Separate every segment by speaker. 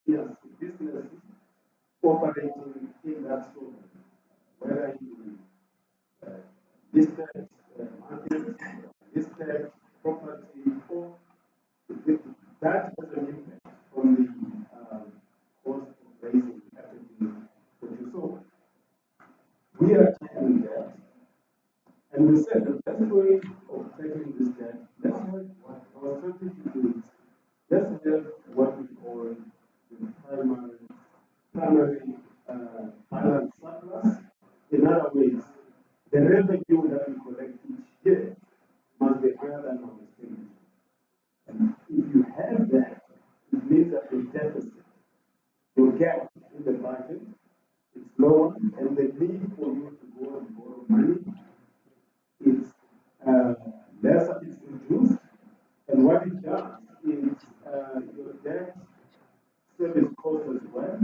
Speaker 1: yes, businesses operating in that zone, whether in listed markets, listed property, or that has an impact on the cost of raising packaging produce. So we are tackling that, and we said the best way of tackling this debt, let's have what our strategy is. Let's have what we call the primary balance surplus. In other words, the revenue that we collect each year must be higher than our expenditure. And if you have that, it means that the deficit, your gap in the budget, is lower, and the need for you to go and borrow money is lesser, it's reduced. And what it does is your debt service cost as well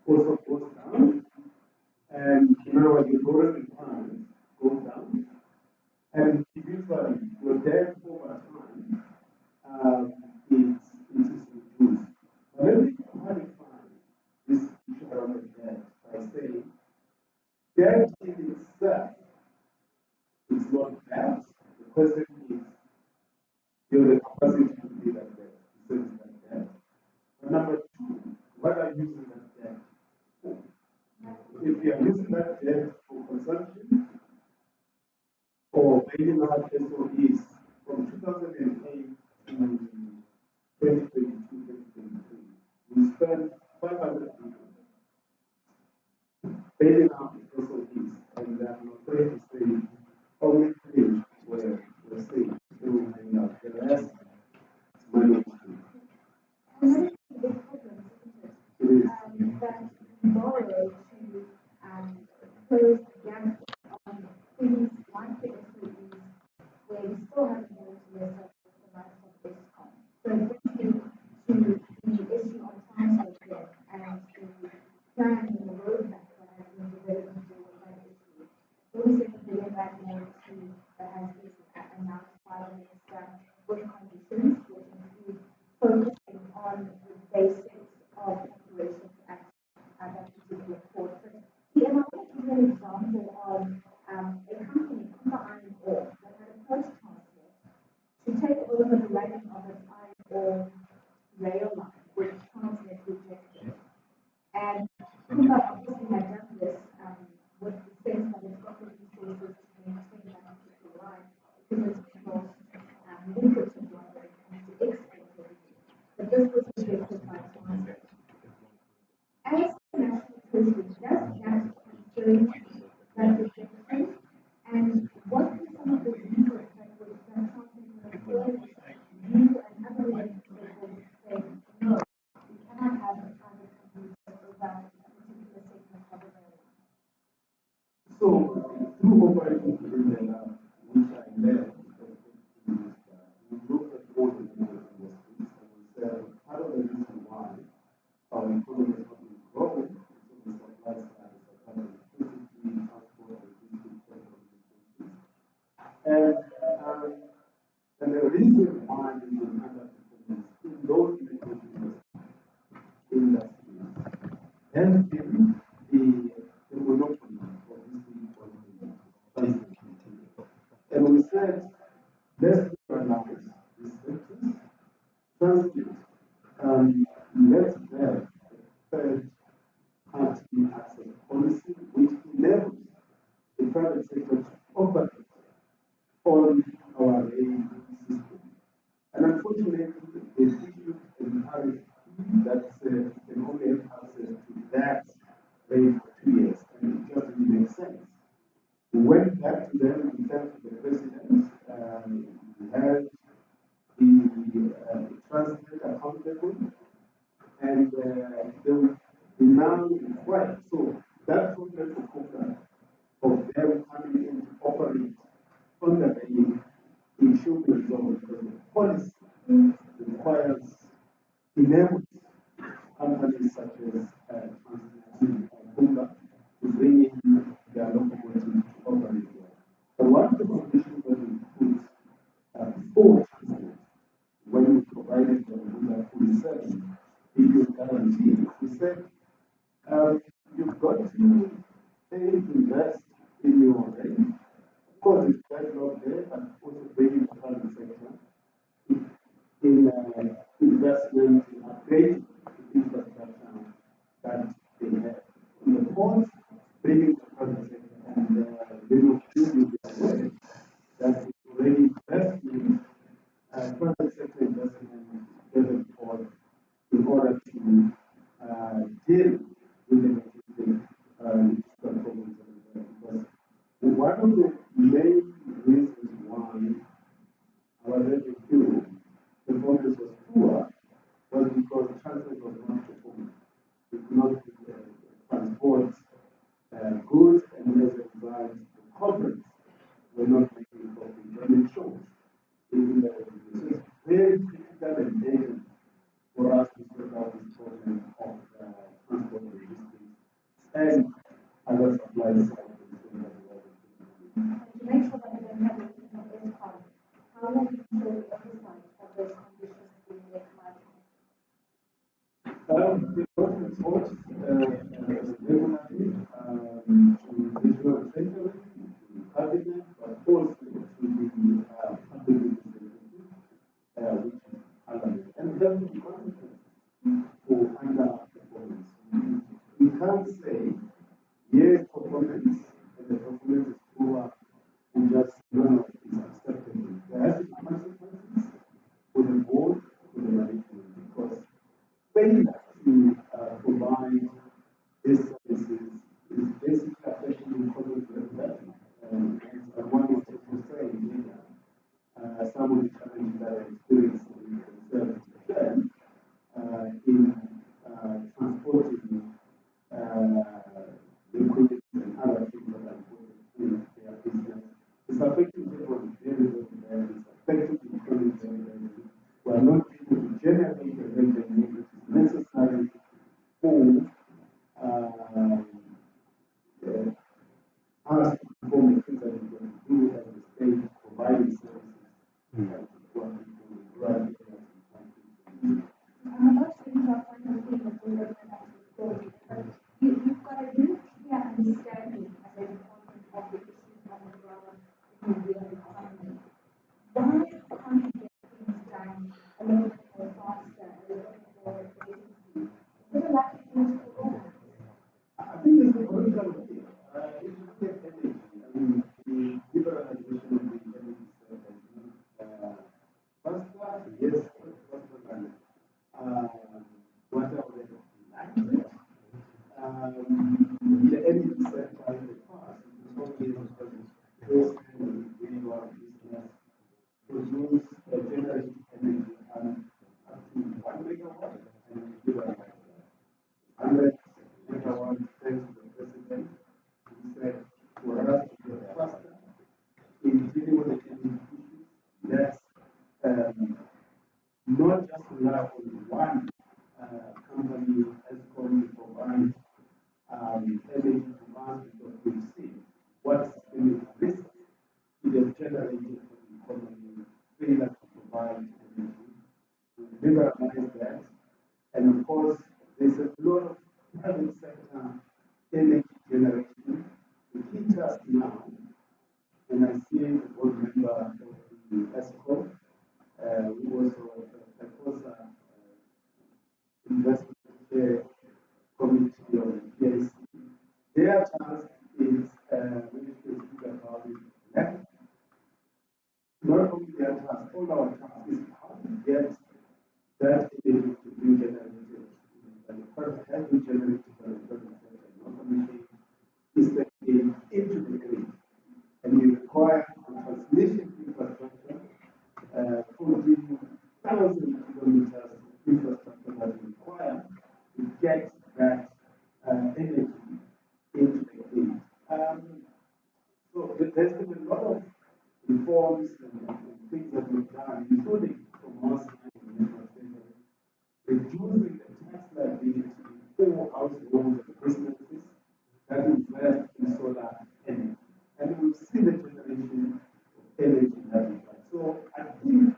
Speaker 1: also goes down. And in other words, your borrowing requirements go down. And eventually, your debt over time it is reduced. But let me clarify this issue around the debt by saying debt in itself is not bad. The question is the capacity to pay that debt, to service that debt. But number two, what are you using that debt for? If you are using that debt for consumption or paying out SOEs from 2008 to 2022, 2023, we spent 500 billion paying out SOEs, and I'm afraid to say only three were saved. They were paying out. The rest is money.
Speaker 2: And that is the big problem, isn't it? That we borrow to close the gap on things like the SOEs, where we still haven't been able to list the likes of ESCOM. So it brings me to the issue of transfer debt and the plan and the roadmap that has been developed to deal with that issue. 47 billion that has been announced by the minister with conditions, which include focusing on the basics of operations at that particular port. But I want to give an example of a company, Kumba Iron Ore, that had approached Transnet to take over the running of its iron ore rail line, which Transnet rejected. And Kumba obviously had done this with the sense that it's got the resources to maintain that particular line because it's the most lucrative one when it comes to export revenue. But this was rejected by Transnet. As the national treasury, does that concern that rejection? And what are some of the reasons that Transnet would afford you and other legislators say, no, we cannot have a private company take over a particular segment of the railway?
Speaker 1: So, through operating within the lab, which I led, we looked at all the different industries and we said part of the reason why our economy is not been growing is on the supply side, the supply of electricity, transport, logistics, telecommunications. And the reason why we will underperformance in those industries has been the monopoly of this big transport. And we said, let's analyze these sectors, transit, let's have a third-party access policy which enables the private sector to operate on our rail system. And unfortunately, they issued an RFP that can only have access to that rail for 2 years, and it just didn't make sense. We went back to them and said to the president, we had the transit accountable, and they will be now required. So that problem of them coming in to operate on the rail, it should be resolved because the policy requires, enables companies such as Transnet and Kumba to bring in their locomotives to operate there. But one of the conditions that we put for Transnet when we provided them with a full service, it will guarantee said, you've got to invest in your range. Of course, it's deadlocked there, but also bringing the private sector in investment in upgrading the infrastructure that they have. In the ports, bringing the private sector and should be aware that it's already investing private sector investment in port in order to deal with the logistic problems because one of the main reasons why our revenue performance was poor was because transport was not performing. We could not transport goods, and as a result, the corporates were not making profit. And it shows in the revenue. So it's very critical and urgent for us to sort out this problem of transport logistics and other supply side.
Speaker 2: To make sure that we don't have a problem, how will you ensure the oversight of those conditions being met by
Speaker 1: The government supports regularly to regional treasury, to cabinet, but also to the public executive, which is parliament. And there will be consequences for underperformance. We can't say, yes, performance, and the performance is poor, and just no, it's acceptable. There has to be consequences for the board, for the management, because failure to provide these services is basically affecting corporate revenue. And as one was also saying earlier, some of the challenges that are experiencing in transporting liquids and other things that are important in their business. It's affecting everyone very, very badly. It's affecting the economy very badly. We are not able to generate the revenue which is necessary for us to perform the things that we're going to do as a state, providing services to poor people, rural areas, and
Speaker 2: I'm not sure if our final thing of the recommendation but you've got a really clear understanding as a department of the issues on the ground in the real economy. Why can't we get things done a little bit more faster, a little bit more efficiently? Is it a lack of political will?
Speaker 1: I think it's a political will. If you look at energy, I mean, the liberalization of the energy sector, faster, yes, faster than what I would have liked. The energy sector in the past, it was only first really our business produce generate energy and up to 1 megawatt and liberalize that. 100 megawatts, thanks to the president, he said for us to get faster in dealing with the energy issues, let's not just rely on one company as going to provide energy to us because we've seen what systemic risk it has generated for the economy, failure to provide energy, to liberalize that. And of course, there's a lot of private sector energy generation. The key task now, and I see the board member of the ESCO, who also COSA investment care committee of the PIC. Their task is when it is about it, not only their task, all our task is how to get that energy to be generated and the first has been generated by the private sector, not only is the into the grid. And we require a transmission infrastructure, 40,000 kilometers of infrastructure that we require to get that energy into the grid. So there's been a lot of reforms and things that we've done, including from our side of the national treasury, reducing the tax liability for households and businesses that invest in solar energy. And we've seen the generation of energy in that regard. So I think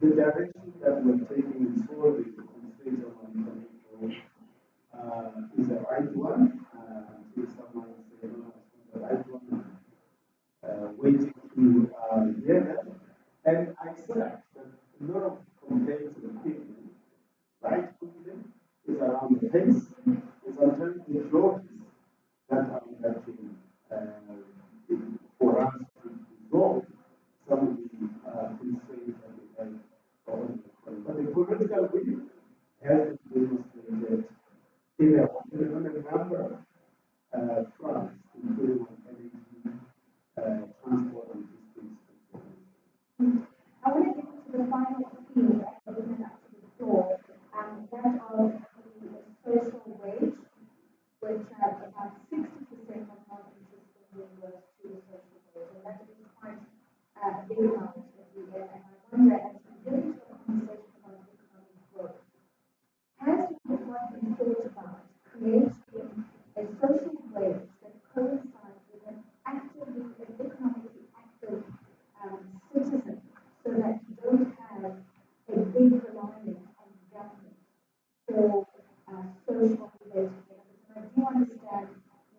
Speaker 1: the direction that we're taking is solving the constraints of our economic growth is the right one. Until someone say, no, it's not the right one, waiting to hear them. And I said that a lot of complaints with people, right, is around the pace, is sometimes the jokes that are actually for us to resolve some of the constraints that we have on the economy. But the political will has been demonstrated on a number of fronts, including on energy, transport, and systems.
Speaker 2: I want to get to the final field and open up to the floor, that of the social wage, which about 60% of non-interest spending goes to the social wage, and that is quite a big amount every year. And I wonder, as we get into a conversation about economic growth, has your work been thought about creating a social wage that coincides with an economically active citizen, so that you don't have a big reliance on the government for social related benefits? And I do understand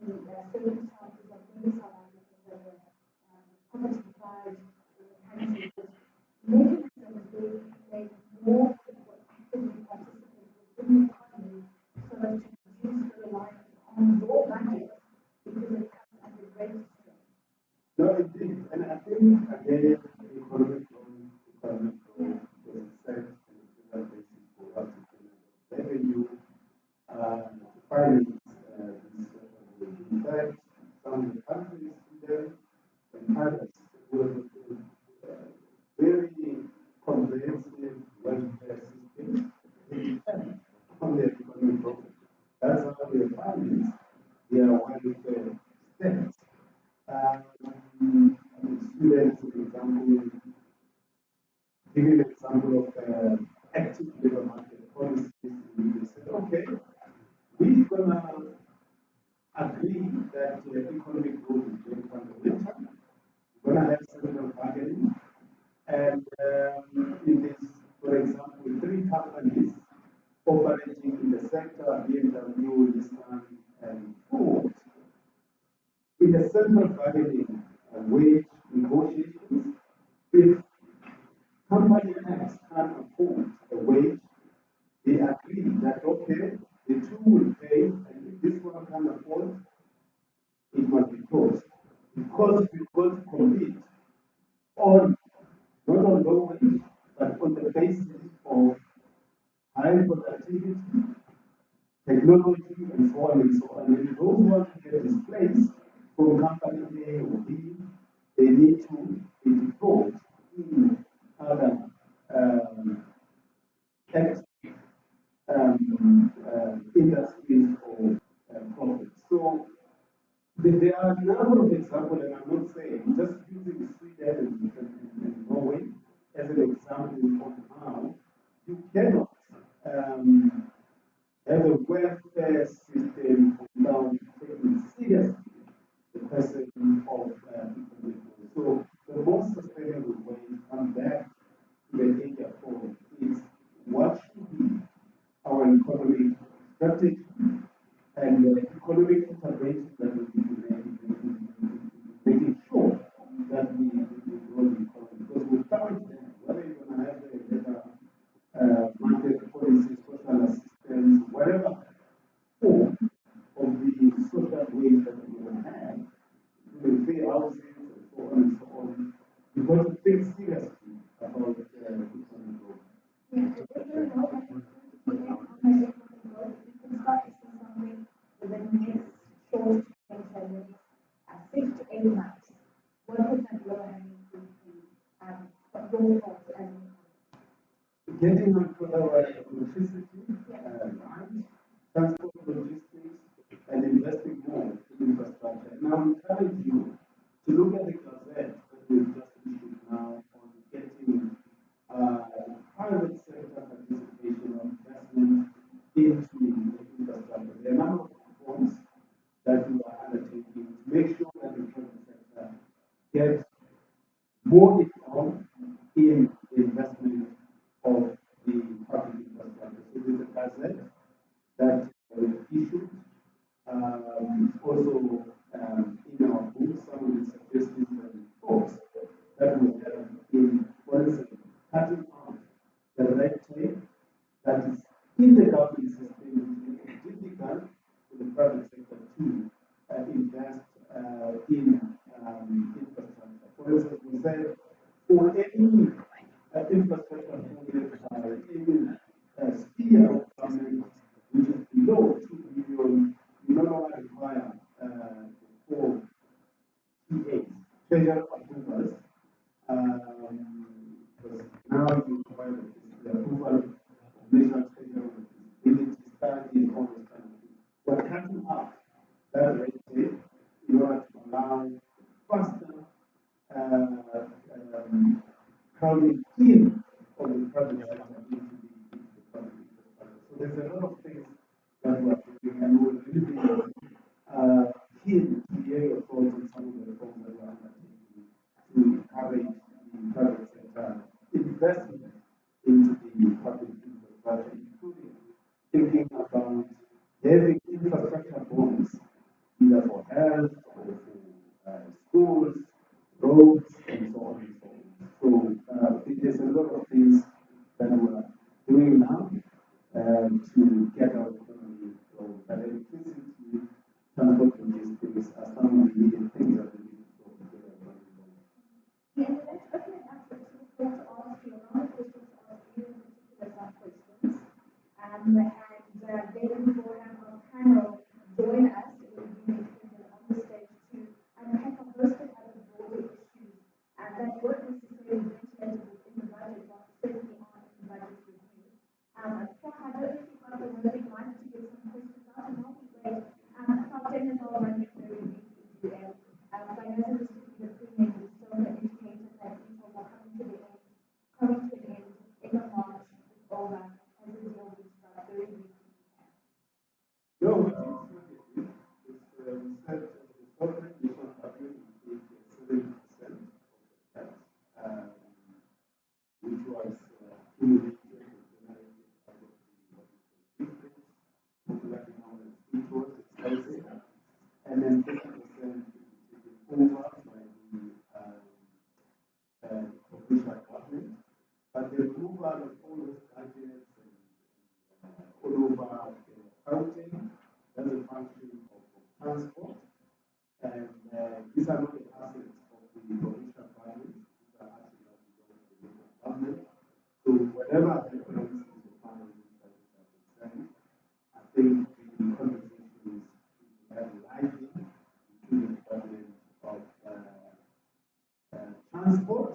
Speaker 2: the circumstances of many South Africans that were poverty deprived in the country, but mechanisms where we can make more people actively participate within the economy so as to reduce the reliance on your budget because it comes under greater strain.
Speaker 1: No, indeed. And I think, again, economic growth was set on a general basis for us to generate revenue to finance this social wage. In fact, some of the countries, Sweden and others, were very comprehensive welfare systems on their economic growth. That's how they finance their welfare states. Students, for example, giving an example of active labor market policies, they said, okay, we're gonna agree that economic growth is going from the winter. We're gonna have central bargaining, and in this, for example, 3 companies operating in the sector, BMW, Nissan, and Ford, in the central bargaining wage negotiations, if company X can't afford the wage, they agree that okay, the two will pay, and if this one can't afford, it must be closed. Because we've got to compete on not on low wage, but on the basis of high productivity, technology, and so on and so on. And if those want to get displaced from company A or B, they need to be deployed in other industries or profits. So there are a number of examples, and I'm not saying, just using Sweden and Norway as an example of how you cannot have a welfare system without taking seriously the question of economic growth. So the most sustainable way to come back to the data point is what should be our economic strategy and economic intervention that we need to make in making sure that we grow the economy. Because without that, whether you're going to have a better market policy, social assistance, whatever form of the social ways that we will have, including free housing and so on and so on, you've got to think seriously about economic growth.
Speaker 2: Yeah, if you're not having economic growth, you can start to see something within the next short to medium term, 6 to 8 months. What would that low-hanging fruit be? What your thoughts as an economist?
Speaker 1: Getting onto our electricity, transport, logistics, and investing more in infrastructure. Now, I encourage you to look at the gazette that we've just issued now on getting private sector participation or investment into the infrastructure. There are a number of reforms that we are undertaking to make sure that the private sector gets more involved in the investment of the public infrastructure. So there's a gazette that we issued treasurer approvals, because now you provide the approval of national treasurer feasibility study and all those kind of things. We're cutting up that red tape in order to allow faster crowding in of the private sector into the public infrastructure. So there's a lot of things that we are doing, and we're really being keen to hear your thoughts on some of the reforms that we're undertaking to encourage the private sector investment into the public infrastructure, including thinking about having infrastructure bonds, either for health or for schools, roads, and so on and so on. So there's a lot of things that we're doing now to get our economy growing. But electricity, transport, logistics are some of the immediate things that we need to solve to get our economy growing.
Speaker 2: Yeah, and let's open it up to people to ask you a lot of questions to ask you in particular some questions. And then we will have our panel join us in on the stage to unpack a host of other broader issues that weren't necessarily ventilated within the budget, but certainly are in the budget review. Prof, I don't know if you've got the wording right to get some questions out, and that'll be great. About 10 minutes, I'll run you through the BPDM. I know that this will be the premium, we still have indicated that details are coming to an end of March, it's over, and the deal will start very recently.
Speaker 1: No, it's said the sovereign national budget will take 70% of that, which was accumulated and generated out of the difference, popularly known as e-tours, expenses, and then 50% will be taken over by the provincial government. But the removal of all those gadgets and all over the accounting, that's a function of transport, and these are not the assets of the provincial government, these are assets that belong to the local government. So whatever happens in far as these budgets are concerned, I think the conversations should be very lively between the government of transport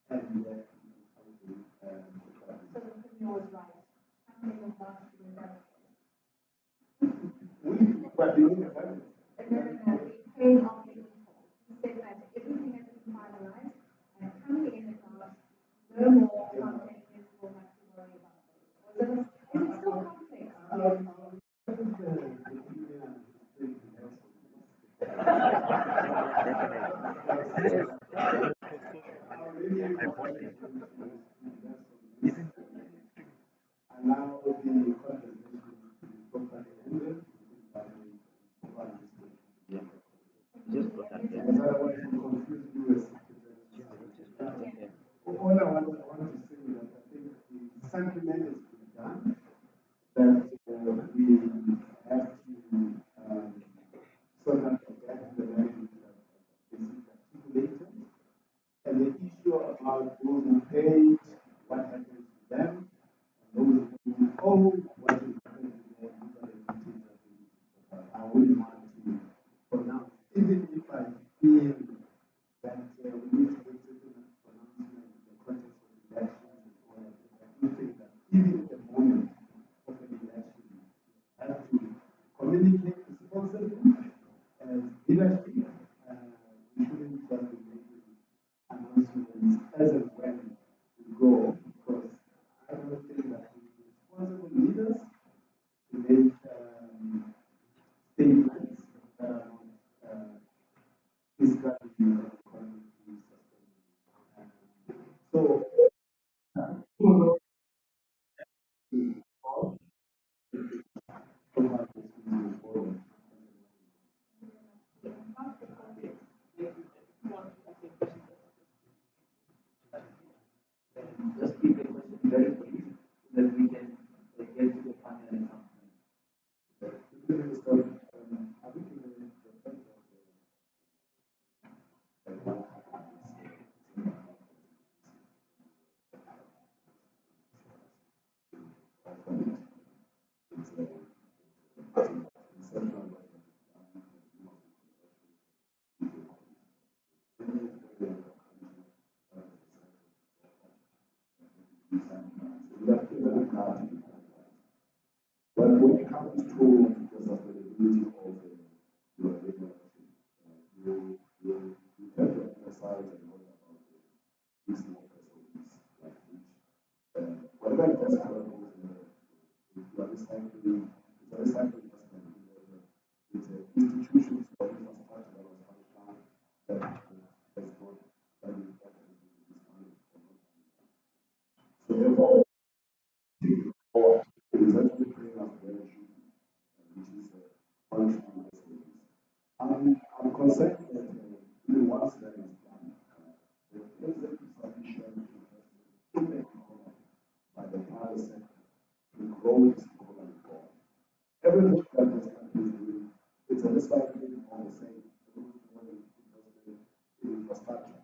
Speaker 1: and the accounting department.
Speaker 2: So the premier was right. How many of us do that?
Speaker 1: But doing the budget.
Speaker 2: No, we paid off the e-toll. He said that everything has been finalized, and coming in March, no more companies will have to worry about this. Is it still complex?
Speaker 1: Allow the conversation to be properly handled between government and public school. Because otherwise you confuse you as citizens. All I want to say is that I think the sentiment has been done that we have to sort of adapt the language that is articulated, and the issue about those who paid, what happens to them, and those who owe, what will happen to them, these are the details that we need to talk about. I wouldn't want to pronounce, even if I feel that we need to make certain pronouncements in the context of elections and all of this. I do think that even at the moment of an election, you have to communicate responsibly as leadership. We shouldn't just be making announcements as and when we go, because I don't think that we responsible leaders to make statements that are not fiscally and economically sustainable. So, to how this moving forward.
Speaker 3: Let it not be. But when it comes to the sustainability of your leadership, you tend to emphasize a lot about these more SOEs, like which, whatever investment goes in there, if you are recycling, it's a recycling investment. It's a institutions or infrastructure that was functional that has not that is that has been mismanaged or not. So therefore, forward, it is actually bringing us where it should be, which is functional SOEs. I'm concerned that even once that is done, there isn't sufficient investment in the economy by the private sector to grow this economy forward. Everything that this country is doing, it's a recycling of the same investment in infrastructure.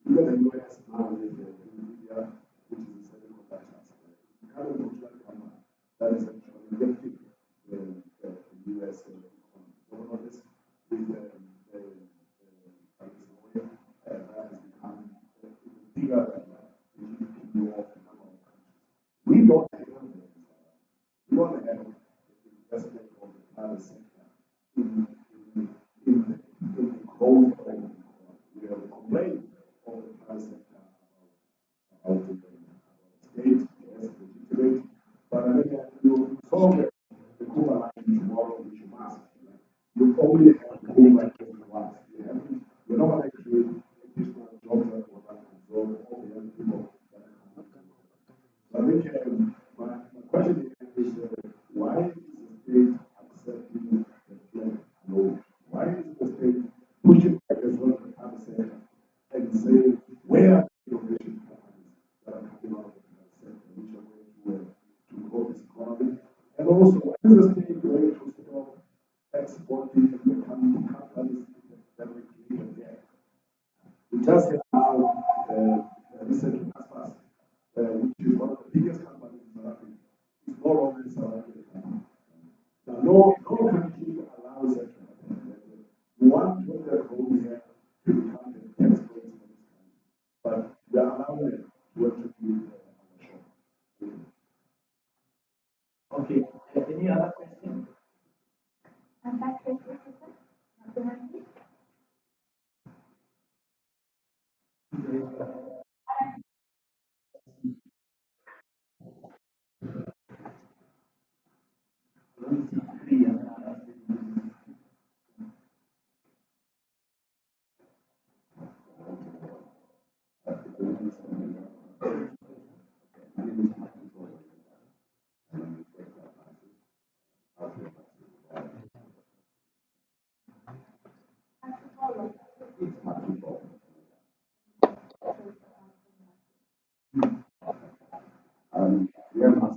Speaker 3: Look at the US now with Nvidia, which is a semiconductors. It's kind of a multinational company that is actually lifting the US economy. You will notice with the oil that has become even bigger than the GDP of a number of countries. We don't have that. We don't have the investment of the private sector in, in the growth of the economy. We have complained of the private sector about the state, yes, legitimate, but I think you solve the Cuba line tomorrow, which you must. You only have Cuba once. You're not going to create additional jobs that will not absorb all the young people that are coming. So I think my question is why is the state accepting the flag? No. Why is the state pushing back as well as the private sector and saying where are the innovation companies that are coming out of the private sector, which are going to grow this economy? And also, why is the state going to stop exporting the companies that we created there? We just have now recently Aspas, which is one of the biggest companies in South Africa. It's no longer in South Africa. Now, no country allows that to happen. We want to have home here to become the tax base for this country, but we are allowing them to work to be our shore.
Speaker 4: Okay, any other question?
Speaker 2: And back to Professor, behind you.
Speaker 3: We are not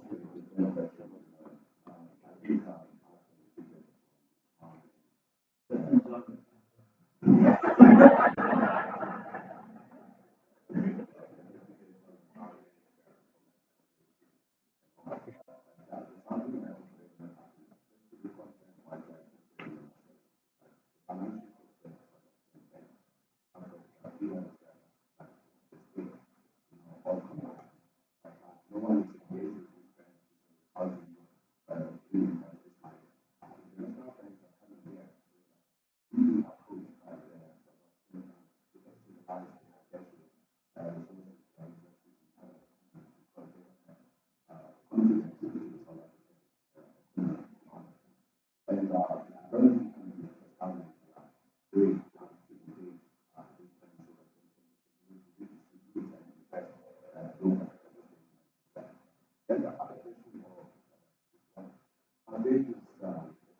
Speaker 3: no one is engaged with this kind of how do you do this kind of international friends are coming here really approved by the because to the highest education resources and because they have confidence in the South African and relative countries as how they are doing to engage this kind of redistribute and invest locally. Then the other question of are they use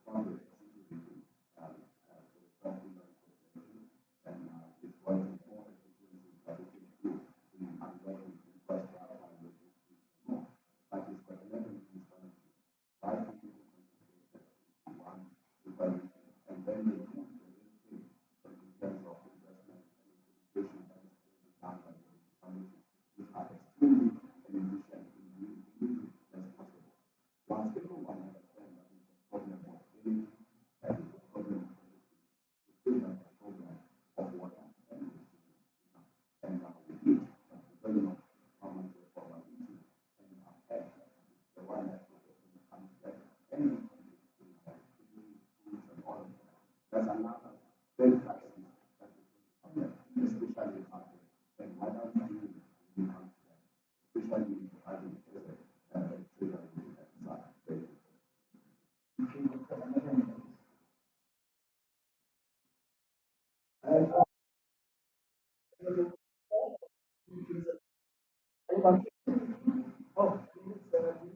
Speaker 3: funded security for the South Sudan population and it's working more efficiently that we can do in unlocking infrastructure and logistics and more. But it's the level of insanity. Why do people concentrate that one supervision and then they move to the next thing in terms of investment and implementation that is going to be done by the municipalities which are extremely inefficient in as possible. Once everyone understands that it's a problem of energy and it's a problem of industry, we still have a problem of water and electricity. And we eat, but we don't know how much of our eat. another third crisis that is coming up, especially in Africa. And what are we doing when we come to that? Especially in the African trade side. Thank you.
Speaker 4: Okay, Dr. Ramadan. Oh, this is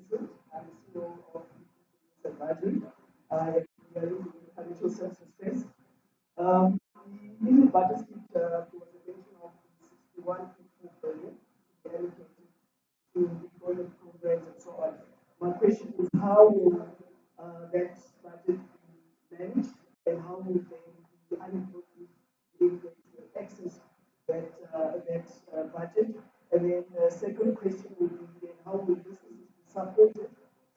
Speaker 4: Vincent. I'm the CEO of Business Advisory. I am in the financial services space. The new budget speech was a mention of 61.4 billion to be allocated to employment programs and so on. My question is how will that budget be managed and how will the unemployed youth be able to access that budget? And then the second question would be then how will businesses be supported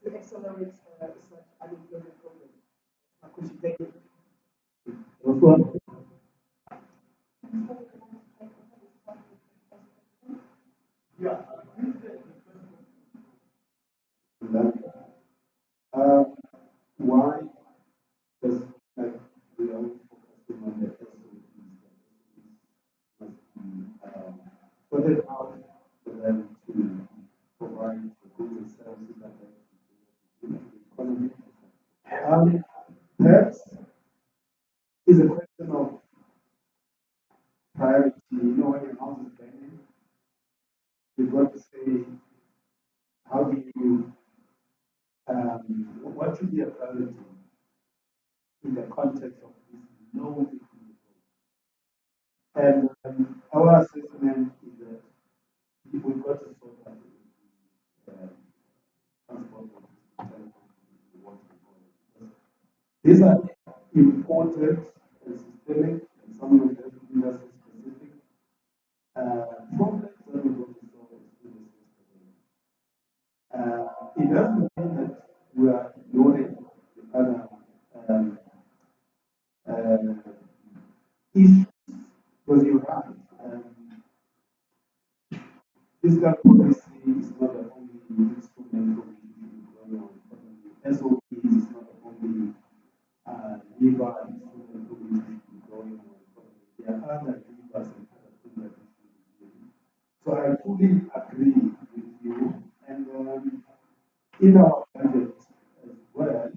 Speaker 4: to accelerate such unemployment programs? My question, thank you.
Speaker 1: Yeah.
Speaker 3: Why does like we are always focusing on the SOPs that SOPs must be sorted out for them to provide the goods and services that they need to the economy. Perhaps is a question of priority. You know, when your house is burning, you've got to say, how do you, what should be a priority in the context of this low economic growth? And our assessment is that we've got to sort out transport, logistics, telecom, water, and all that. These are important and systemic and some of them industry specific problems that we're going to solve as soon as yesterday. It doesn't mean that we are ignoring the other issues, because you're right. Fiscal policy is not the only instrument for going on. SOP is not the only lever instrument for going on. There are other levers and other things that we should be doing. So I fully agree with you. And in our budget as well,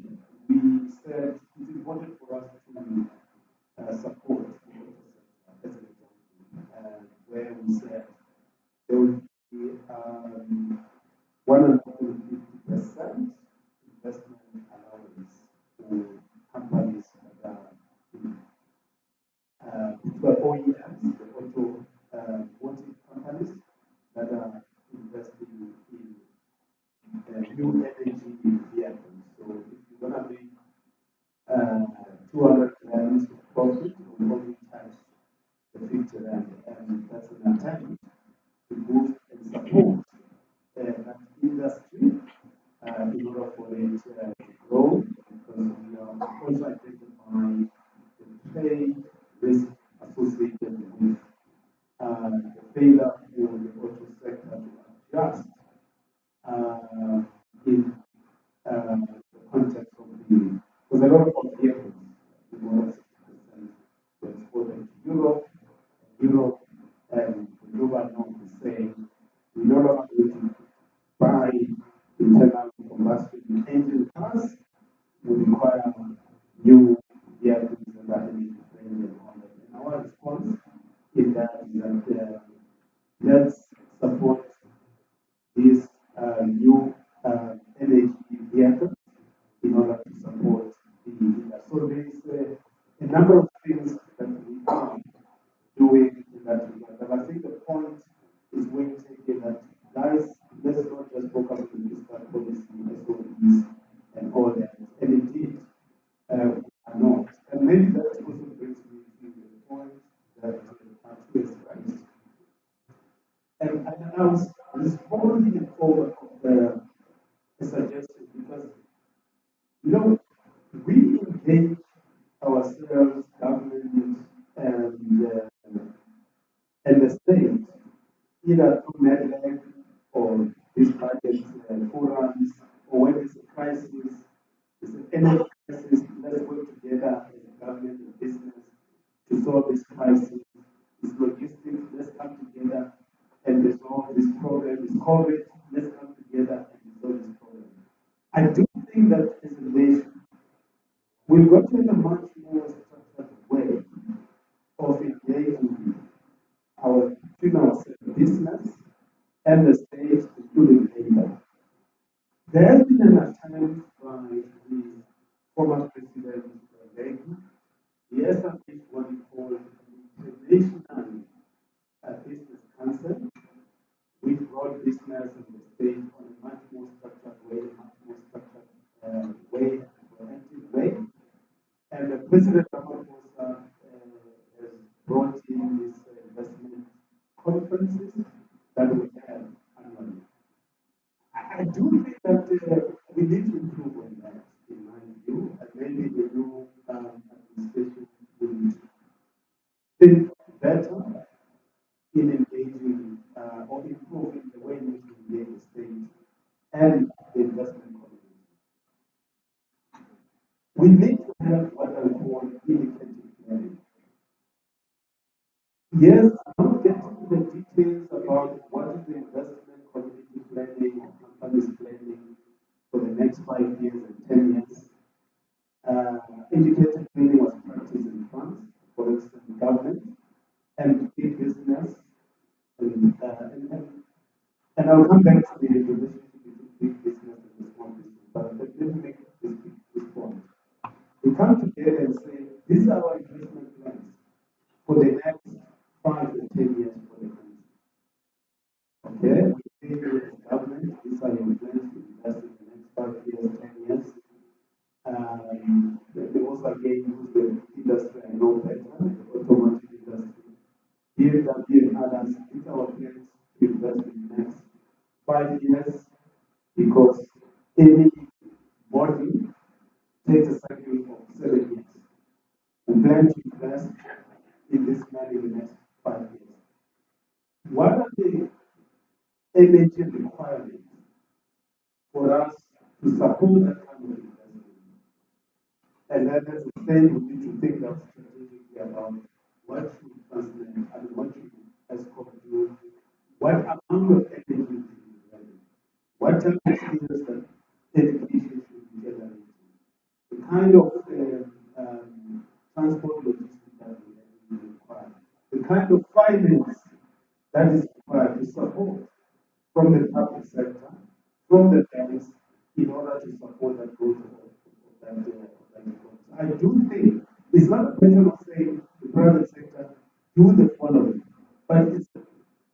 Speaker 3: we said it's important for us to support the auto sector as an example, where we said there will be 150% investment allowance for companies that are in OEMs, the automotive companies that are investing in new energy vehicles. So if you're gonna make 200 rands of profit on only tax the 50 rand, and that's an attempt to boost and support that industry in order for it to grow, because we are also identifying the trade risk associated with the failure for the auto sector to adjust in the context of the, because a lot of vehicles, more than 60% were exported to Europe, and the global north is saying we no longer going to buy internal combustion engine cars, we require new vehicles that are energy friendly and all that. And our response in that is that let's support these new energy vehicles in order to support the industry. So there is a number of things that we are doing in that regard. But I think the point is when taken that guys, let's not just focus on the fiscal policy, SOPs, and all that. And indeed, we are not. And maybe that also brings me to the point that Arthur has raised. And I was responding over a suggestion because, you know, we engage ourselves, government, and the state, either through NEDLEC or these budget forums, or when there's a crisis, there's an energy crisis, let's work together as a government and business
Speaker 1: solve this crisis. It's logistics. Let's come together and resolve this problem. It's COVID. Let's come together and resolve this problem. I do think that as a nation, we've got to have a much more structured way of engaging our between ourselves, business and the state, including labor. There has been an attempt by the former president Reagan. He established what he called the International Business Council, which brought business and the state on a much more structured way, much more structured way, proactive way. And the President Ramaphosa has brought in these investment conferences that we have annually. I do think that we need to improve on that, in my view, and maybe the new administration will think better in engaging or improving the way in which we engage the state and the investment community. We need to have what I call indicative planning. Yes, I'm not getting the details about what is the investment community planning or companies planning for the next 5 years and 10 years. Indicative planning was practiced in France, for instance, government and big business. And I'll come back to the relationship between big business and the small business, but let me make this point. We come together and say, these are our investment plans for the next 5 to 10 years for the country. Okay? We say as government, these are your plans to invest in the next 5 years, 10 years. They also again use the industry I know better, the automotive industry. BMW and others, these are our plans to invest in the next 5 years because any model takes a cycle of 7 years. We plan to invest in this money in the next 5 years. What are the energy requirements for us to support that kind of investment? And then as a state, we need to think of strategically about what should translate and what should ESCOM do, what amount of energy should be generated, what type of skills that education should be generated, the kind of transport logistics that we require, the kind of finance that is required to support from the public sector, from the banks, in order to support that growth of that economy. I do think it's not a question of saying the private sector do the following, but it's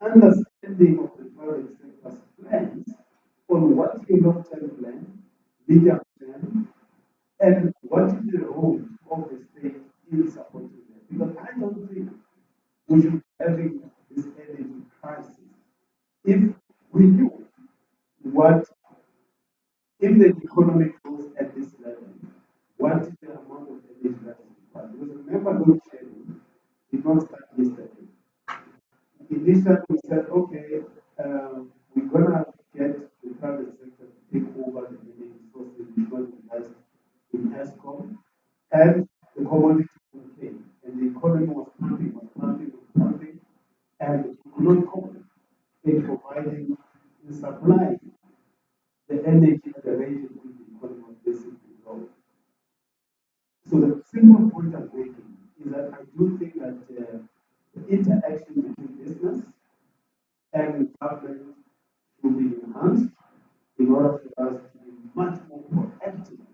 Speaker 1: understanding of the private sector's plans on what's your long-term plan, medium term, and what is the role of the state in supporting them. Because I don't think we should be having this energy crisis if we knew what, if the economy grows at this level, what is the amount of energy that is required? Because remember, load shedding did not start yesterday. Initially, we said, okay, we're going to get the private sector to take over the energy sources because invest in ESCOM, and the commodity came, and the economy was pumping, and it could not cope in providing, in supplying the energy at the rate at which the economy was basically growing. So the simple point I'm making is that I do think that the interaction between business and government should be enhanced in order for us to be much more proactive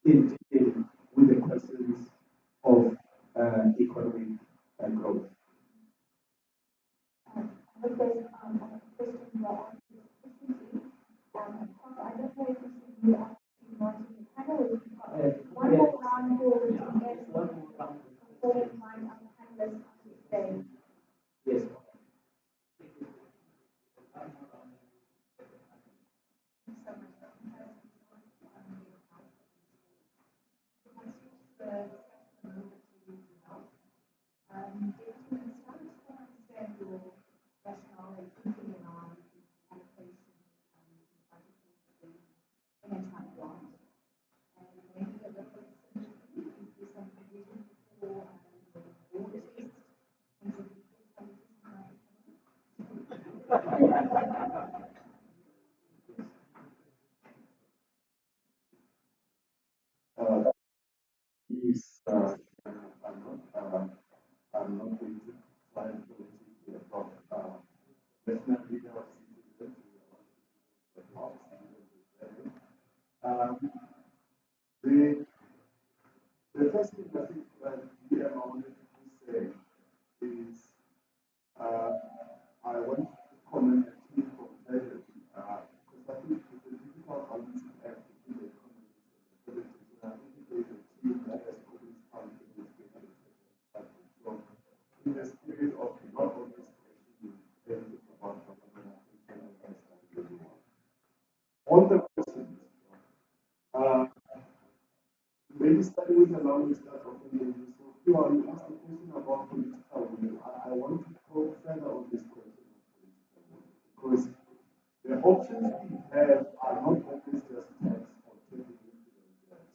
Speaker 1: in dealing with the questions of economic growth.
Speaker 2: But there's questions about efficiency. I don't know if this is you asking Martin the panel. One more round for the before we find our panelists to stay.
Speaker 1: Yes.
Speaker 3: is, I'm not going to try and politically about national leader of citizens. Um, the, the first thing I think DM I wanted to say is uh, I want to comment the team from Treasury because I think it's a difficult balancing act between the economy and the politics. And I think there is a team that has always come to this table. So, in the spirit of not always questioning everything about government, I think Treasury has done really well. On the questions, uh, maybe starting with the language that often uses. So, you asked the question about political will. I want to go further on this question of political will because the options we have are not always just tax or taking into the reserves.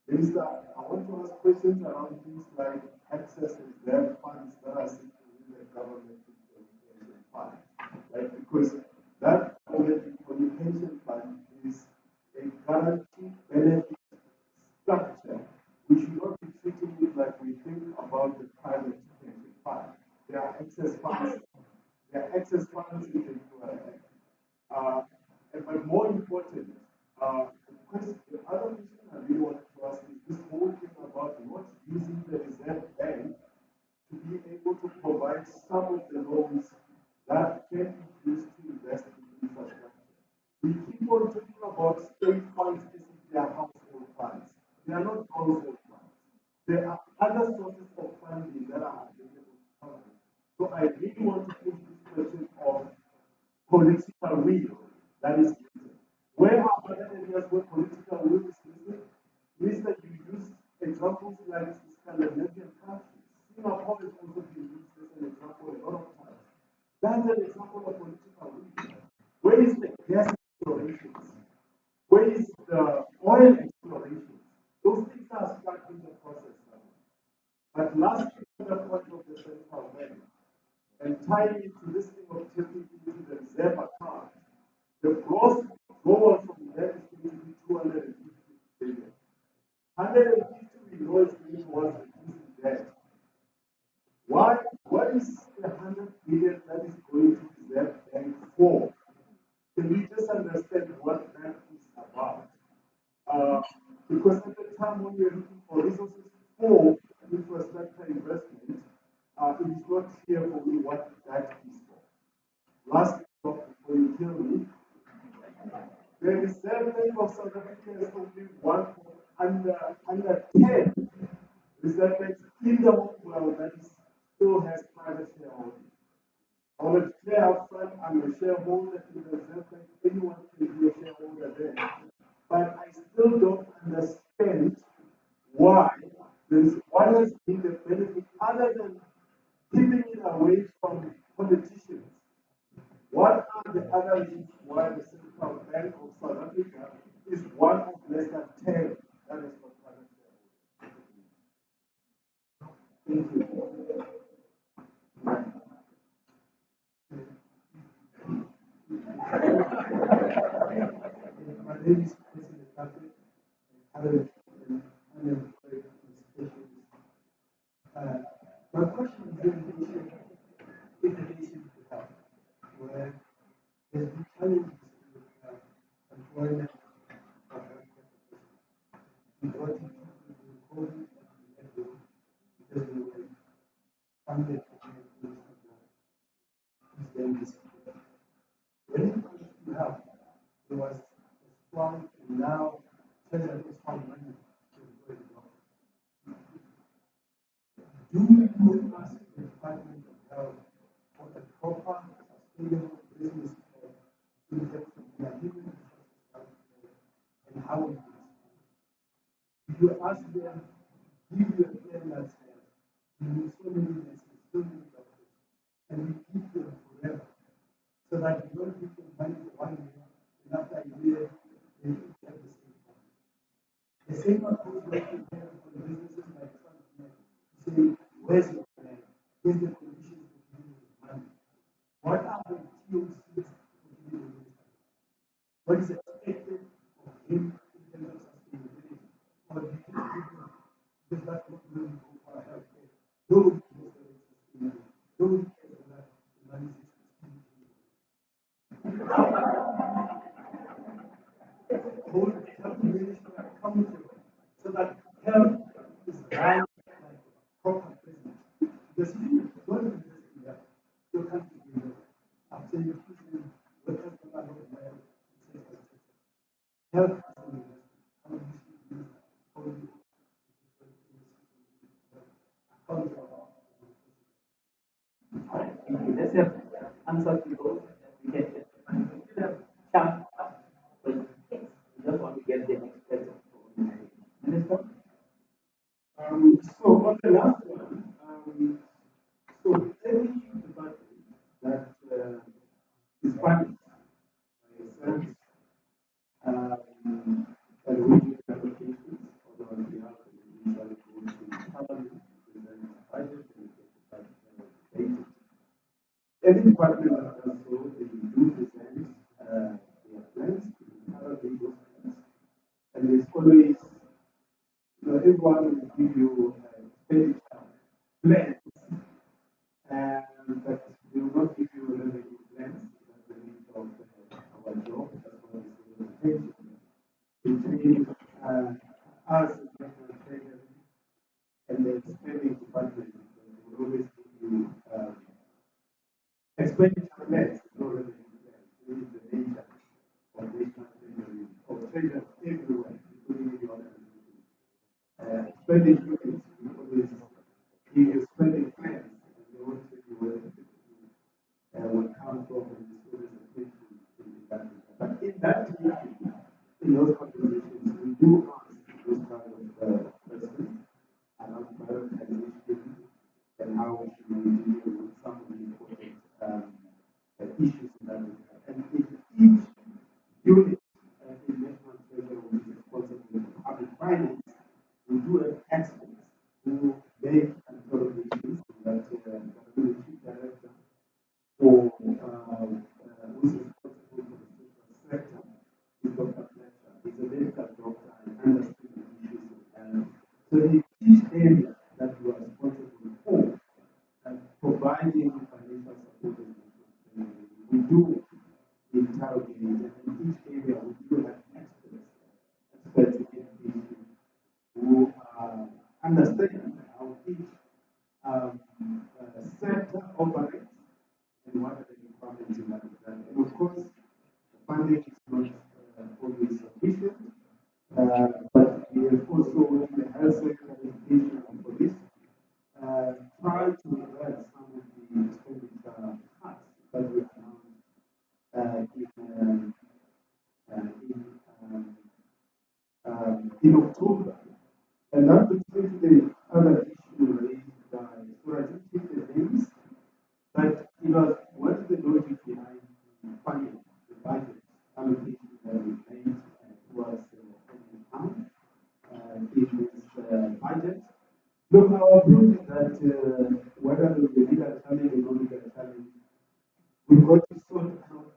Speaker 3: Minister, I want to ask questions around things like access and reserve funds that are sitting in the government implementation fund, right? Because that government implementation fund is a guaranteed benefit structure. We should not be treating it like we think about the private pension fund. There are excess funds. There are excess funds in the but more important, the other question I really want to ask is this whole thing about not using the Reserve Bank to be able to provide some of the loans that can be used to invest in infrastructure. We keep on talking about state funds as if they are household funds. They are not household funds. There are other sources of funding that are available to government. So I really want to put this question of political will that is missing. Where are other areas where political will is missing? Minister, you use examples like Scandinavian countries. Singapore has also been used as an example a lot of times. That's an example of political will. Where is the gas explorations? Where is the oil explorations? Those things are stuck in the process now. But lastly, the point of the central bank and tying it to this thing of taking into the reserve account, the gross withdrawal from that is going to be 250 billion. 150 we know is going towards reducing debt. What is the 100 billion that is going to reserve bank for? Can we just understand what that is about? Because at the time when we're looking for resources for infrastructure investment, it is not clear for me what that is for. Last before you kill me, the Reserve Bank of South Africa is only one under 10 Reserve banks in the whole world that still has private shareholding. I want to clear up front, I'm a shareholder in the Reserve Bank, anyone can be a shareholder there. But I still don't understand why what has been the benefit other than keeping it away from politicians. What are the other reasons why the Central Bank of South Africa is one of less than 10 that is for private shareholders? Thank you.
Speaker 5: My name is President Patrick. I'm unemployed specialist. My question is in relation to health, where there's been challenges with employment for healthcare professionals. We brought in people with COVID and we had to because we were funded to make use of these dangers. When it comes to health, there was a strong and now Treasury is found money to employ the doctors. Do we put us in the Department of Health for a proper, sustainable business in terms of their human resources healthcare and how we do it? If you ask them, give you a plan that says, we need so many nurses, so many doctors, and we keep them forever, so that you don't give them money for 1 year, and after a year, they have the same problem. The same approach that we have for businesses like Transnet to say, where's your plan? Here's the conditions for giving you money. What are the TOCs for giving the minister? What is expected of him in terms of sustainability? Or do you give him because that's what we go for healthcare. Nobody knows that it's sustainable. Nobody cares that the money is sustainable. Hold health minister accountable so that health is run like proper business. Because if you don't invest in that, your country will go. After you put in workers that are not well, etc. Health is an investment. How do you see this? How do you accountable?
Speaker 4: Thank you. Let's have answer to those that we get. We still have chance, but we just want to get the experts. Minister?
Speaker 1: So on the last one, so any department that is funded by a service and we do applications on our behalf, we usually go to Parliament to present the budget and get the budget debated. Any department that does so, they do present their plans to the Parliament, those plans, and there's always, everyone will give you expenditure plans, but they will not give you revenue plans. That's the nature of our job. That's why we say rotation between us as national treasury and the spending department. They will always give you expenditure plans, no revenue plans. This is the nature of national treasury, or treasury everywhere, including the organization. Expenditure is we always give you spending plans, and they won't tell you where the will come from, and this always a tension in the country. But in that meeting, in those conversations, we do ask those kind of questions around prioritization and how we should deal with some of the important issues in that regard. And in each unit in national treasury, which is responsible for public finance, we do have experts who make interrogations that the chief director for who's responsible for the social sector is Dr. Fletcher. He's a medical doctor and understands the issues of health. So in each area that you are responsible for, providing financial support to the we do interrogate, and in each area we do have experts in education who understand how each sector operates and what are the requirements in that regard. And of course, the funding is not always sufficient, but we have also in the health sector, education, and police tried to address some of the expenditure cuts that we announced in October. And that brings me to the other issue raised by, so I didn't take the names, but what is the logic behind the funding, the budget allocation that we made towards the town in this budget? Look, our approach is that whether there will be legal challenge or no legal challenge, we've got to sort out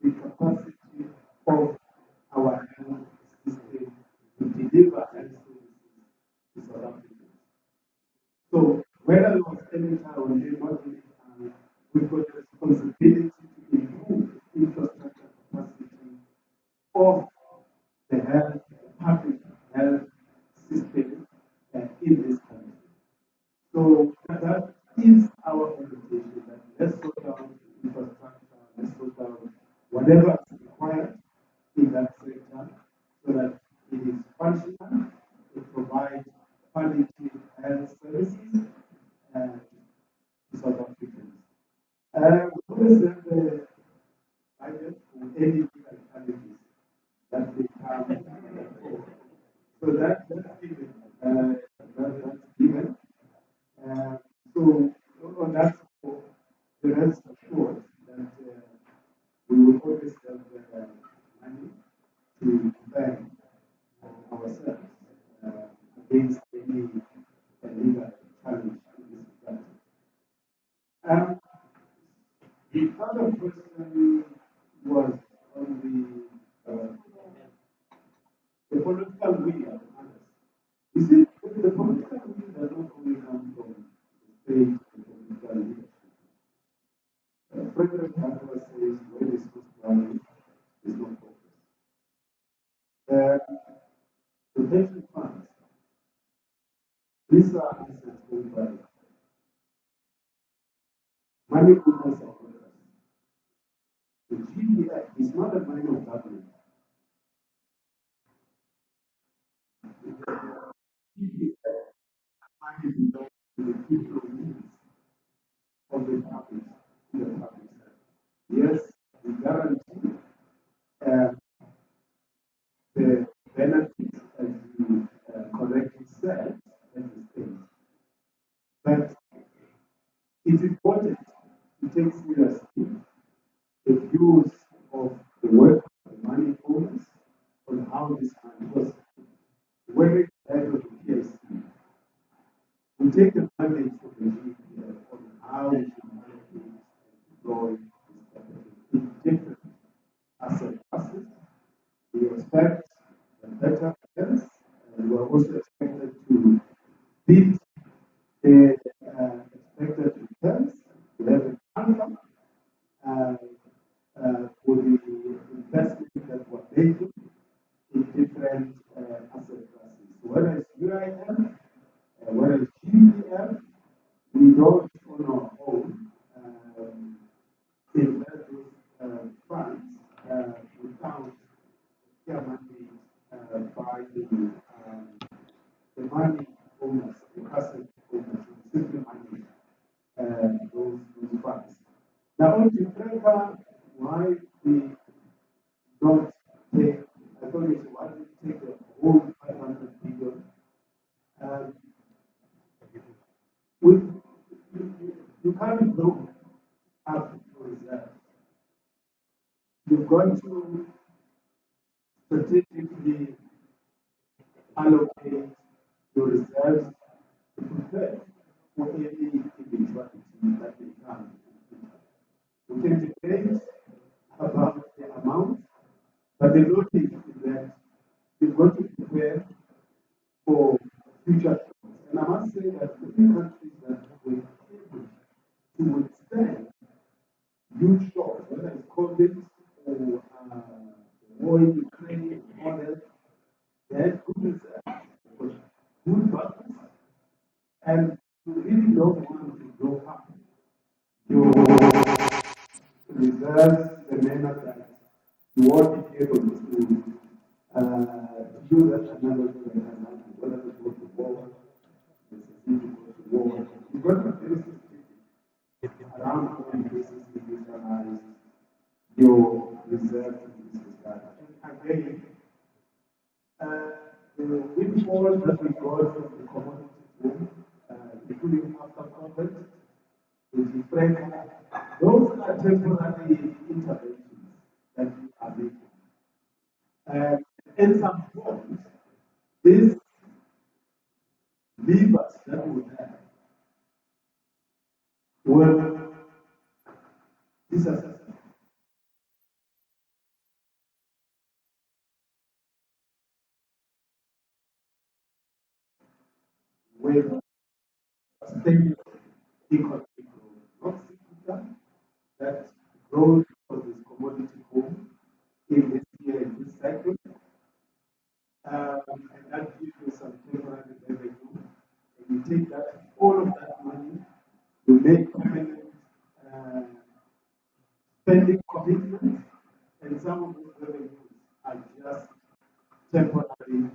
Speaker 1: the capacity of our health system to deliver health services to South Africans. So whether there was any challenge or not any challenge, we've got the responsibility to improve infrastructure capacity of the health, public health system in this country. So that is our orientation, that let's sort out infrastructure, let's sort out whatever is required in that sector so that it is functional to provide quality health services to South Africans. We always have the budget for any legal challenges that they come. So that's given. That's given. So on that score, the rest assured that we will always have money to defend ourselves against any legal challenge in this regard. The other question was on the political will of others. You see, the political these are assets owned by money owners of workers. The GDF is not the money of government. The GDF money belongs to the people needs of the public, to the public sector. Yes, we guarantee uh, the benefits as you correctly said as the state. But it's important to take seriously the views of the work of the money owners on how this money was. When it head of the PIC, we take the mandate of the GPF on how we should allocate and deploy this capital in different asset classes. We expect a better returns, and we are also expected to beat the expected returns. We have an outcome for the investment that we're making in different asset classes. So whether it's UIM, whether it's GPF, we don't on our own invest those funds without their mandate by the money owners, the asset owners, who simply manage those funds. Now, on to Franca, why we don't take, I thought you said, why don't we take the whole 500 billion? We, you can't look up for reserves. You've got to strategically allocate your reserves to prepare for any eventuality that may come. We can debate about the amount, but the logic is that you've got to prepare for future shocks. And I must say that the few countries that were able to withstand huge shocks, whether it's COVID or war in Ukraine, all that, they had good reserves, good buffers, and you really don't want to blow up your reserves the manner that you won't be able to use that another way, whether to go to war, war. You've got to be specific around how many cases you utilize your reserves in this regard. Again, the windfalls that we got from the commodity boom, including after COVID, with the Frank, those are temporary interventions that we are making. At some point, these levers that we have will disappear. With sustainable economic growth, not cyclical, that grows for this commodity boom in this year, in this cycle, and that gives you some temporary revenue. And you take that, all of that money, you make permanent spending commitments, and some of those revenues are just temporary.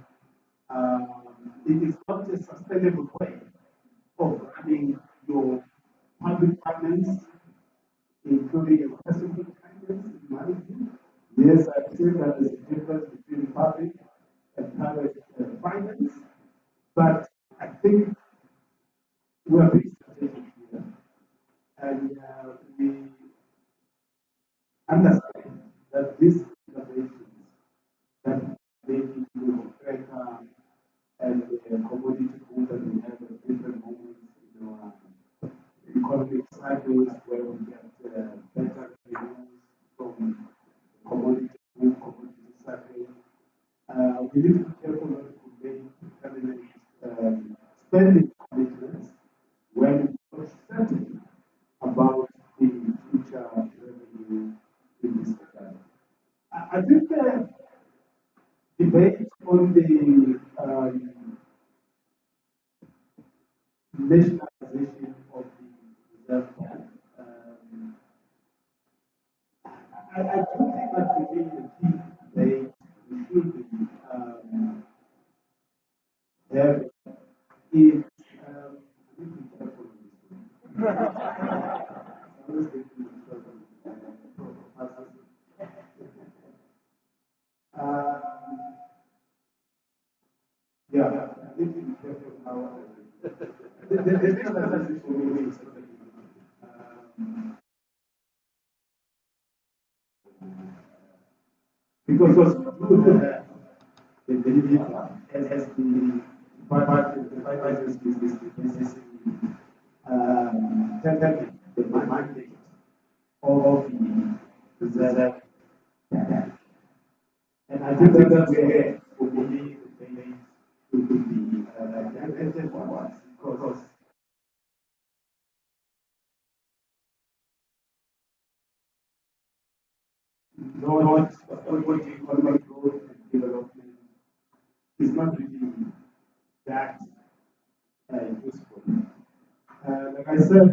Speaker 1: It is not a sustainable way of running your public finance, including your personal finance in management. Yes, I say that there's a difference between public and private finance, but I think we are being strategic here, and we understand that these interventions that they into Africa and the commodity boom that we have at different moments in our economic cycles where we get better revenues from the commodity boom, commodity cycle. We need to be careful not to make permanent spending commitments when we're not certain about the future revenue in this regard. I think the debate on the nationalization of the reserve bank. I do think that for me the key debate we should be having is I need to be careful on this one. I always think we should be careful. Um, yeah, I need to be careful how the nationalization for me is because you have the individual as the finance business taking the mandate of the reserve bank. And I think that's where for me the debate should be directed towards because not supporting economic growth and development is not really that useful. Like I said,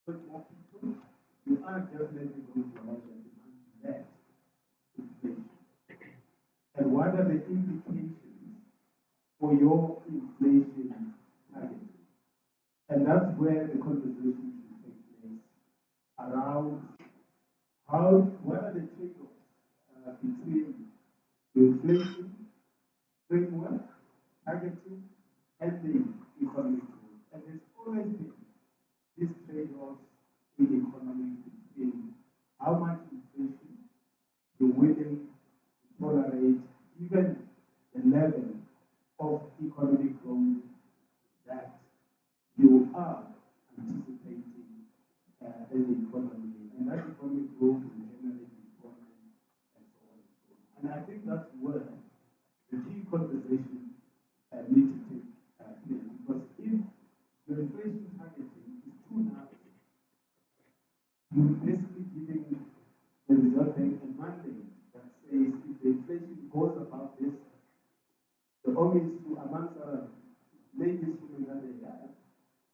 Speaker 1: with more people, you are definitely going to have a demand led inflation. And what are the implications for your inflation target? And that's where the conversation should take place around what are the trade-offs between the inflation framework, targeting, and the economic growth. And there's always been these trade-offs in the economy between how much inflation you're willing to tolerate, given the level of economic growth that you are anticipating in the economy. And that economic growth will generate employment and so on and so on. And I think that's where the key conversation needs to take place. Because if your inflation targeting is too narrow, you're basically giving the Reserve Bank a mandate that says if the inflation goes above this, the only issue amongst other main instruments that they have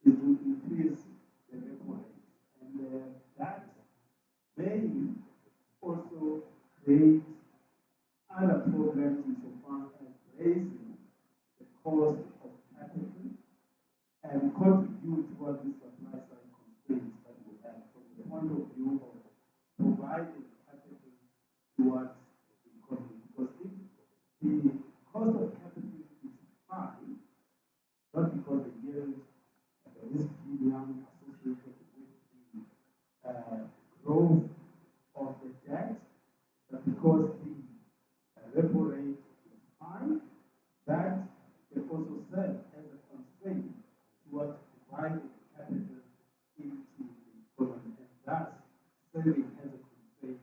Speaker 1: is to increase the repo rate. And that may also create other problems insofar as raising the cost of capital and contribute towards the supply side constraints that we have from the point of view of providing capital towards the economy. Because if the cost of capital is high, not because the yield risk premium associated with the growth of the debt, but because the repo rate is high, that can also serve as a constraint towards providing capital into the economy, and thus serving as a constraint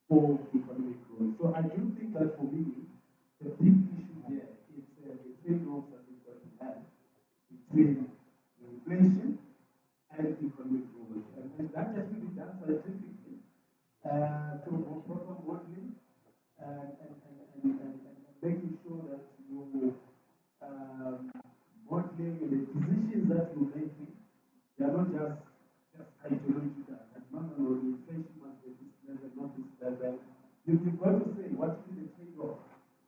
Speaker 1: for economic growth. So I do think that for me, the big issue here is the trade-offs that we've got to have between inflation and economic growth. And that has to be done scientifically through proper modeling and making sure that you modeling and the decisions that you're making, they are not just ideological. That no, the inflation must be this level, not this level. You've got to say what is the trade-off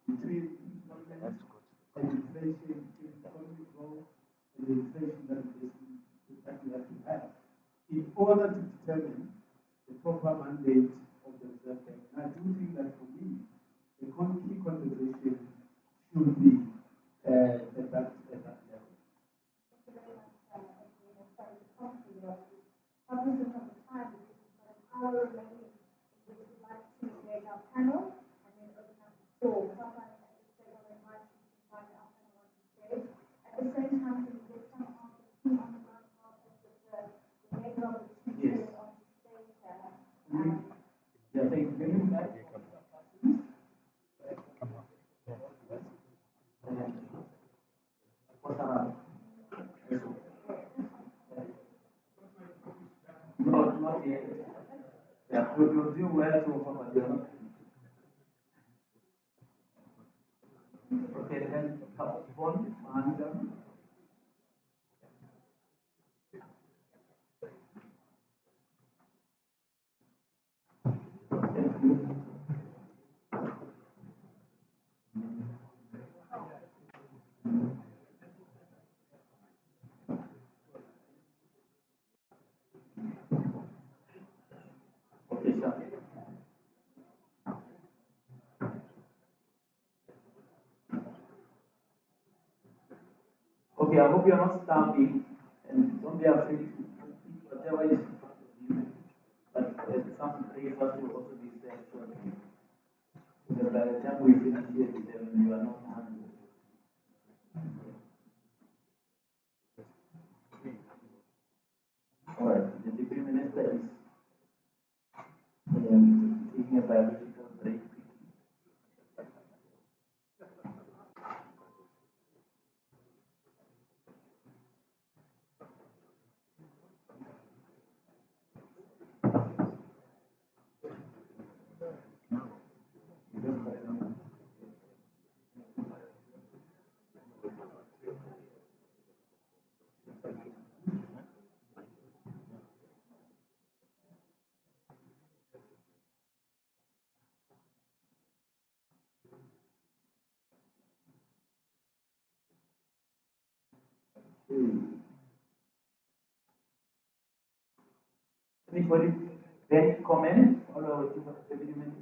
Speaker 1: between employment and inflation, between economic growth and the inflation that you have to have in order to determine the proper mandate of the Reserve
Speaker 6: You're doing well so far, but you're not. Okay, then one, and okay, sure. Okay, I hope you're not starving and don't be afraid to eat whatever is in front of you. But some breakfast will also be served shortly. So that by the time we finish here at 11, you are not hungry. All right, the deputy minister is taking a biological break. Anybody, any comment or deputy minister?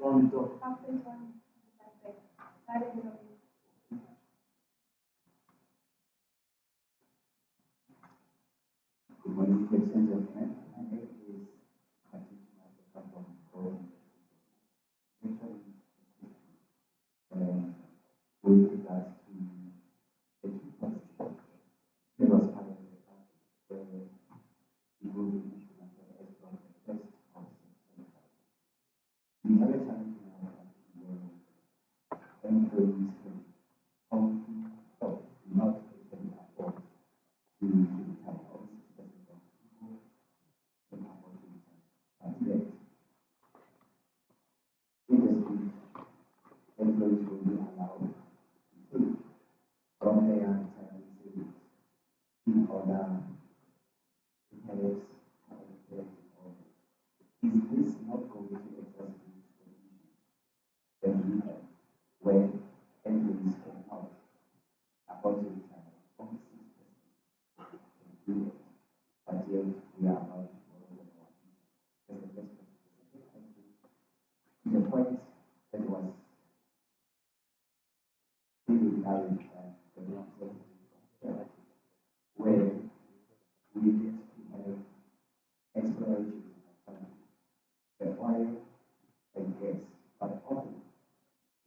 Speaker 6: On top.
Speaker 2: After one, that is your
Speaker 7: Good morning, ladies and gentlemen. My name is Khatib Masaka from Rome. Actually, with regards to the two policies, there was part of the budget where it will be implemented as from the first of September. We have a challenge in our country where employees can only or do not actually afford to retire. Obviously, especially people can afford to retire. But yet, in the speech, employees will be allowed to take from their retirement savings in order to perhaps have a better order. Is this not going to exacerbate the issue that we have where employees cannot afford to retire? Only 6% can do it, but yet we are about to borrow them our future. That's the first question. The second question, to the point that was really married the representative where we need to have exploration in our country, the oil and gas, but often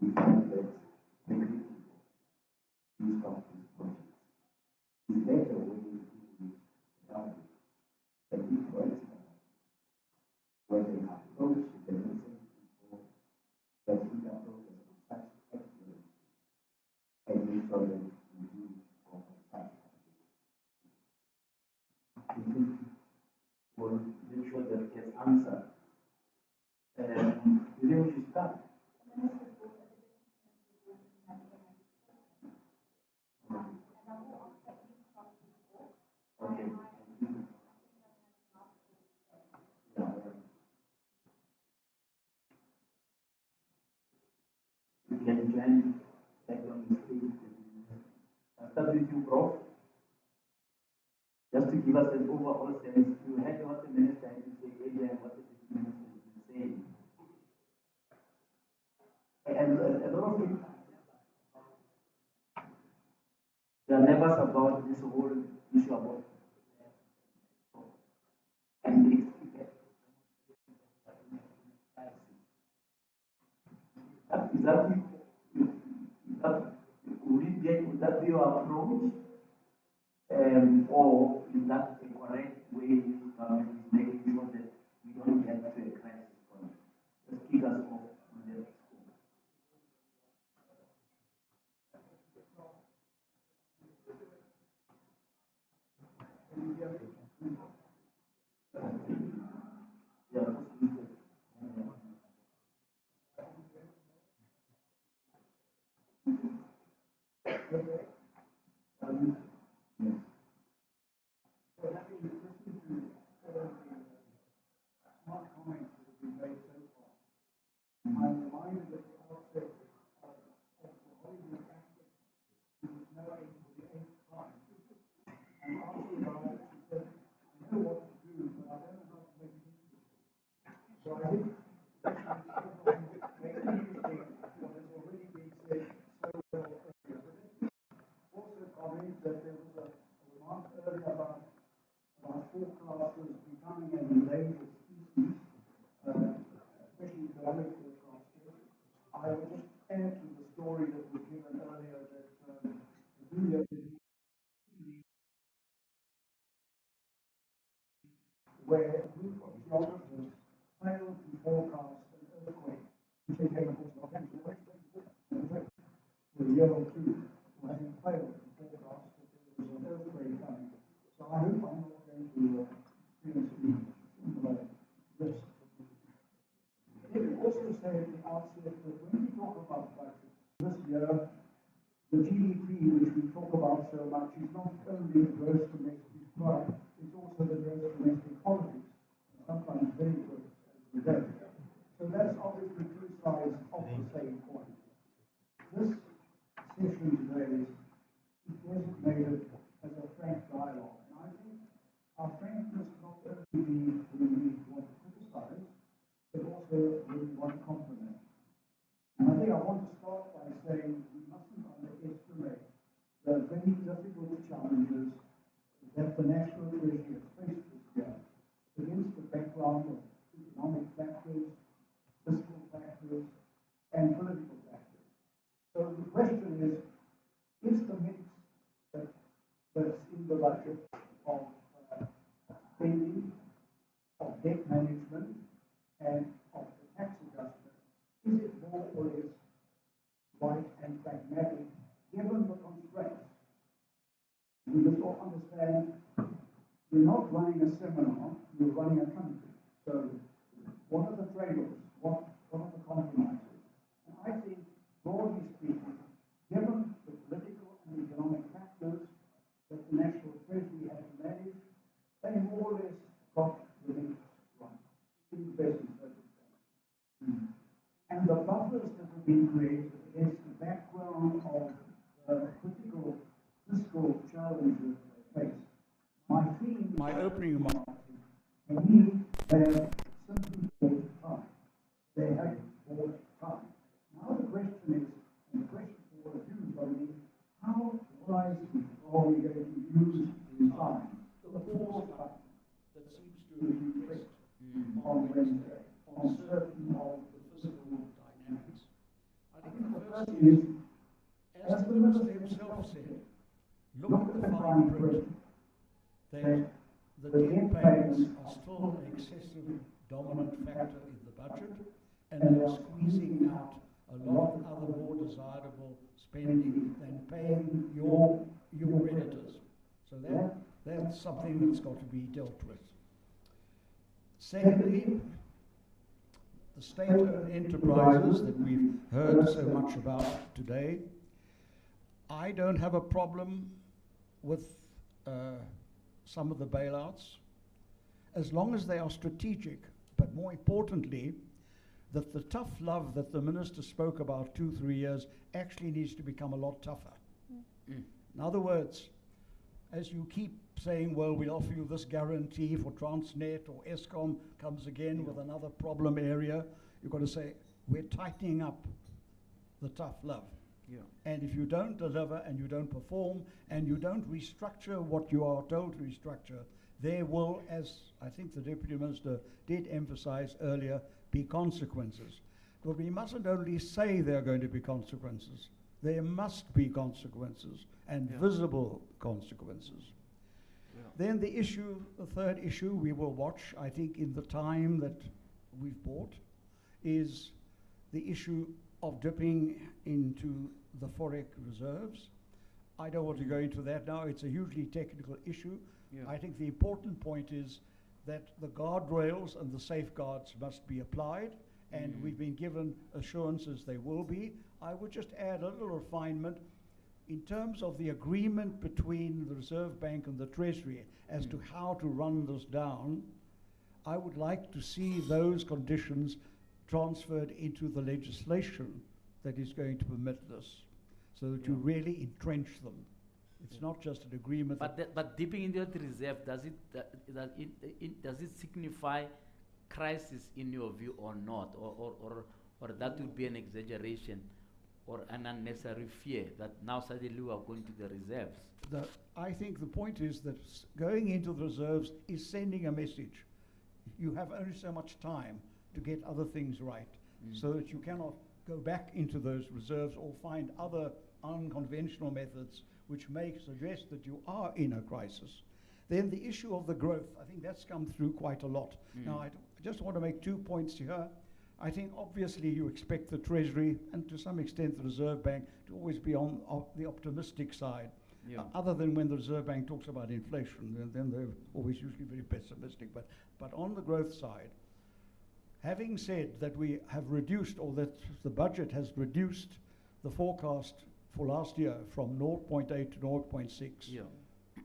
Speaker 7: we find that the great people use from these projects. Is that the way we use value and influence when they approach the necessary people that we can progress with such exploration and make sure that we do go for such
Speaker 6: Will make sure that it gets answered. You think we should start? Okay. Yeah. You can join back on the stage. I'll start with you, Prof. Just to give us an overall sense, you heard what the minister had to say earlier and what the deputy minister has been saying. And a lot of people, they are nervous about this whole issue about and it's is that is that would that be your approach? Or is that the correct way this government is making sure that we don't get to a crisis point? Just kick us off on that.
Speaker 5: points that have been made so far. I'm reminded at the outset of the Hollywood actor who was narrating for the 8th time. And after a while, she said, I know what to do, but I don't know how to make it interesting. So I think that's make it interesting what has already been said so well earlier. Also comment that there was a remark earlier about forecasters becoming an endangered species, especially economic forecasters. I will just add to the story that was given earlier that Julia, where a group of geographers failed to forecast an earthquake, which they came across the year or two, who having failed to forecast that there was an earthquake coming. So I hope I'm not going to experience any similar risk. Let me also say at the outset that when we talk about budgets this year, the GDP which we talk about so much is not only the gross domestic product, it's also the gross domestic politics, and sometimes very close as we go. So that's obviously two sides of the same coin. This session today is designated as a frank dialogue, and I think our frankness not only be when we want to criticize, but also when we want to compliment. And I think I want to start by saying we mustn't underestimate the very difficult challenges that the National Treasury has faced this year against the background of economic factors, fiscal factors, and political factors. So the question is the mix that's in the budget of spending, of debt management, and of the tax adjustment, is it more or less right and pragmatic given the constraints? We must all understand you're not running a seminar, you're running a country. So what are the trade-offs? What are the compromises? And I think, broadly speaking, given the political and economic factors that the National Treasury had to manage, they more or less got the mix right in the best of circumstances. And the buffers that have been created against the background of the critical fiscal challenges they face. My opening remarks, for me, they have simply bought time. They have bought time. Now the question is, and the question for all of you, Tony, how wisely are we going to use the time? The pause button that seems to have been pressed on Wednesday on certain of the physical dynamics. I think the first is, as the Minister himself said, look at the fine print that the debt payments are still an excessive dominant factor in the budget, and they're squeezing out a lot of other more desirable spending than paying your creditors. So that's something that's got to be dealt with. Secondly, the state-owned enterprises that we've heard so much about today. I don't have a problem with some of the bailouts, as long as they are strategic, but more importantly, that the tough love that the Minister spoke about 2-3 years actually needs to become a lot tougher. In other words, as you keep saying, well, we'll offer you this guarantee for Transnet, or Eskom comes again with another problem area, you've got to say, we're tightening up the tough love. And if you don't deliver and you don't perform and you don't restructure what you are told to restructure, there will, as I think the Deputy Minister did emphasize earlier, be consequences. But we mustn't only say there are going to be consequences. There must be consequences, and visible consequences. Then the issue, the third issue we will watch, I think, in the time that we've bought, is the issue of dipping into the forex reserves. I don't want to go into that now. It's a hugely technical issue. I think the important point is that the guardrails and the safeguards must be applied, and we've been given assurances they will be. I would just add a little refinement in terms of the agreement between the Reserve Bank and the Treasury as to how to run this down.
Speaker 8: I would like to see those conditions transferred into the legislation that is going to permit this, so that you really entrench them. It's not just an agreement.
Speaker 6: But dipping into the reserve, does it signify crisis in your view or not, or that would be an exaggeration or an unnecessary fear that now suddenly we are going to the reserves?
Speaker 8: I think the point is that going into the reserves is sending a message. You have only so much time to get other things right, so that you cannot go back into those reserves or find other unconventional methods which may suggest that you are in a crisis. Then the issue of the growth, I think that's come through quite a lot. Now, I just want to make 2 points here. I think obviously you expect the Treasury and to some extent the Reserve Bank to always be on the optimistic side. Other than when the Reserve Bank talks about inflation, then they're always usually very pessimistic. But on the growth side, having said that we have reduced, or that the budget has reduced the forecast for last year from 0.8 to 0.6,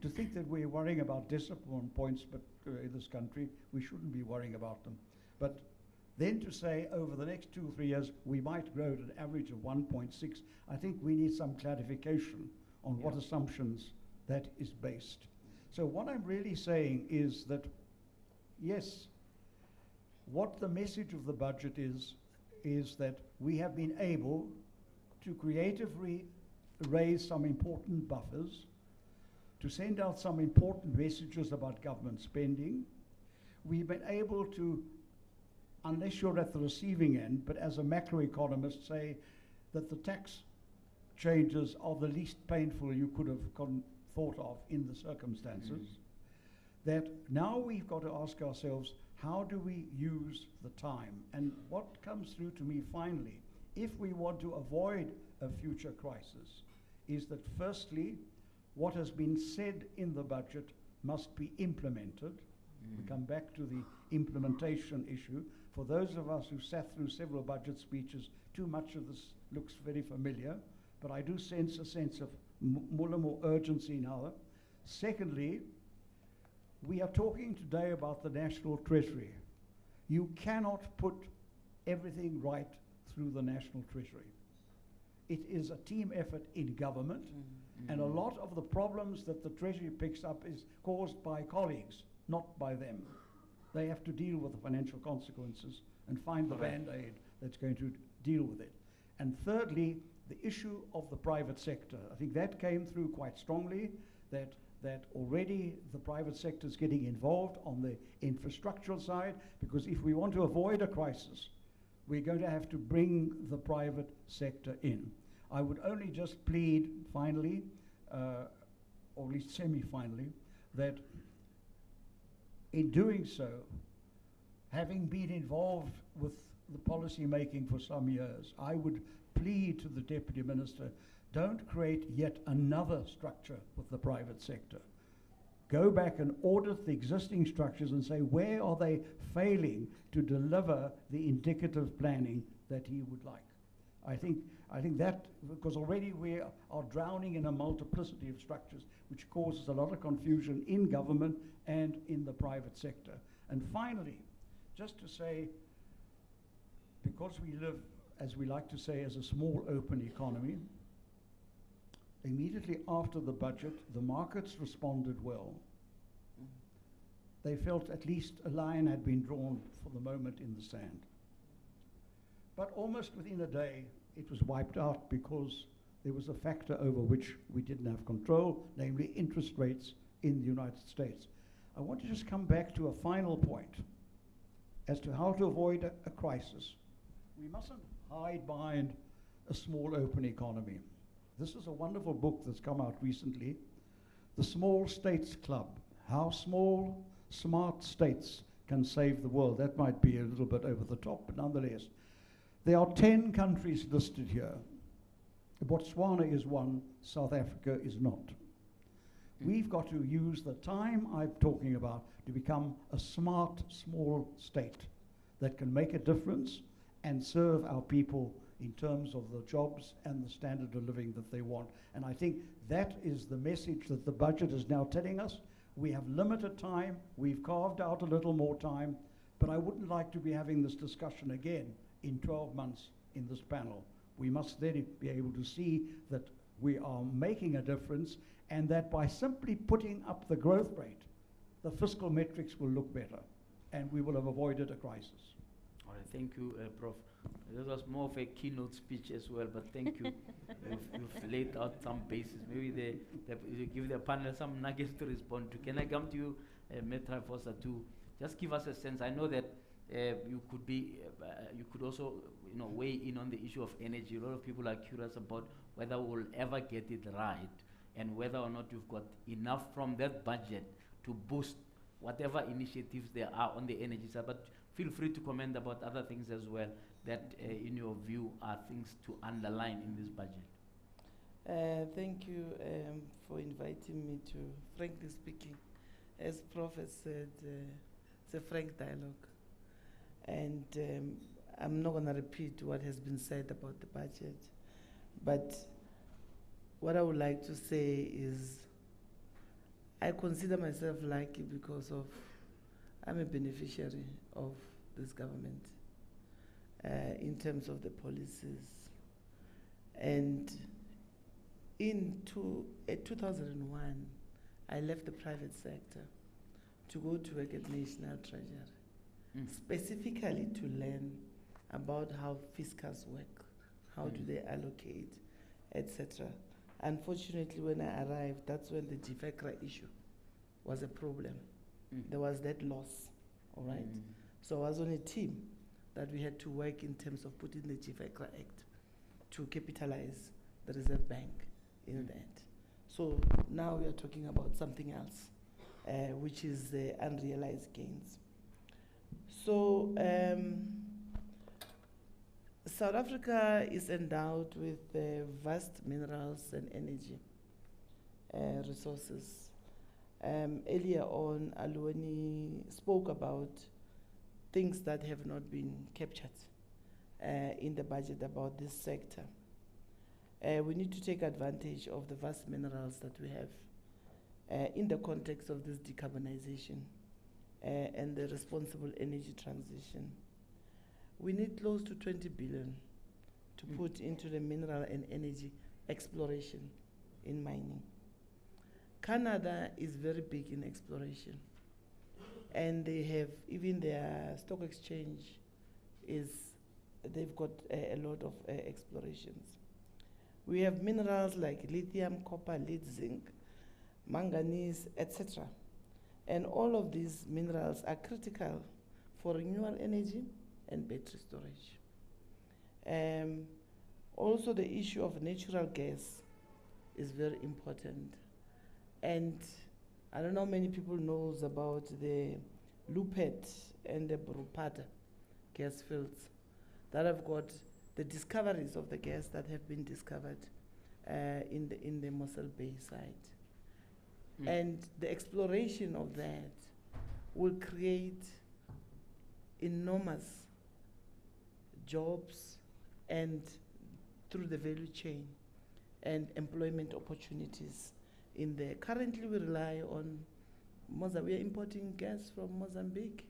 Speaker 8: to think that we're worrying about decimal points but in this country, we shouldn't be worrying about them. But then to say over the next 2 or 3 years we might grow at an average of 1.6, I think we need some clarification on what assumptions that is based. So what I'm really saying is that, yes, what the message of the budget is that we have been able to creatively raise some important buffers, to send out some important messages about government spending. We've been able to, unless you're at the receiving end, but as a macroeconomist, say that the tax changes are the least painful you could have thought of in the circumstances. That now we've got to ask ourselves, how do we use the time? And what comes through to me finally, if we want to avoid a future crisis, is that firstly, what has been said in the budget must be implemented. We come back to the implementation issue. For those of us who sat through several budget speeches, too much of this looks very familiar, but I do sense a sense of more urgency now. Secondly, we are talking today about the National Treasury. You cannot put everything right through the National Treasury. It is a team effort in government, and a lot of the problems that the Treasury picks up is caused by colleagues, not by them. They have to deal with the financial consequences and find the band-aid that's going to deal with it. And thirdly, the issue of the private sector. I think that came through quite strongly, that already the private sector is getting involved on the infrastructural side, because if we want to avoid a crisis, we're going to have to bring the private sector in. I would only just plead, finally, or at least semi-finally, that in doing so, having been involved with the policy making for some years, I would plead to the Deputy Minister, don't create yet another structure with the private sector. Go back and audit the existing structures and say, where are they failing to deliver the indicative planning that he would like? I think that, because already we are drowning in a multiplicity of structures, which causes a lot of confusion in government and in the private sector. And finally, just to say, because we live, as we like to say, as a small open economy, immediately after the budget, the markets responded well. They felt at least a line had been drawn for the moment in the sand. But almost within a day, it was wiped out because there was a factor over which we didn't have control, namely interest rates in the United States. I want to just come back to a final point as to how to avoid a crisis. We mustn't hide behind a small open economy. This is a wonderful book that's come out recently, The Small States Club, How Small, Smart States Can Save the World. That might be a little bit over the top, but nonetheless. There are 10 countries listed here. Botswana is one, South Africa is not. We've got to use the time I'm talking about to become a smart, small state that can make a difference and serve our people in terms of the jobs and the standard of living that they want. And I think that is the message that the budget is now telling us. We have limited time. We've carved out a little more time. But I wouldn't like to be having this discussion again in 12 months in this panel. We must then be able to see that we are making a difference, and that by simply putting up the growth rate, the fiscal metrics will look better, and we will have avoided a crisis.
Speaker 6: All right, thank you, Prof. This was more of a keynote speech as well, but thank you. You've laid out some bases. Maybe you give the panel some nuggets to respond to. Can I come to you, Metra Foster, to just give us a sense? I know that you could also, weigh in on the issue of energy. A lot of people are curious about whether we'll ever get it right, and whether or not you've got enough from that budget to boost whatever initiatives there are on the energy side. But feel free to comment about other things as well that, in your view, are things to underline in this budget.
Speaker 9: Thank you for inviting me to, frankly speaking, as Prof has said, it's a frank dialogue. And I'm not going to repeat what has been said about the budget, but what I would like to say is I consider myself lucky because I'm a beneficiary of this government in terms of the policies. And in 2001, I left the private sector to go to work at National Treasury, specifically to learn about how fiscals work, how do they allocate, etc. Unfortunately, when I arrived, that's when the GFECRA issue was a problem. There was that loss, all right? So I was on a team that we had to work in terms of putting the GFECRA Act to capitalize the Reserve Bank in that. So now we are talking about something else, which is the unrealized gains. So South Africa is endowed with vast minerals and energy resources. Earlier on, Aluoni spoke about things that have not been captured in the budget about this sector. We need to take advantage of the vast minerals that we have in the context of this decarbonization and the responsible energy transition. We need close to 20 billion to put into the mineral and energy exploration in mining. Canada is very big in exploration, and they have, even their stock exchange they've got a lot of explorations. We have minerals like lithium, copper, lead, zinc, manganese, etc. And all of these minerals are critical for renewable energy and battery storage. Also, the issue of natural gas is very important. And I don't know how many people knows about the Lupet and the Brupata gas fields that have got the discoveries of the gas that have been discovered in the Mossel Bay site. And the exploration of that will create enormous jobs and through the value chain and employment opportunities in there. Currently, we rely on Mozambique. We are importing gas from Mozambique,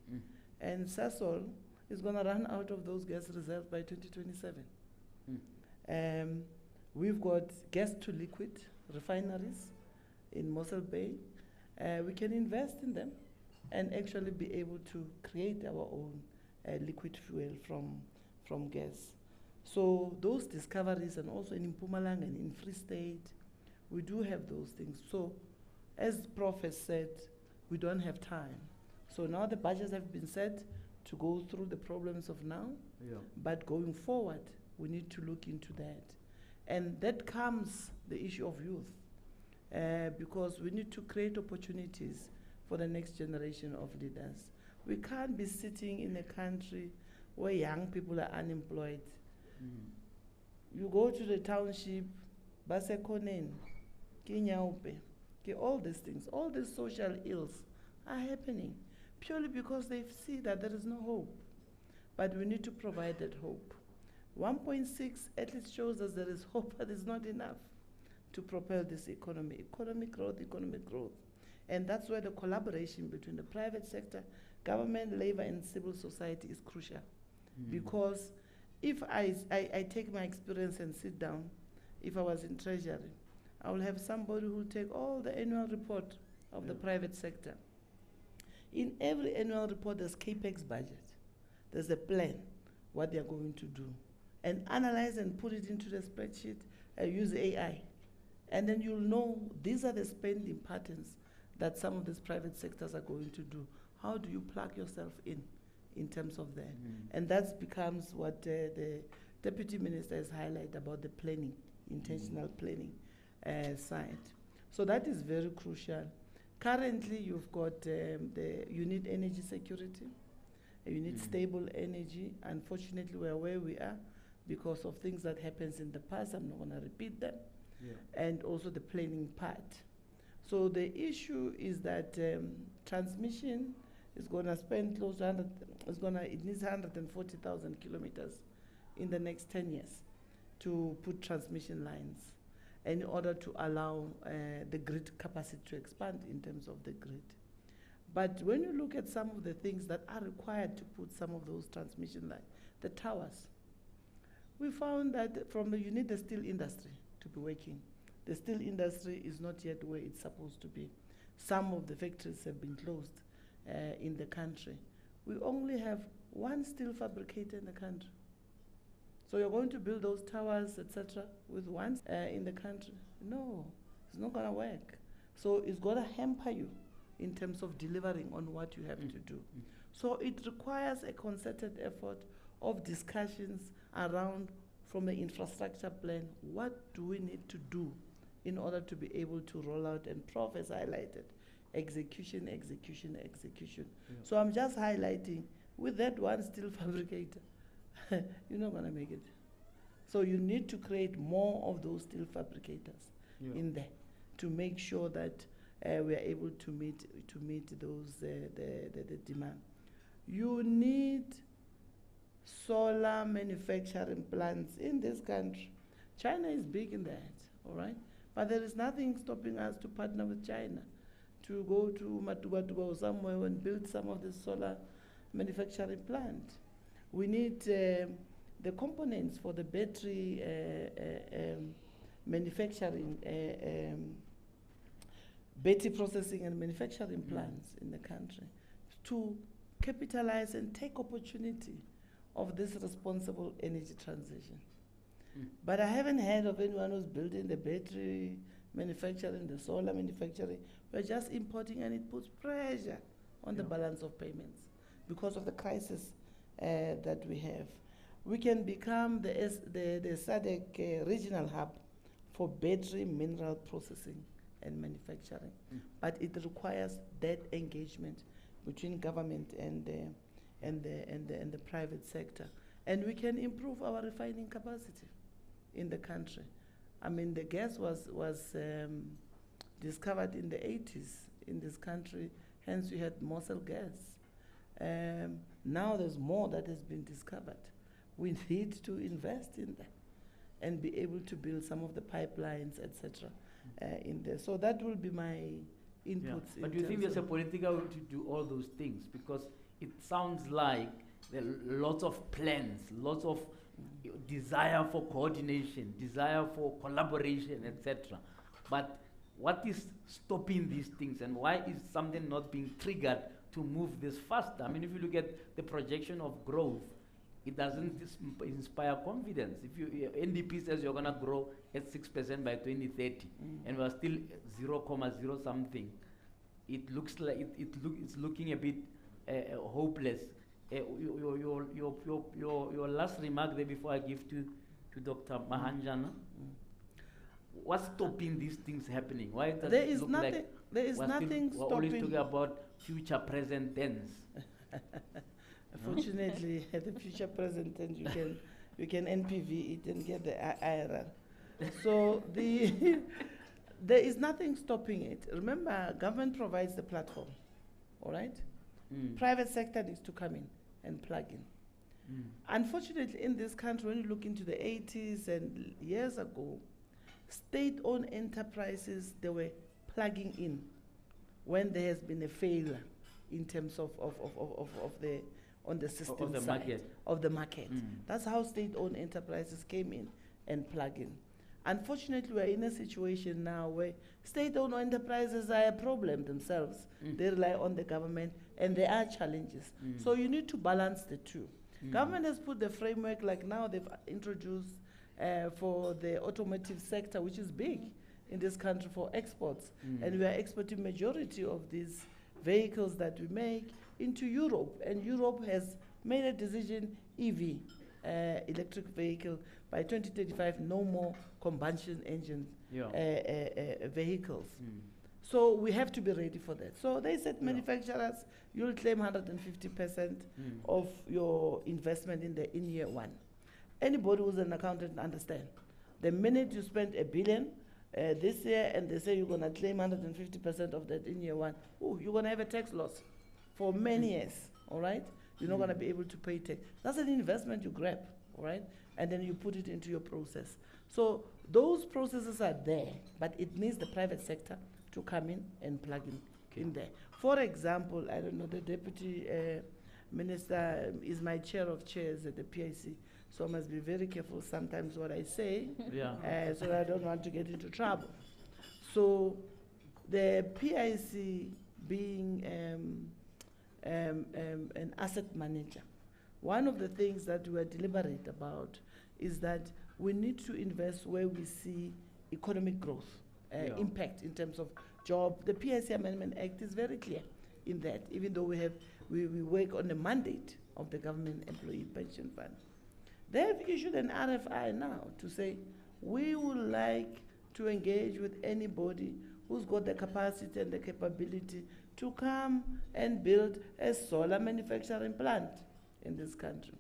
Speaker 9: and Sasol is going to run out of those gas reserves by 2027. We've got gas to liquid refineries in Mossel Bay. We can invest in them and actually be able to create our own liquid fuel from gas. So those discoveries, and also in Mpumalanga and in Free State, we do have those things. So as Prof has said, we don't have time. So now the budgets have been set to go through the problems of now, but going forward, we need to look into that. And that comes the issue of youth, because we need to create opportunities for the next generation of leaders. We can't be sitting in a country where young people are unemployed. You go to the township, Basekonen, Kinyaupe, all these things, all these social ills are happening purely because they see that there is no hope. But we need to provide that hope. 1.6 at least shows us there is hope, but it's not enough to propel this economy. Economic growth And that's where the collaboration between the private sector, government, labor, and civil society is crucial. Because if I take my experience and sit down, if I was in treasury, I will have somebody who will take all the annual report of the private sector. In every annual report, there's CAPEX budget. There's a plan, what they're going to do. And analyze and put it into the spreadsheet, use AI. And then you'll know these are the spending patterns that some of these private sectors are going to do. How do you plug yourself in terms of that? And that becomes what the Deputy Minister has highlighted about the planning, intentional planning side. So that is very crucial. Currently, you've got you need energy security, you need stable energy. Unfortunately, we're where we are because of things that happens in the past. I'm not going to repeat them. And also the planning part. So the issue is that transmission is going to spend close to it needs 140,000 kilometers in the next 10 years to put transmission lines in order to allow the grid capacity to expand in terms of the grid. But when you look at some of the things that are required to put some of those transmission lines, the towers, we found that you need the steel industry to be working. The steel industry is not yet where it's supposed to be. Some of the factories have been closed in the country. We only have one steel fabricator in the country. So you're going to build those towers, etc., with one in the country? No, it's not going to work. So it's going to hamper you in terms of delivering on what you have to do. So it requires a concerted effort of discussions around, from the infrastructure plan, what do we need to do in order to be able to roll out, and Prof has highlighted execution, execution, execution. So I'm just highlighting, with that one steel fabricator, you're not going to make it. So you need to create more of those steel fabricators in there to make sure that we are able to meet those the demand. You need solar manufacturing plants in this country. China is big in that, all right? But there is nothing stopping us to partner with China to go to Matuba or somewhere and build some of the solar manufacturing plant. We need the components for the battery manufacturing, battery processing and manufacturing plants in the country to capitalize and take opportunity of this responsible energy transition. But I haven't heard of anyone who's building the battery manufacturing, the solar manufacturing. We're just importing, and it puts pressure on the balance of payments because of the crisis that we have. We can become the SADC regional hub for battery mineral processing and manufacturing. But it requires that engagement between government and the private sector. And we can improve our refining capacity in the country. I mean, the gas was discovered in the 80s in this country, hence we had Mosul gas. Now there's more that has been discovered. We need to invest in that and be able to build some of the pipelines, etc., in there. So that will be my inputs.
Speaker 6: But do you think there's a political will to do all those things? Because it sounds like there are lots of plans, lots of desire for coordination, desire for collaboration, etc. But what is stopping these things, and why is something not being triggered to move this faster? I mean, if you look at the projection of growth, it doesn't inspire confidence. If you NDP says you're going to grow at 6% by 2030, and we're still 0.0 something, it looks like it's looking a bit hopeless. Your last remark there before I give to Dr. Mahanjana. What's stopping these things happening? Why does
Speaker 9: there
Speaker 6: it
Speaker 9: is
Speaker 6: look
Speaker 9: nothing,
Speaker 6: like
Speaker 9: there is nothing
Speaker 6: we're always
Speaker 9: stopping.
Speaker 6: talking about future, present tense?
Speaker 9: Fortunately, at the future present tense, you can NPV it and get the IRR. So there is nothing stopping it. Remember, government provides the platform, all right? Private sector needs to come in and plug in. Unfortunately, in this country, when you look into the 80s and years ago, state-owned enterprises, they were plugging in when there has been a failure in terms of the on the system
Speaker 6: the
Speaker 9: side
Speaker 6: market.
Speaker 9: of the market.
Speaker 6: Mm.
Speaker 9: That's how state-owned enterprises came in and plug in. Unfortunately, we're in a situation now where state-owned enterprises are a problem themselves.
Speaker 6: Mm.
Speaker 9: They rely on the government, and there are challenges.
Speaker 6: Mm.
Speaker 9: So you need to balance the two.
Speaker 6: Mm.
Speaker 9: Government has put the framework, like now they've introduced for the automotive sector, which is big in this country for exports.
Speaker 6: Mm.
Speaker 9: And we are exporting majority of these vehicles that we make into Europe. And Europe has made a decision, EV, electric vehicle, by 2035, no more combustion engine
Speaker 6: Yeah.
Speaker 9: vehicles.
Speaker 6: Mm.
Speaker 9: So we have to be ready for that. So they said,
Speaker 6: Yeah.
Speaker 9: manufacturers, you'll claim 150%
Speaker 6: Mm.
Speaker 9: of your investment in year one. Anybody who's an accountant understand. The minute you spend $1 billion this year and they say you're going to claim 150% of that in year one, you're going to have a tax loss for many years, all right? You're not going to be able to pay tax. That's an investment you grab, all right? And then you put it into your process. So those processes are there, but it needs the private sector to come in and plug in there. For example, I don't know, the deputy minister is my chair of chairs at the PIC, so I must be very careful sometimes what I say,
Speaker 6: Yeah.
Speaker 9: so I don't want to get into trouble. So the PIC being an asset manager, one of the things that we are deliberate about is that we need to invest where we see economic growth, impact in terms of job. The PIC Amendment Act is very clear in that, even though we work on the mandate of the Government Employee Pension Fund. They have issued an RFI now to say, we would like to engage with anybody who's got the capacity and the capability to come and build a solar manufacturing plant in this country.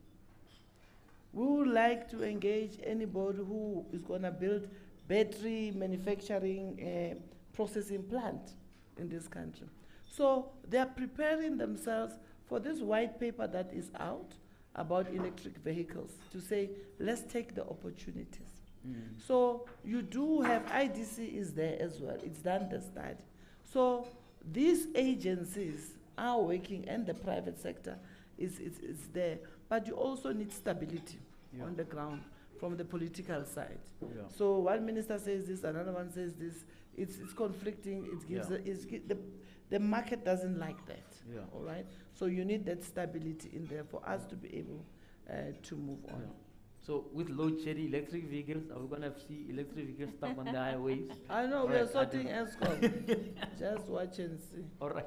Speaker 9: We would like to engage anybody who is going to build battery manufacturing processing plant in this country. So they are preparing themselves for this white paper that is out about electric vehicles to say, let's take the opportunities.
Speaker 6: Mm.
Speaker 9: So you do have, IDC is there as well, it's done the study. So these agencies are working, and the private sector is there, but you also need stability on the ground from the political side.
Speaker 6: Yeah.
Speaker 9: So one minister says this, another one says this, it's conflicting, it gives the market doesn't like that, all right? So you need that stability in there for us to be able to move on.
Speaker 6: Yeah. So with load shedding, electric vehicles, are we going to see electric vehicles stuck on the highways?
Speaker 9: I know,
Speaker 6: All
Speaker 9: we are
Speaker 6: right,
Speaker 9: sorting ESCOM. Just watch and see.
Speaker 6: All right.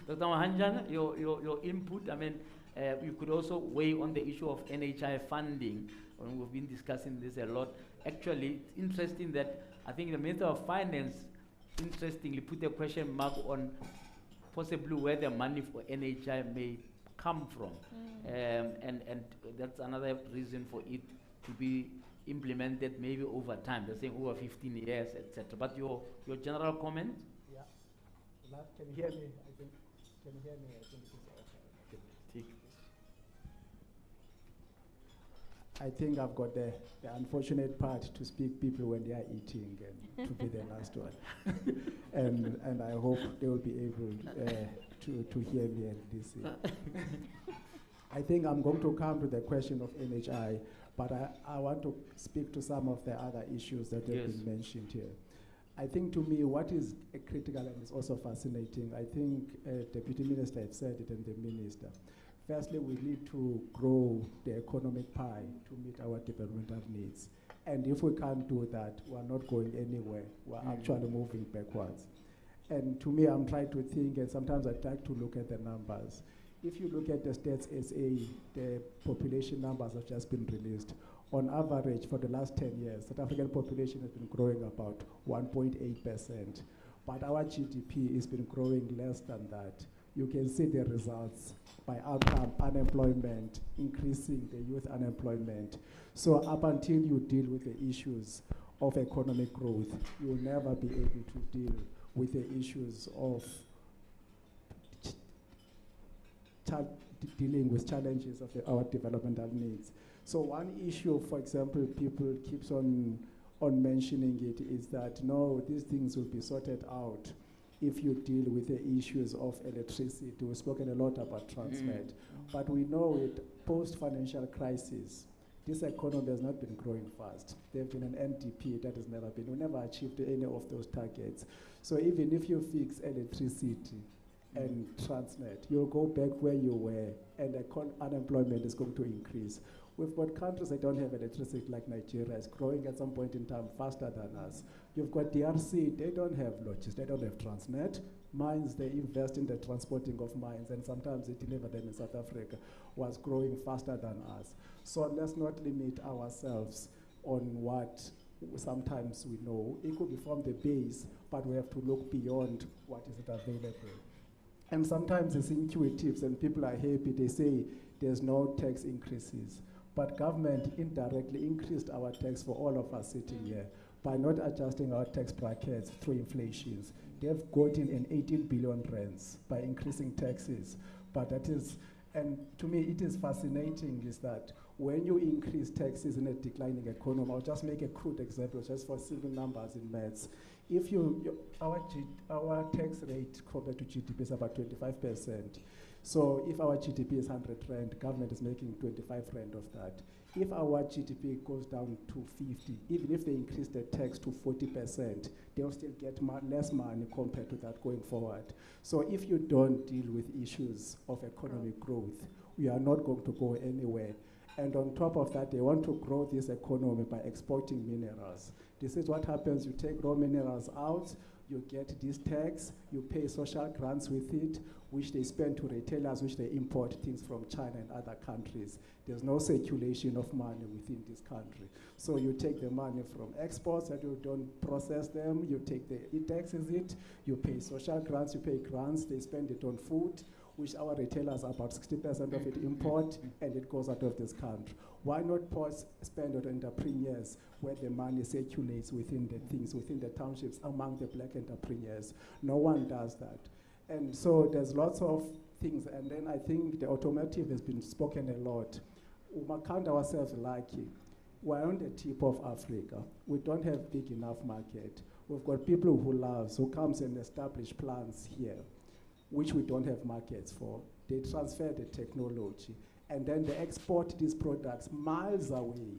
Speaker 6: Dr. Mahanjan, your input, I mean, you could also weigh on the issue of NHI funding. We've been discussing this a lot. Actually, it's interesting that I think the Minister of Finance, interestingly, put a question mark on possibly where the money for NHI may come from. And that's another reason for it to be implemented maybe over time. They're saying over 15 years, etc. But your general comment?
Speaker 10: Yeah. Can you hear me? I think. Can you hear me? I think it's okay. I think I've got the unfortunate part to speak people when they are eating and to be the last one. and I hope they will be able to hear me and listen. I think I'm going to come to the question of NHI, but I want to speak to some of the other issues that have been mentioned here. I think to me what is critical and is also fascinating, I think Deputy Minister have said it and the Minister. Firstly, we need to grow the economic pie to meet our developmental needs. And if we can't do that, we're not going anywhere. We're actually moving backwards. And to me, I'm trying to think, and sometimes I like to look at the numbers. If you look at the Stats SA, the population numbers have just been released. On average, for the last 10 years, South African population has been growing about 1.8%. But our GDP has been growing less than that. You can see the results by outcome, unemployment, increasing the youth unemployment. So up until you deal with the issues of economic growth, you'll never be able to deal with the issues of dealing with challenges of our developmental needs. So one issue, for example, people keeps on mentioning it is that no, these things will be sorted out if you deal with the issues of electricity. We've spoken a lot about Transnet, but we know it post-financial crisis, this economy has not been growing fast. There's been an NDP that has never been, we never achieved any of those targets. So even if you fix electricity and Transnet, you'll go back where you were, and unemployment is going to increase. We've got countries that don't have electricity, like Nigeria, is growing at some point in time faster than us. You've got DRC, they don't have logistics, they don't have Transnet. Mines, they invest in the transporting of mines, and sometimes they deliver them in South Africa, was growing faster than us. So let's not limit ourselves on what sometimes we know. It could be from the base, but we have to look beyond what is available. And sometimes it's intuitive, and people are happy, they say there's no tax increases. But government indirectly increased our tax for all of us sitting here by not adjusting our tax brackets through inflations. They've gotten in 18 billion rands by increasing taxes. But that is, and to me it is fascinating, is that when you increase taxes in a declining economy, I'll just make a crude example just for simple numbers in maths. If our tax rate compared to GDP is about 25%. So if our GDP is 100 rand, government is making 25 rand of that. If our GDP goes down to 50, even if they increase the tax to 40%, they'll still get less money compared to that going forward. So if you don't deal with issues of economic growth, we are not going to go anywhere. And on top of that, they want to grow this economy by exporting minerals. This is what happens. You take raw minerals out, you get this tax, you pay social grants with it, which they spend to retailers, which they import things from China and other countries. There's no circulation of money within this country. So you take the money from exports and you don't process them, you take it taxes it, you pay social grants, you pay grants, they spend it on food, which our retailers, about 60% of it import, and it goes out of this country. Why not spend it on entrepreneurs where the money circulates within the things, within the townships, among the black entrepreneurs? No one does that. And so there's lots of things, and then I think the automotive has been spoken a lot. We might count ourselves lucky. We're on the tip of Africa. We don't have big enough market. We've got people who comes and establish plants here, which we don't have markets for. They transfer the technology, and then they export these products miles away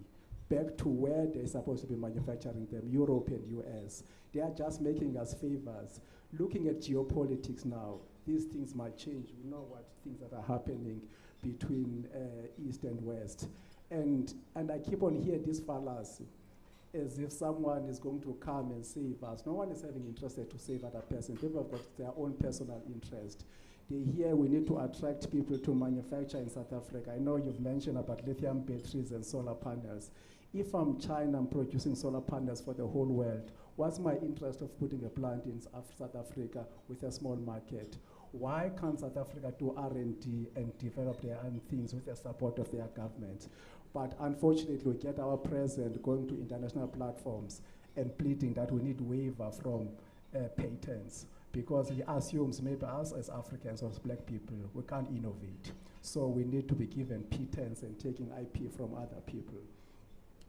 Speaker 10: back to where they're supposed to be manufacturing them, Europe and US. They are just making us favors. Looking at geopolitics now, these things might change. We know what things that are happening between East and West. And I keep on hearing this fallacy, as if someone is going to come and save us. No one is having interested to save other person. People have got their own personal interest. They hear we need to attract people to manufacture in South Africa. I know you've mentioned about lithium batteries and solar panels. If I'm China, I'm producing solar panels for the whole world. What's my interest of putting a plant in South Africa with a small market? Why can't South Africa do R&D and develop their own things with the support of their government? But unfortunately, we get our president going to international platforms and pleading that we need waiver from patents, because he assumes maybe us as Africans or as black people, we can't innovate. So we need to be given patents and taking IP from other people.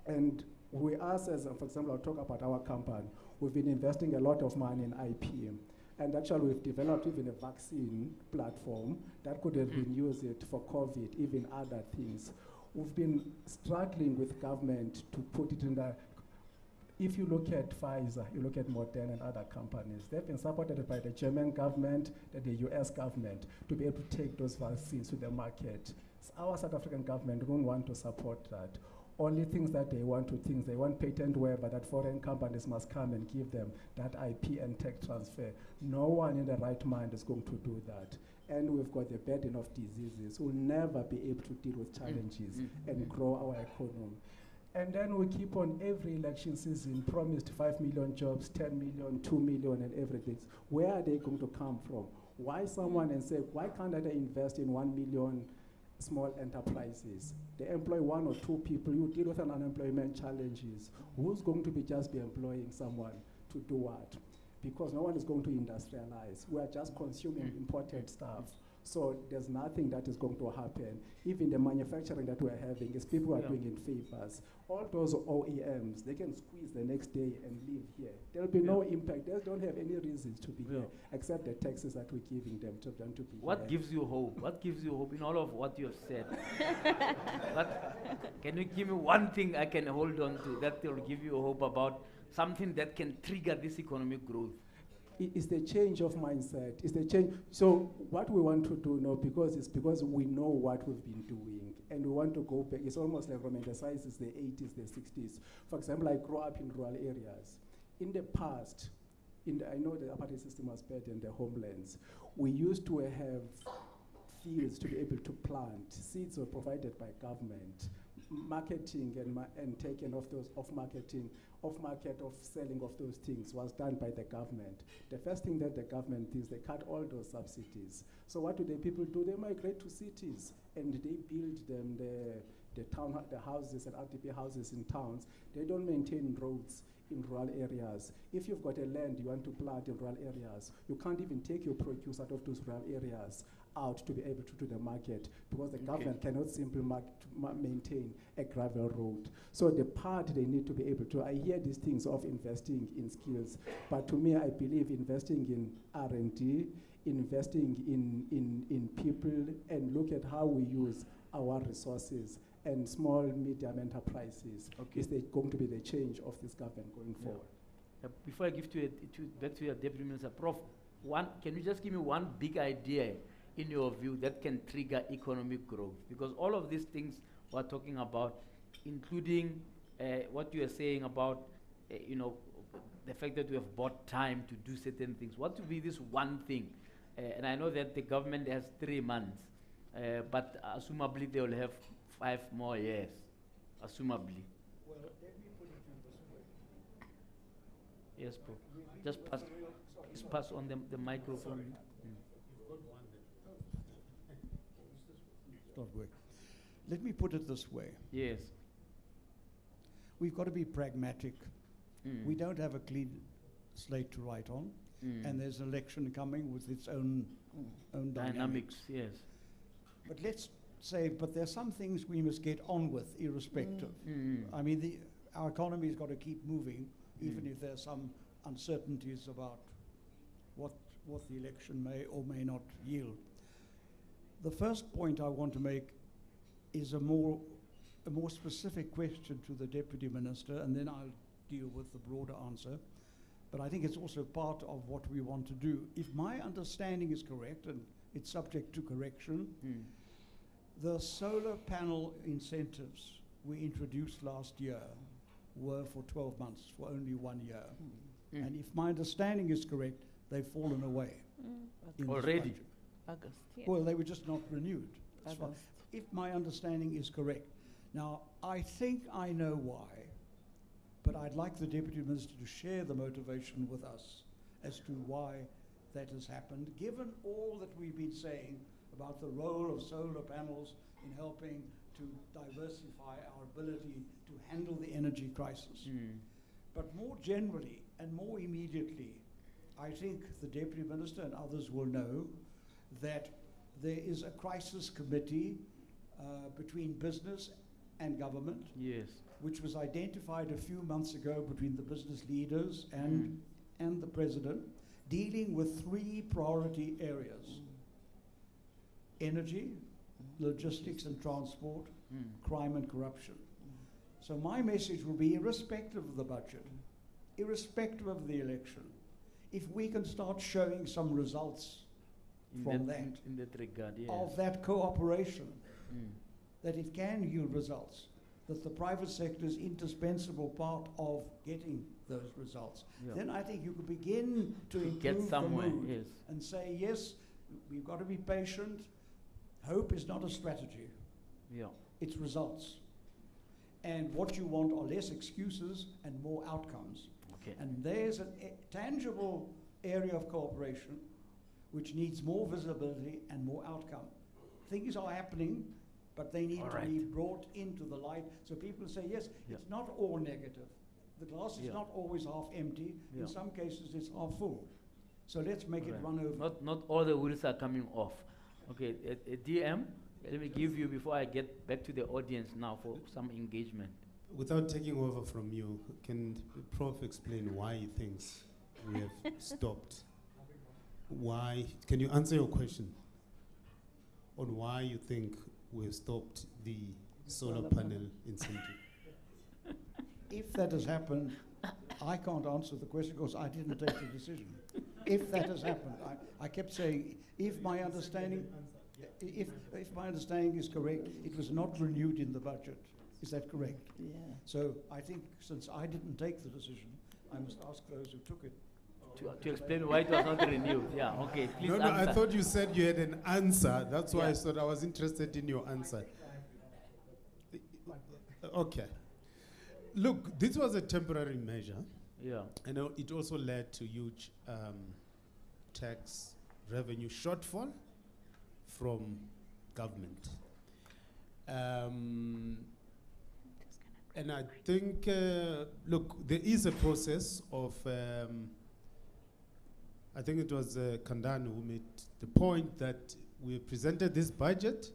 Speaker 10: And we ask, for example, I'll talk about our company. We've been investing a lot of money in IP. And actually, we've developed even a vaccine platform that could have been used for COVID, even other things. We've been struggling with government to put it in the, if you look at Pfizer, you look at Moderna and other companies, they've been supported by the German government and the US government to be able to take those vaccines to the market. So our South African government don't want to support that. Only things that they want they want patent waiver, that foreign companies must come and give them that IP and tech transfer. No one in the right mind is going to do that. And we've got the burden of diseases. We'll never be able to deal with challenges and grow our economy. And then we keep on every election season, promised 5 million jobs, 10 million, 2 million, and everything. Where are they going to come from? Why someone and say, why can't they invest in 1 million small enterprises? They employ 1 or 2 people. You deal with an unemployment challenges. Who's going to be employing someone to do what? Because no one is going to industrialize. We are just consuming imported stuff. So there's nothing that is going to happen. Even the manufacturing that we're having is people are
Speaker 6: Yeah.
Speaker 10: doing in favors. All those OEMs, they can squeeze the next day and leave here. There'll be no impact. They don't have any reasons to be here, except the taxes that we're giving them to be
Speaker 6: What
Speaker 10: here.
Speaker 6: gives you hope? What gives you hope in all of what you have said? Can you give me one thing I can hold on to that will give you hope about something that can trigger this economic growth?
Speaker 10: It's the change of mindset. It's the change. So what we want to do now, because we know what we've been doing, and we want to go back. It's almost like romanticizes the 80s, the 60s. For example, I grew up in rural areas. In the past, I know the apartheid system was bad in the homelands. We used to have fields to be able to plant. Seeds were provided by government. Marketing and taking of those off-market of selling of those things was done by the government. The first thing that the government did is they cut all those subsidies. So what do the people do? They migrate to cities and they build them the houses and RDP houses in towns. They don't maintain roads in rural areas. If you've got a land you want to plant in rural areas, you can't even take your produce out of those rural areas out to be able to do the market because the government cannot simply maintain a gravel road. So the part they need to be able to, I hear these things of investing in skills, but to me I believe investing in R&D, investing in people, and look at how we use our resources and small, medium enterprises is going to be the change of this government going forward.
Speaker 6: Before I give back to your Deputy Minister, Prof, can you just give me one big idea in your view that can trigger economic growth? Because all of these things we're talking about, including what you are saying about, the fact that we have bought time to do certain things. What would be this one thing? And I know that the government has 3 months, but assumably they will have 5 more years, assumably.
Speaker 8: Well, let me put it in this way.
Speaker 6: Yes, Prof. Just pass on the microphone.
Speaker 8: It's not working. Let me put it this way.
Speaker 6: Yes.
Speaker 8: We've got to be pragmatic. We don't have a clean slate to write on, and there's an election coming with its own dynamics.
Speaker 6: Yes.
Speaker 8: But let's say, but there are some things we must get on with, irrespective. I mean, our economy's got to keep moving, even if there's some uncertainties about what the election may or may not yield. The first point I want to make is a more specific question to the Deputy Minister, and then I'll deal with the broader answer. But I think it's also part of what we want to do. If my understanding is correct, and it's subject to correction, the solar panel incentives we introduced last year were for 12 months, for only 1 year. And if my understanding is correct, they've fallen away. in this
Speaker 6: Already?
Speaker 8: budget.
Speaker 9: August.
Speaker 8: Well, they were just not renewed. That's fine. If my understanding is correct. Now, I think I know why, but I'd like the Deputy Minister to share the motivation with us as to why that has happened, given all that we've been saying about the role of solar panels in helping to diversify our ability to handle the energy crisis. But more generally and more immediately, I think the Deputy Minister and others will know that there is a crisis committee between business and government, which was identified a few months ago between the business leaders and the President, dealing with 3 priority areas: energy, logistics and transport, crime and corruption. So my message will be, irrespective of the budget, irrespective of the election, if we can start showing some results from that,
Speaker 6: in that regard, yes.
Speaker 8: of that cooperation, that it can yield results, that the private sector is indispensable part of getting those results, then I think you could begin to improve the mood and say, yes, we've got to be patient. Hope is not a strategy. It's results. And what you want are less excuses and more outcomes. And there's a tangible area of cooperation which needs more visibility and more outcome. Things are happening, but they need to be brought into the light so people say, yes, it's not all negative. The glass is not always half empty. In some cases, it's half full. So let's make it run over.
Speaker 6: Not all the wheels are coming off. Okay, DM, let me give you before I get back to the audience now for some engagement.
Speaker 11: Without taking over from you, can Prof explain why he thinks we have stopped? Why? Can you answer your question on why you think we've stopped the solar panel incentive?
Speaker 8: If that has happened, I can't answer the question because I didn't take the decision. If that has happened, I kept saying, if my understanding is correct, it was not renewed in the budget. Is that correct?
Speaker 9: Yeah.
Speaker 8: So I think since I didn't take the decision, I must ask those who took it.
Speaker 6: To explain why it was not renewed. Yeah, okay, please
Speaker 11: No,
Speaker 6: answer.
Speaker 11: I thought you said you had an answer. That's why I
Speaker 6: Yeah.
Speaker 11: thought I was interested in your answer. Okay. Look, this was a temporary measure.
Speaker 6: Yeah.
Speaker 11: And it also led to huge tax revenue shortfall from government. And I think, look, there is a process of, I think it was Kandani who made the point that we presented this budget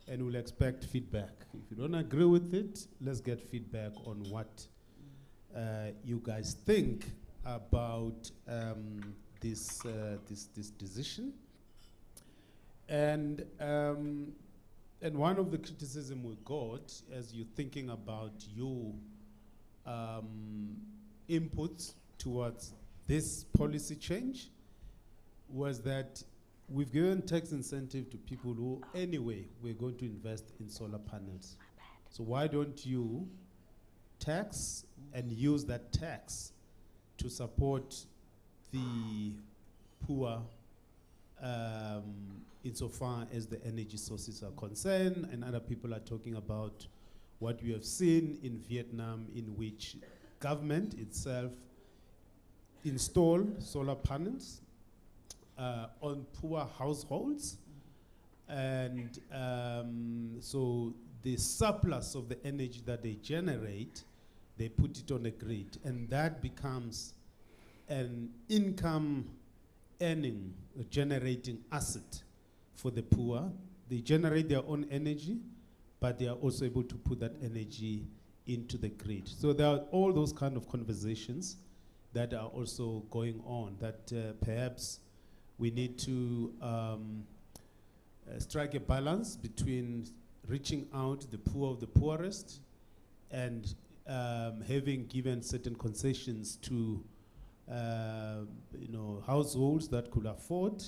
Speaker 11: and we'll expect feedback. If you don't agree with it, let's get feedback on what you guys think about this decision. And one of the criticism we got as you're thinking about your inputs towards this policy change was that we've given tax incentive to people who anyway we're going to invest in solar panels. So why don't you tax and use that tax to support the poor insofar as the energy sources are concerned, and other people are talking about what we have seen in Vietnam, in which government itself installed solar panels on poor households, and so the surplus of the energy that they generate, they put it on a grid, and that becomes an income earning, generating asset for the poor. They generate their own energy, but they are also able to put that energy into the grid. So there are all those kind of conversations that are also going on, that perhaps we need to strike a balance between reaching out to the poor of the poorest and having given certain concessions to households that could afford,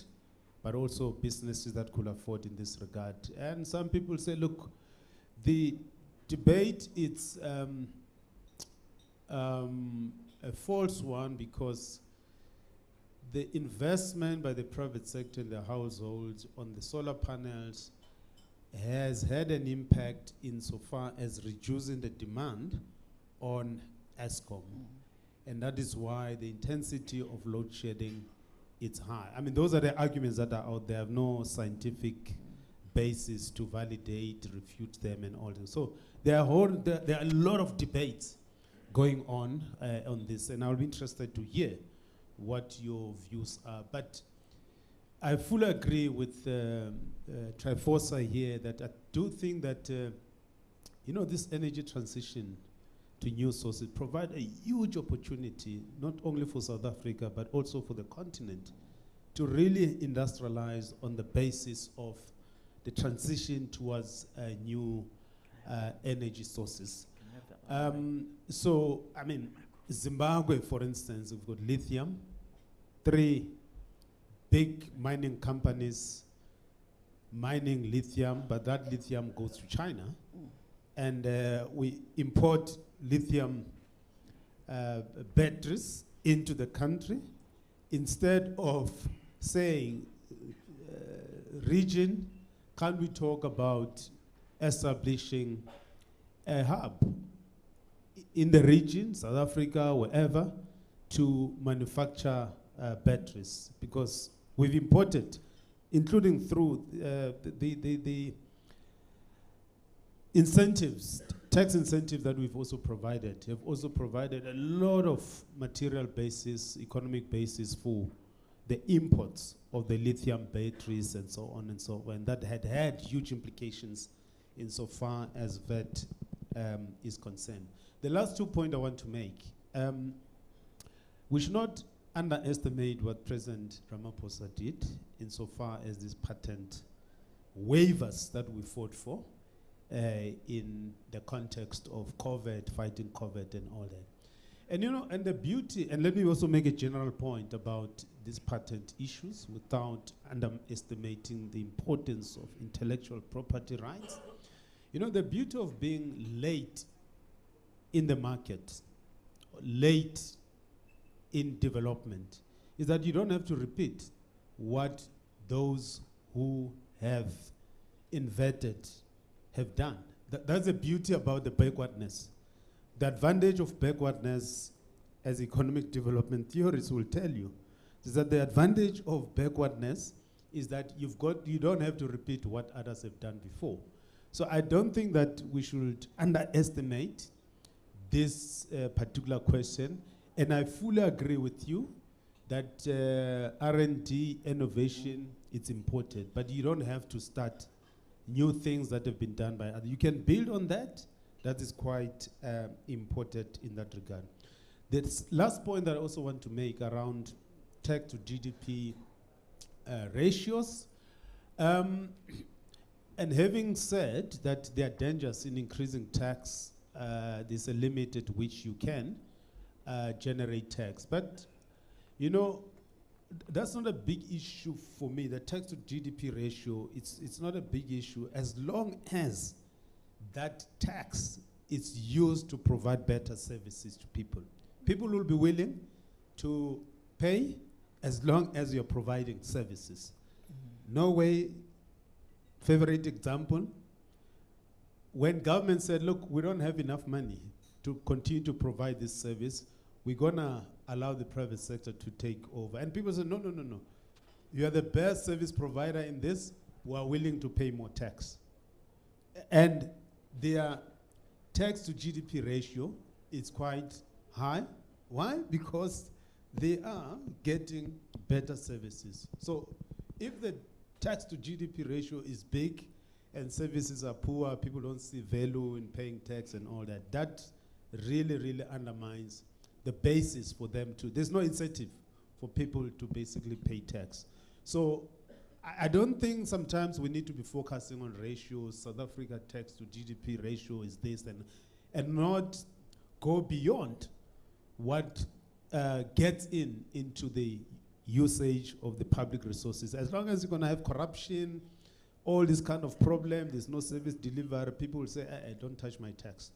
Speaker 11: but also businesses that could afford in this regard. And some people say, look, the debate is a false one, because the investment by the private sector in the households on the solar panels has had an impact insofar as reducing the demand on ESCOM. And that is why the intensity of load shedding is high. I mean, those are the arguments that are out there. Have no scientific basis to validate, refute them, and all this. So there are a lot of debates going on this, and I'll be interested to hear what your views are. But I fully agree with Triforsa here that I do think that this energy transition to new sources provide a huge opportunity, not only for South Africa, but also for the continent, to really industrialize on the basis of the transition towards new energy sources. So, I mean, Zimbabwe, for instance, we've got lithium, 3 big mining companies mining lithium, but that lithium goes to China. And we import lithium batteries into the country instead of saying, region, can we talk about establishing a hub in the region, South Africa, wherever, to manufacture batteries? Because we've imported, including through the incentives, tax incentives that we've also provided, have also provided a lot of material basis, economic basis for the imports of the lithium batteries and so on and so on. That had huge implications insofar as VAT is concerned. The last 2 points I want to make. We should not underestimate what President Ramaphosa did insofar as these patent waivers that we fought for in the context of COVID, fighting COVID and all that. And you know, and the beauty, and let me also make a general point about these patent issues without underestimating the importance of intellectual property rights. You know, the beauty of being late in the market, late in development, is that you don't have to repeat what those who have invented have done. That's the beauty about the backwardness. The advantage of backwardness, as economic development theorists will tell you, is that the advantage of backwardness is that you don't have to repeat what others have done before. So I don't think that we should underestimate this particular question, and I fully agree with you that R&D innovation is important, but you don't have to start new things that have been done by others. You can build on that. That is quite important in that regard. The last point that I also want to make around tax to GDP ratios, and having said that there are dangers in increasing tax, there's a limit at which you can generate tax. But, you know, that's not a big issue for me. The tax to GDP ratio, it's not a big issue as long as that tax is used to provide better services to people. People will be willing to pay as long as you're providing services. No way, favorite example, when government said, look, we don't have enough money to continue to provide this service, we're gonna allow the private sector to take over. And people said, no, no, no, no. You are the best service provider in this, we are willing to pay more tax. And their tax to GDP ratio is quite high. Why? Because they are getting better services. So if the tax to GDP ratio is big and services are poor, people don't see value in paying tax and all that, that really, really undermines the basis for them to, there's no incentive for people to basically pay tax. So I don't think sometimes we need to be focusing on ratios. South Africa tax to GDP ratio is this, and not go beyond what gets into the usage of the public resources. As long as you're going to have corruption, all this kind of problem, there's no service delivery, people will say, don't touch my tax.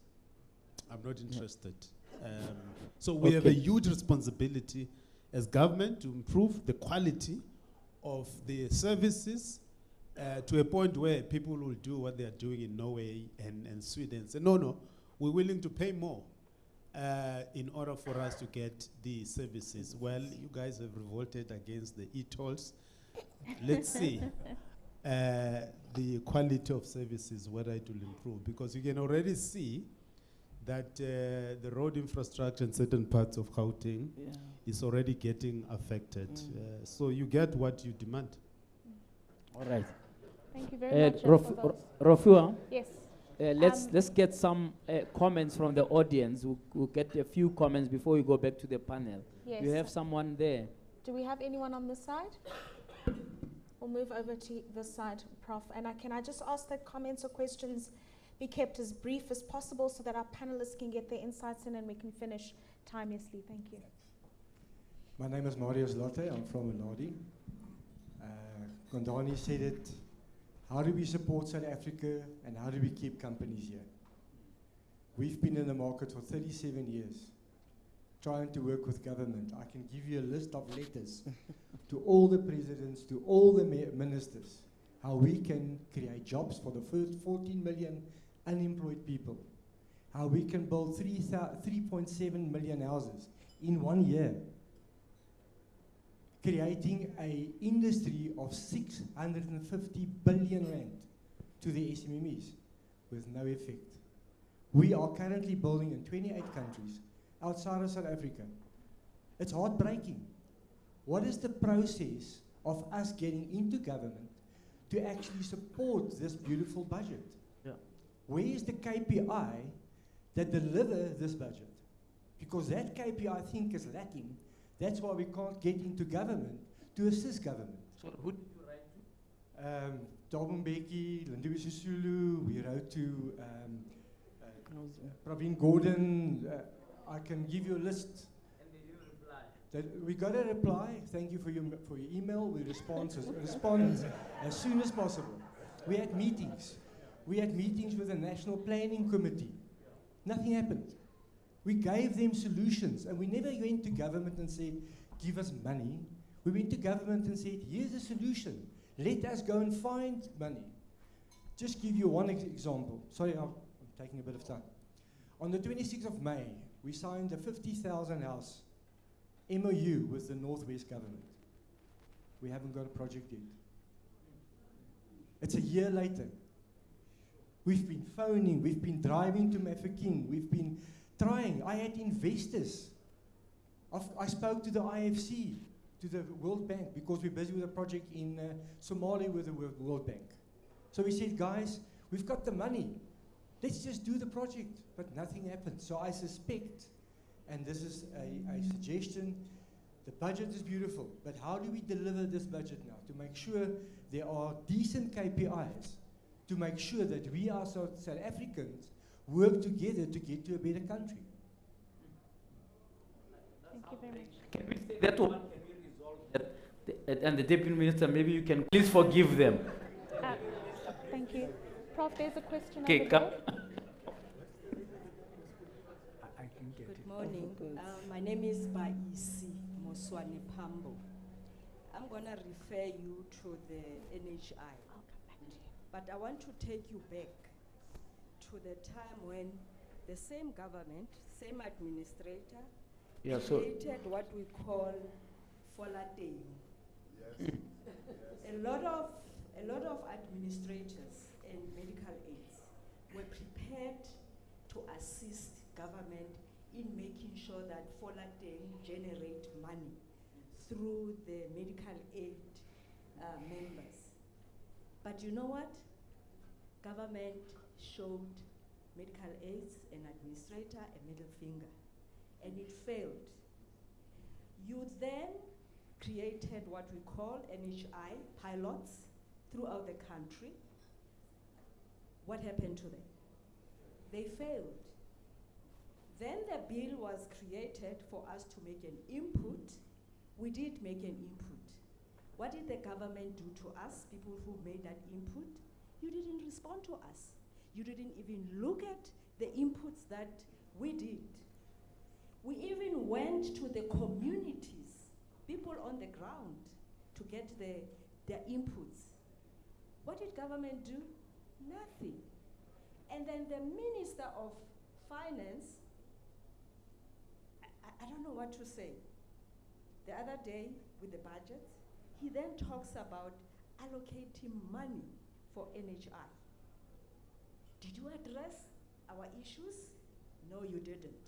Speaker 11: I'm not interested. So we have a huge responsibility as government to improve the quality of the services to a point where people will do what they are doing in Norway and Sweden. Say, no, no, we're willing to pay more in order for us to get the services. Well, you guys have revolted against the e-tolls. Let's see the quality of services, whether it will improve. Because you can already see that the road infrastructure in certain parts of Gauteng is already getting affected. So you get what you demand.
Speaker 12: All right.
Speaker 2: Thank you very much.
Speaker 12: Rofua,
Speaker 2: yes.
Speaker 12: Let's get some comments from the audience. We'll get a few comments before we go back to the panel.
Speaker 2: Yes.
Speaker 12: You have someone there.
Speaker 2: Do we have anyone on this side? We'll move over to this side, Prof. And can I just ask that comments or questions be kept as brief as possible so that our panelists can get their insights in and we can finish timelessly. Thank you.
Speaker 5: My name is Marius Lotte. I'm from Eladi. Kondani said it. How do we support South Africa and how do we keep companies here? We've been in the market for 37 years, trying to work with government. I can give you a list of letters to all the presidents, to all the ministers, how we can create jobs for the first 14 million unemployed people, how we can build 3.7 million houses in 1 year, creating an industry of 650 billion rand to the SMMEs with no effect. We are currently building in 28 countries outside of South Africa. It's heartbreaking. What is the process of us getting into government to actually support this beautiful budget?
Speaker 12: Yeah.
Speaker 5: Where is the KPI that deliver this budget? Because that KPI, I think, is lacking. That's why we can't get into government to assist government.
Speaker 12: So who did you write to?
Speaker 5: Thabo Mbeki, Lindiwe Sisulu, we wrote to Praveen Gordon. I can give you a list.
Speaker 12: And did you reply?
Speaker 5: That we got a reply. Thank you for your email. We respond as soon as possible. We had meetings. We had meetings with the National Planning Committee. Nothing happened. We gave them solutions, and we never went to government and said, give us money. We went to government and said, here's a solution. Let us go and find money. Just give you one example. Sorry, I'm taking a bit of time. On the 26th of May, we signed a 50,000 house MOU with the Northwest government. We haven't got a project yet. It's a year later. We've been phoning, we've been driving to Mafeking, we've been trying. I had investors. I spoke to the IFC, to the World Bank, because we're busy with a project in Somalia with the World Bank. So we said, guys, we've got the money. Let's just do the project. But nothing happened. So I suspect, and this is a suggestion, the budget is beautiful, but how do we deliver this budget now to make sure there are decent KPIs, to make sure that we as South Africans work together to get to a better country?
Speaker 2: Thank you very much.
Speaker 12: Can we say that one? Can we resolve that? And the Deputy Minister, maybe you can please forgive them.
Speaker 2: Thank you. Prof, there's a question
Speaker 12: Okay,
Speaker 2: over
Speaker 12: come.
Speaker 2: there.
Speaker 13: Good morning. My name is Baisi Moswane Pambo. I'm going to refer you to the NHI. But I want to take you back to the time when the same government, same administrator, created what we call Folateng.
Speaker 3: Yes.
Speaker 13: A lot of administrators and medical aids were prepared to assist government in making sure that Folateng generate money through the medical aid members. But you know what? Government showed medical aids and administrator a middle finger, and it failed. You then created what we call NHI pilots throughout the country. What happened to them? They failed. Then the bill was created for us to make an input. We did make an input. What did the government do to us, people who made that input? You didn't respond to us. You didn't even look at the inputs that we did. We even went to the communities, people on the ground, to get their inputs. What did government do? Nothing. And then the Minister of Finance, I don't know what to say. The other day with the budget, he then talks about allocating money for NHI. Did you address our issues? No, you didn't.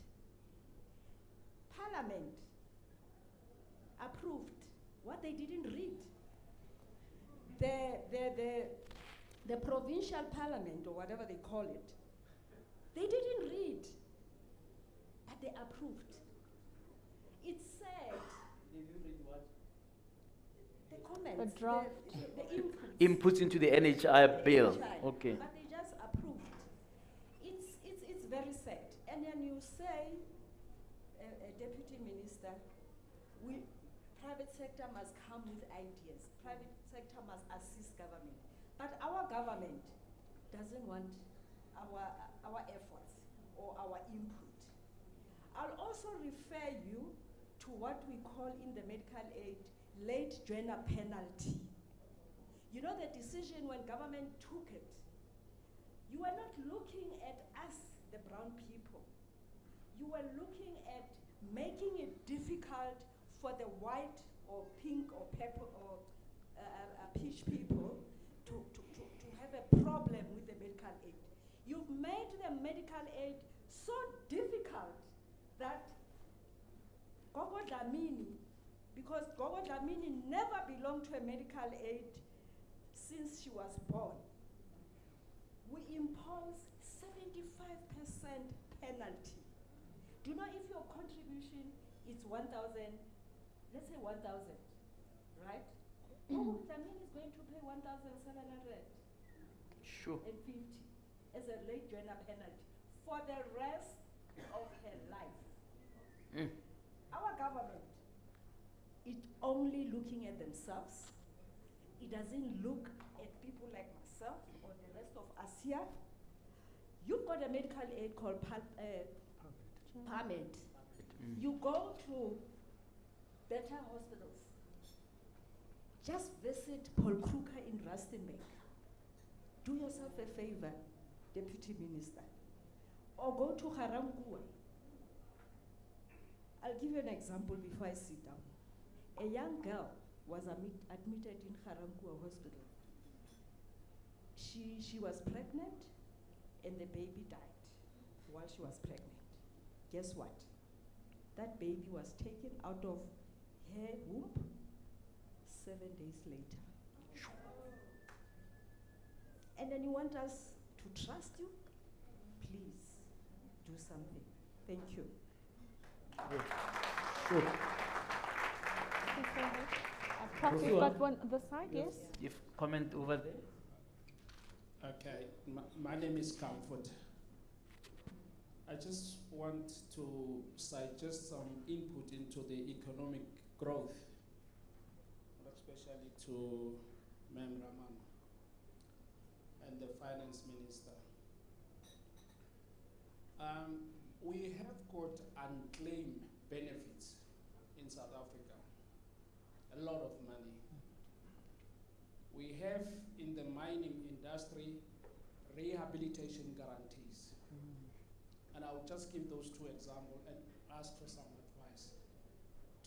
Speaker 13: Parliament approved what they didn't read. The provincial parliament, or whatever they call it, they didn't read, but they approved. It said,
Speaker 12: Did you read what?
Speaker 13: the comments,
Speaker 2: The draft.
Speaker 13: the
Speaker 12: Inputs into the NHI bill.
Speaker 13: NHI,
Speaker 12: Okay.
Speaker 13: But they just approved. It's very sad. And then you say, Deputy Minister, private sector must come with ideas. Private sector must assist government. But our government doesn't want our efforts or our input. I'll also refer you to what we call in the medical aid late joiner penalty. You know the decision when government took it, you were not looking at us, the brown people. You were looking at making it difficult for the white or pink or purple or peach people to have a problem with the medical aid. You've made the medical aid so difficult that Gogo Dlamini Because Gogo Dlamini never belonged to a medical aid since she was born. We impose 75% penalty. Do you know if your contribution is 1,000, let's say 1,000, right? Gogo Dlamini is going to pay 1,700.
Speaker 12: Sure.
Speaker 13: And 50 as a late joiner penalty for the rest of her life. Our government is only looking at themselves. It doesn't look at people like myself or the rest of us here. You've got a medical aid called PAMED. You go to better hospitals. Just visit Paul Kruger in Rustenburg. Do yourself a favor, Deputy Minister, or go to Garangkua. I'll give you an example before I sit down. A young girl was admitted in Garangkua Hospital. She was pregnant and the baby died while she was pregnant. Guess what? That baby was taken out of her womb 7 days later. And then you want us to trust you? Please do something. Thank you.
Speaker 12: Sure.
Speaker 14: Prof, we've got one on the side, yes?
Speaker 12: If comment over there.
Speaker 15: Okay, my name is Comfort. I just want to suggest some input into the economic growth, especially to Mem Raman and the finance minister. We have got unclaimed benefits in South Africa, a lot of money. We have in the mining industry rehabilitation guarantees. And I'll just give those two examples and ask for some advice.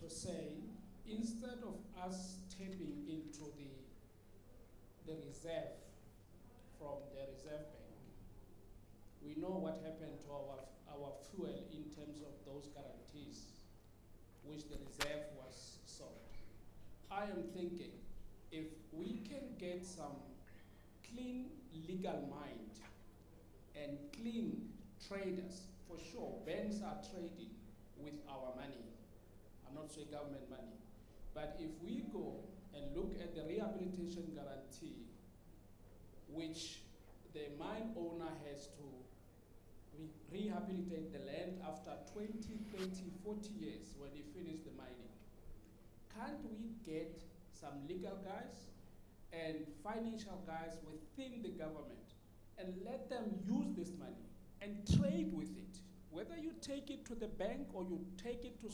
Speaker 15: To say, instead of us tapping into the reserve from the Reserve Bank, we know what happened to our fuel in terms of those guarantees, which the reserve was sold. I am thinking, if we can get some clean legal mind and clean traders, for sure, banks are trading with our money. I'm not saying government money. But if we go and look at the rehabilitation guarantee, which the mine owner has to rehabilitate the land after 20, 30, 40 years when he finished the mining, can't we get some legal guys and financial guys within the government and let them use this money and trade with it? Whether you take it to the bank or you take it to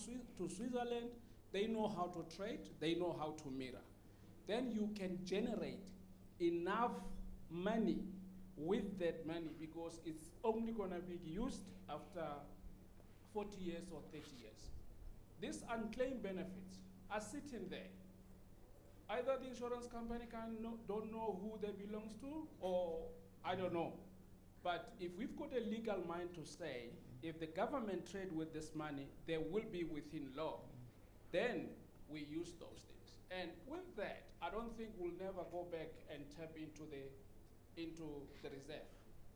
Speaker 15: Switzerland, they know how to trade, they know how to mirror. Then you can generate enough money with that money, because it's only going to be used after 40 years or 30 years. These unclaimed benefits are sitting there. Either the insurance company don't know who they belong to, or I don't know. But if we've got a legal mind to say, if the government trade with this money, they will be within law, then we use those things. And with that, I don't think we'll never go back and tap into the reserve.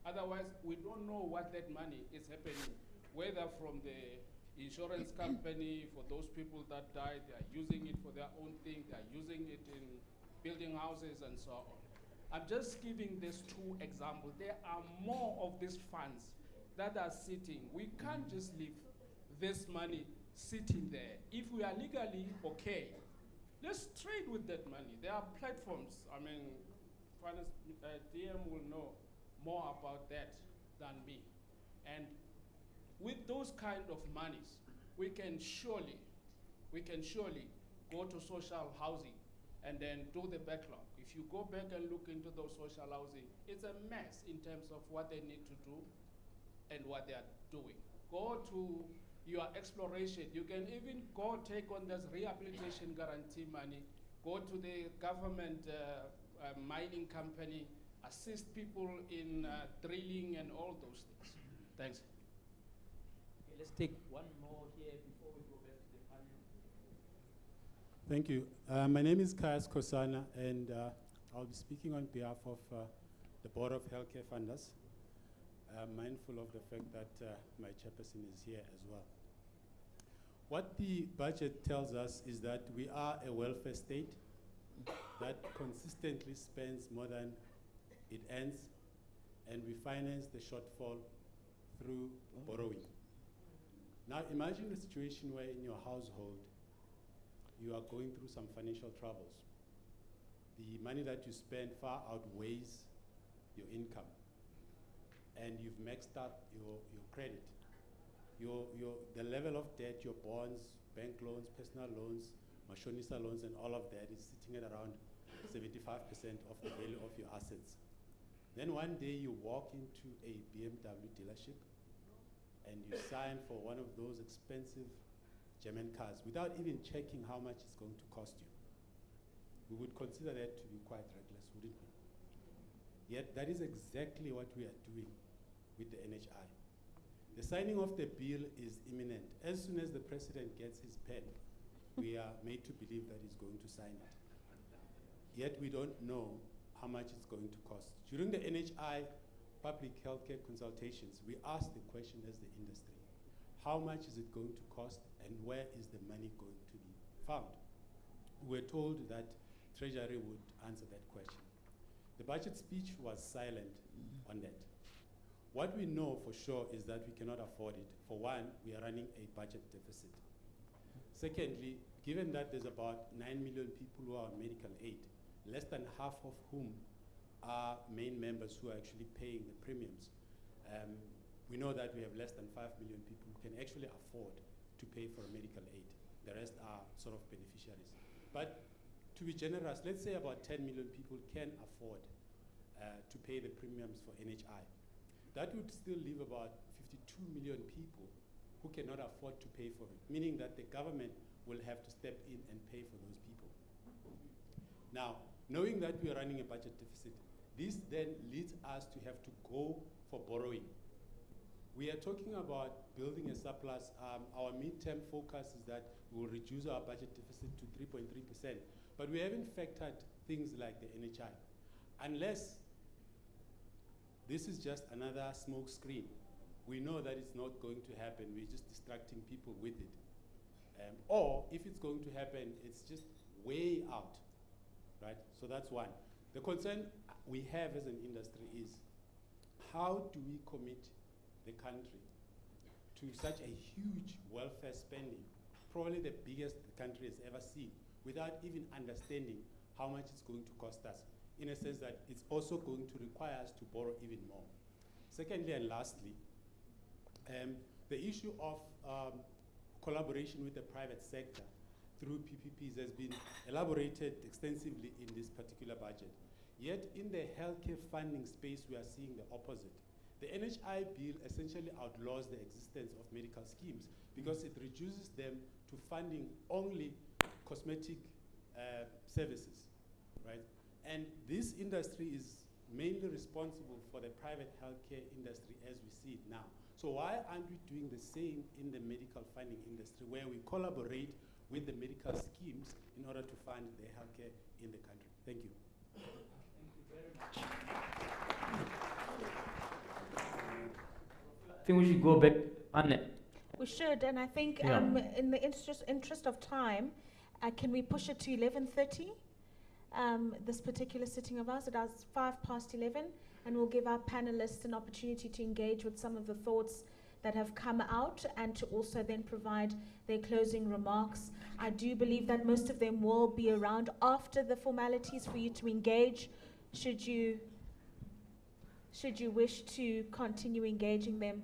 Speaker 15: Otherwise, we don't know what that money is happening, whether from the insurance company, for those people that died, they are using it for their own thing, they are using it in building houses and so on. I'm just giving these two examples. There are more of these funds that are sitting. We can't just leave this money sitting there. If we are legally okay, let's trade with that money. There are platforms. I mean, finance, DM will know more about that than me. And with those kind of monies, we can surely go to social housing and then do the backlog. If you go back and look into those social housing, it's a mess in terms of what they need to do and what they are doing. Go to your exploration. You can even go take on this rehabilitation guarantee money, go to the government mining company, assist people in drilling and all those things. Thanks.
Speaker 12: Okay, let's take one more here before we go back to the panel.
Speaker 16: Thank you. My name is Kayas Kosana, and I'll be speaking on behalf of the Board of Healthcare Funders. I'm mindful of the fact that my chairperson is here as well. What the budget tells us is that we are a welfare state that consistently spends more than it earns, and we finance the shortfall through borrowing. Now imagine a situation where in your household you are going through some financial troubles. The money that you spend far outweighs your income, and you've maxed out your credit. The level of debt, your bonds, bank loans, personal loans, mashonisa loans, and all of that is sitting at around 75% of the value of your assets. Then one day you walk into a BMW dealership and you sign for one of those expensive German cars without even checking how much it's going to cost you. We would consider that to be quite reckless, wouldn't we? Yet that is exactly what we are doing with the NHI. The signing of the bill is imminent. As soon as the president gets his pen, we are made to believe that he's going to sign it. Yet we don't know how much it's going to cost. During the NHI public healthcare consultations, we asked the question as the industry, how much is it going to cost and where is the money going to be found? We were told that Treasury would answer that question. The budget speech was silent on that. What we know for sure is that we cannot afford it. For one, we are running a budget deficit. Secondly, given that there's about 9 million people who are on medical aid, less than half of whom are main members who are actually paying the premiums, we know that we have less than 5 million people who can actually afford to pay for medical aid. The rest are sort of beneficiaries. But to be generous, let's say about 10 million people can afford to pay the premiums for NHI. That would still leave about 52 million people who cannot afford to pay for it, meaning that the government will have to step in and pay for those people. Now, knowing that we are running a budget deficit, this then leads us to have to go for borrowing. We are talking about building a surplus. Our midterm focus is that we will reduce our budget deficit to 3.3%, but we haven't factored things like the NHI. Unless this is just another smoke screen, we know that it's not going to happen. We're just distracting people with it. Or if it's going to happen, it's just way out, right? So that's one. The concern we have as an industry is how do we commit the country to such a huge welfare spending, probably the biggest the country has ever seen, without even understanding how much it's going to cost us, in a sense that it's also going to require us to borrow even more. Secondly and lastly, the issue of collaboration with the private sector through PPPs has been elaborated extensively in this particular budget. Yet in the healthcare funding space, we are seeing the opposite. The NHI bill essentially outlaws the existence of medical schemes because it reduces them to funding only cosmetic services, right? And this industry is mainly responsible for the private healthcare industry as we see it now. So why aren't we doing the same in the medical funding industry, where we collaborate with the medical schemes in order to fund the healthcare in the country? Thank you.
Speaker 12: Thank you very much. I think we should go back to Anne.
Speaker 14: We should, and I think
Speaker 12: Yeah.
Speaker 14: In the interest of time, can we push it to 11:30? This particular sitting of ours, it is 11:05, and we'll give our panelists an opportunity to engage with some of the thoughts that have come out and to also then provide their closing remarks. I do believe that most of them will be around after the formalities for you to engage, should you wish to continue engaging them.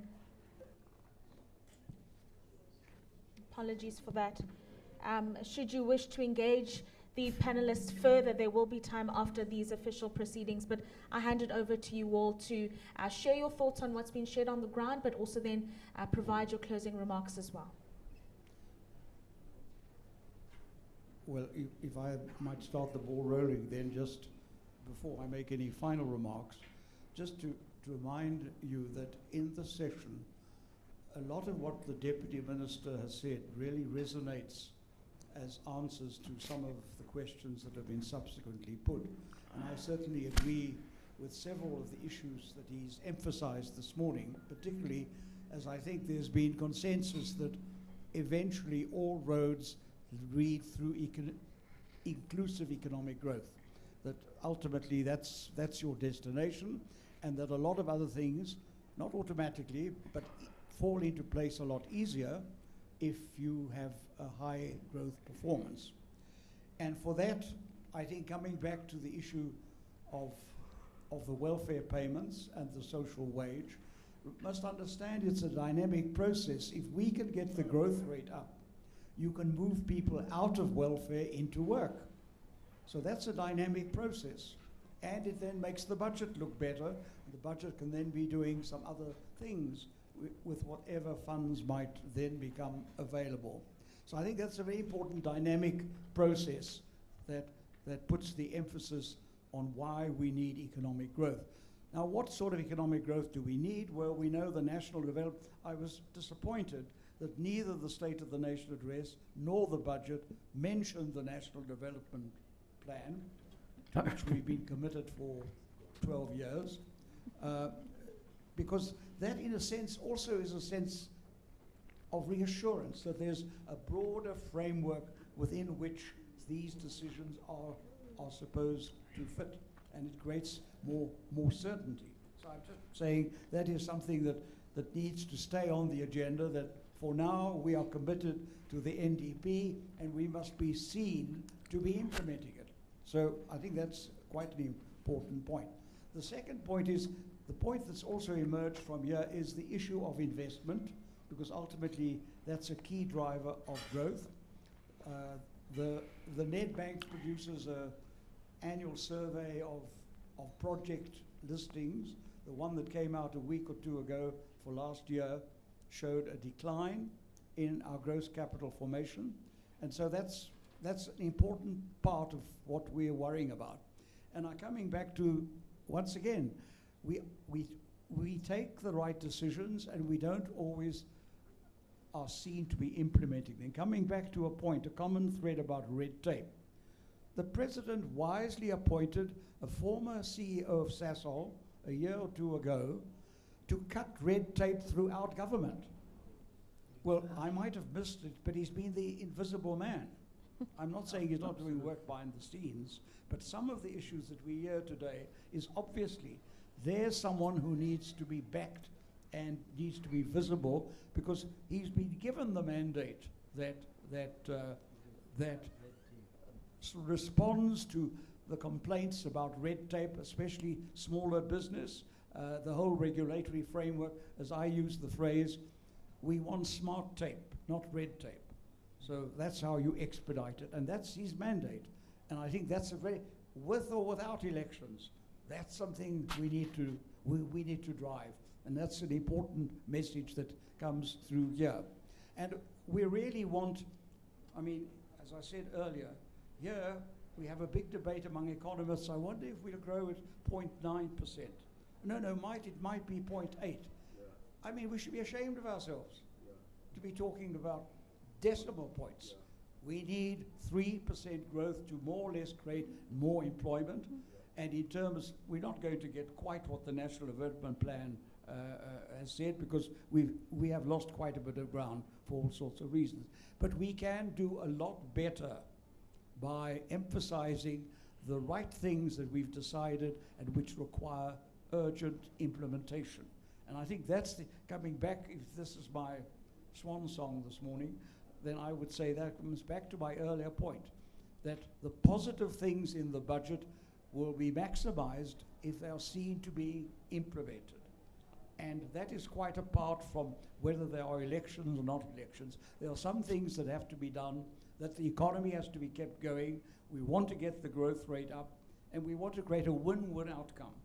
Speaker 14: Apologies for that. Should you wish to engage the panelists further, there will be time after these official proceedings, but I hand it over to you all to share your thoughts on what's been shared on the ground, but also then provide your closing remarks as well.
Speaker 8: Well, if I might start the ball rolling, then just before I make any final remarks, just to remind you that in the session, a lot of what the Deputy Minister has said really resonates as answers to some of the questions that have been subsequently put. And I certainly agree with several of the issues that he's emphasized this morning, particularly as I think there's been consensus that eventually all roads lead through inclusive economic growth, that ultimately that's your destination, and that a lot of other things, not automatically, but fall into place a lot easier if you have a high growth performance. And for that, I think coming back to the issue of the welfare payments and the social wage, we must understand it's a dynamic process. If we can get the growth rate up, you can move people out of welfare into work. So that's a dynamic process. And it then makes the budget look better. The budget can then be doing some other things with whatever funds might then become available. So I think that's a very important dynamic process that puts the emphasis on why we need economic growth. Now, what sort of economic growth do we need? Well, we know the national development. I was disappointed that neither the State of the Nation address nor the budget mentioned the National Development Plan, which we've been committed for 12 years, because that, in a sense, also is a sense of reassurance that there's a broader framework within which these decisions are supposed to fit, and it creates more certainty. So I'm just saying that is something that needs to stay on the agenda, that for now we are committed to the NDP and we must be seen to be implementing it. So I think that's quite an important point. The second point is, the point that's also emerged from here is the issue of investment, because ultimately that's a key driver of growth. The Nedbank produces an annual survey of project listings. The one that came out a week or two ago for last year showed a decline in our gross capital formation. And so that's an important part of what we're worrying about. And I'm coming back to, once again, we take the right decisions and we don't always are seen to be implementing them. Coming back to a point, a common thread about red tape. The president wisely appointed a former CEO of Sasol a year or two ago to cut red tape throughout government. Well, I might have missed it, but he's been the invisible man. I'm not saying he's not doing work behind the scenes, but some of the issues that we hear today is obviously there's someone who needs to be backed and needs to be visible, because he's been given the mandate that responds to the complaints about red tape, especially smaller business, the whole regulatory framework. As I use the phrase, we want smart tape, not red tape. So that's how you expedite it, and that's his mandate. And I think that's a very, with or without elections, that's something we need to drive. And that's an important message that comes through here. And we really want, I mean, as I said earlier, here we have a big debate among economists. I wonder if we'll grow at 0.9%. No, it might be 0.8. Yeah. I mean, we should be ashamed of ourselves to be talking about decimal points. Yeah. We need 3% growth to more or less create more employment. And in terms, we're not going to get quite what the National Development Plan has said, because we have lost quite a bit of ground for all sorts of reasons. But we can do a lot better by emphasizing the right things that we've decided and which require urgent implementation. And I think that's coming back, if this is my swan song this morning, then I would say that comes back to my earlier point, that the positive things in the budget will be maximized if they are seen to be implemented. And that is quite apart from whether there are elections or not elections. There are some things that have to be done, that the economy has to be kept going. We want to get the growth rate up, and we want to create a win-win outcome.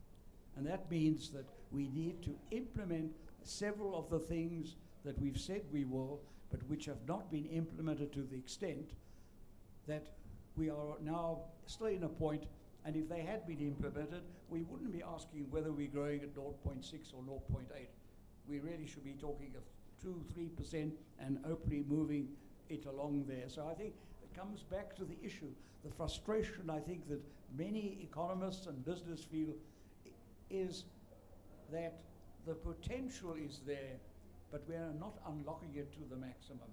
Speaker 8: And that means that we need to implement several of the things that we've said we will, but which have not been implemented to the extent that we are now still in a point. And if they had been implemented, we wouldn't be asking whether we're growing at 0.6 or 0.8. We really should be talking of 2-3% and hopefully moving it along there. So I think comes back to the issue, the frustration I think that many economists and business feel is that the potential is there, but we are not unlocking it to the maximum.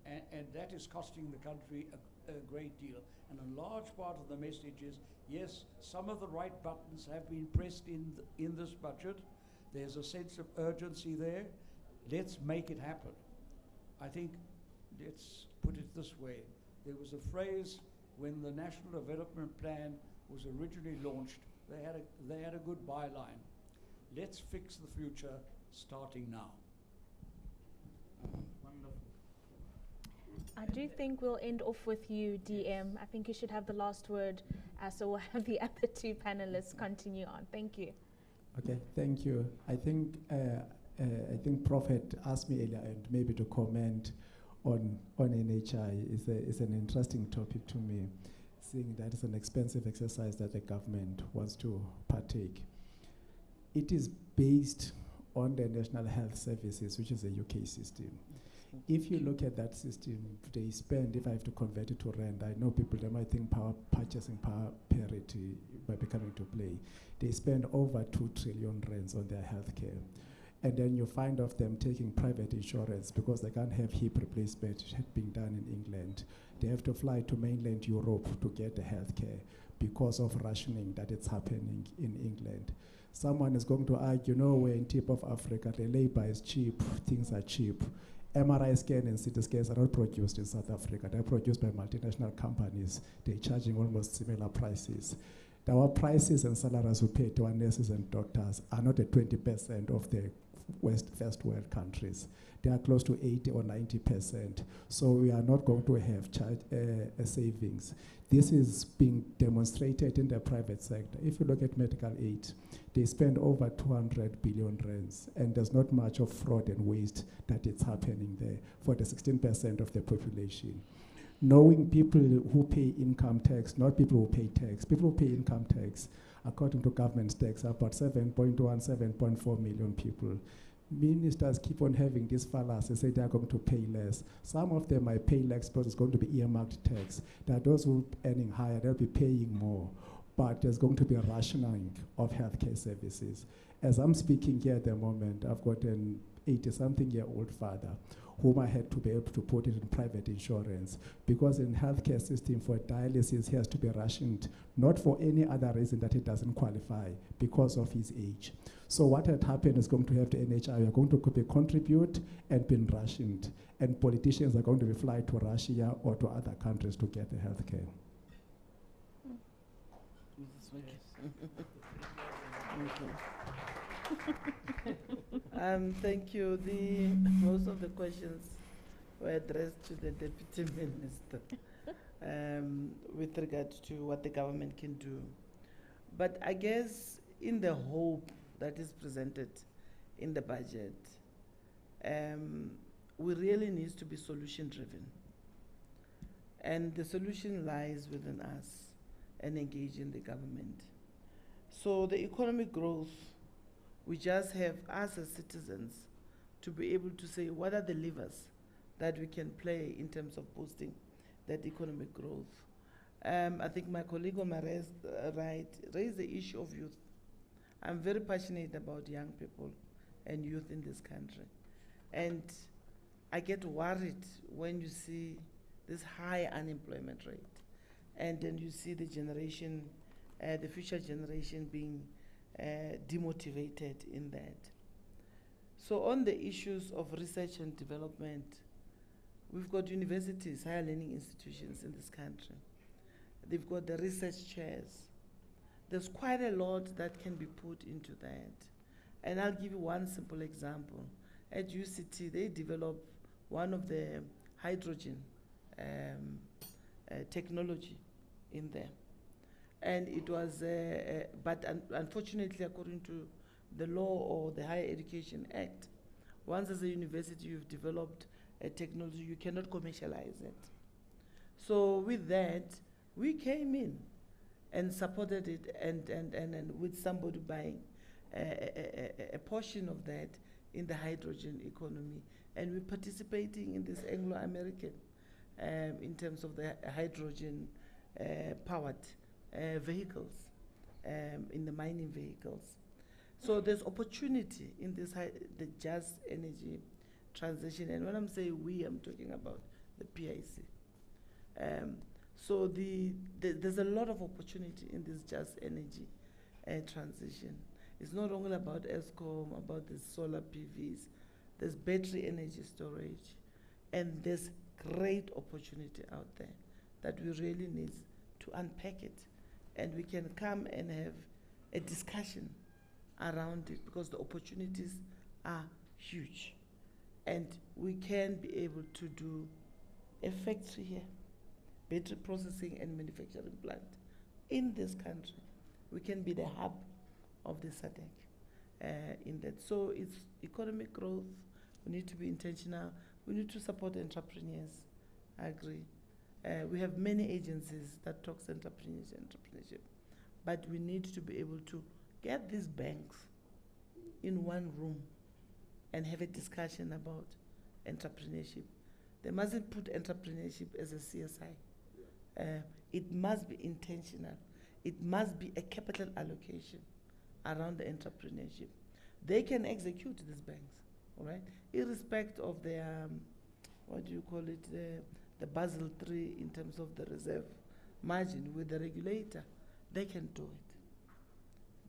Speaker 8: And that is costing the country a great deal. And a large part of the message is, yes, some of the right buttons have been pressed in this budget. There's a sense of urgency there. Let's make it happen. I think, let's put it this way. There was a phrase when the National Development Plan was originally launched, they had a good byline. Let's fix the future starting now.
Speaker 12: Wonderful.
Speaker 14: I do think we'll end off with you, DM. I think you should have the last word, so we'll have the other two panelists continue on. Thank you.
Speaker 10: Okay, thank you. I think Prof had asked me earlier, and maybe to comment on NHI is an interesting topic to me, seeing that it's an expensive exercise that the government wants to partake. It is based on the National Health Services, which is a UK system. If you look at that system, they spend, if I have to convert it to rand, I know people, they might think purchasing power parity might be coming to play. They spend over 2 trillion rands on their healthcare. And then you find of them taking private insurance because they can't have hip replacement being done in England. They have to fly to mainland Europe to get the healthcare because of rationing that it's happening in England. Someone is going to argue, no, we're in tip of Africa, the labor is cheap, things are cheap. MRI scan and CT scans are not produced in South Africa. They're produced by multinational companies. They're charging almost similar prices. Our prices and salaries we pay to our nurses and doctors are not at 20% of the first world countries. They are close to 80 or 90%. So we are not going to have savings. This is being demonstrated in the private sector. If you look at medical aid, they spend over 200 billion rands, and there's not much of fraud and waste that is happening there for the 16% of the population. Knowing people who pay income tax, not people who pay tax. People who pay income tax, according to government tax, about 7.1, 7.4 million people. Ministers keep on having this fallacy, say they are going to pay less. Some of them might pay less because it's going to be earmarked tax. There are those who are earning higher, they'll be paying more. But there's going to be a rationing of healthcare services. As I'm speaking here at the moment, I've got an 80-something-year-old father whom I had to be able to put it in private insurance because in healthcare system for dialysis he has to be rationed, not for any other reason that he doesn't qualify because of his age. So what had happened is going to have the NHI, we are going to contribute and be rationed, and politicians are going to be fly to Russia or to other countries to get the healthcare.
Speaker 9: Thank you. Most of the questions were addressed to the Deputy Minister with regard to what the government can do. But I guess in the hope that is presented in the budget, we really need to be solution-driven. And the solution lies within us and engaging the government. So the economic growth, we just have us as citizens to be able to say what are the levers that we can play in terms of boosting that economic growth. I think my colleague Omar raised the issue of youth. I'm very passionate about young people and youth in this country. And I get worried when you see this high unemployment rate. And then you see the generation, the future generation being demotivated in that. So on the issues of research and development, we've got universities, higher learning institutions in this country. They've got the research chairs. There's quite a lot that can be put into that. And I'll give you one simple example. At UCT, they developed one of the hydrogen technology in there. And it was, but unfortunately, according to the law or the Higher Education Act, once as a university you've developed a technology, you cannot commercialize it. So with that, we came in and supported it and with somebody buying a portion of that in the hydrogen economy. And we're participating in this Anglo-American in terms of the hydrogen powered vehicles, in the mining vehicles. So there's opportunity in this the just energy transition. And when I'm saying we, I'm talking about the PIC. So there's a lot of opportunity in this just energy transition. It's not only about ESCOM, about the solar PVs. There's battery energy storage, and there's great opportunity out there that we really need to unpack it, and we can come and have a discussion around it, because the opportunities are huge, and we can be able to do a factory here, battery processing and manufacturing plant in this country. We can be the hub of the SADC in that. So it's economic growth. We need to be intentional. We need to support entrepreneurs. I agree. We have many agencies that talks entrepreneurship, but we need to be able to get these banks in one room and have a discussion about entrepreneurship. They mustn't put entrepreneurship as a CSI. It must be intentional. It must be a capital allocation around the entrepreneurship. They can execute these banks, all right, irrespective of their, what do you call it, the Basel III in terms of the reserve margin with the regulator. They can do it.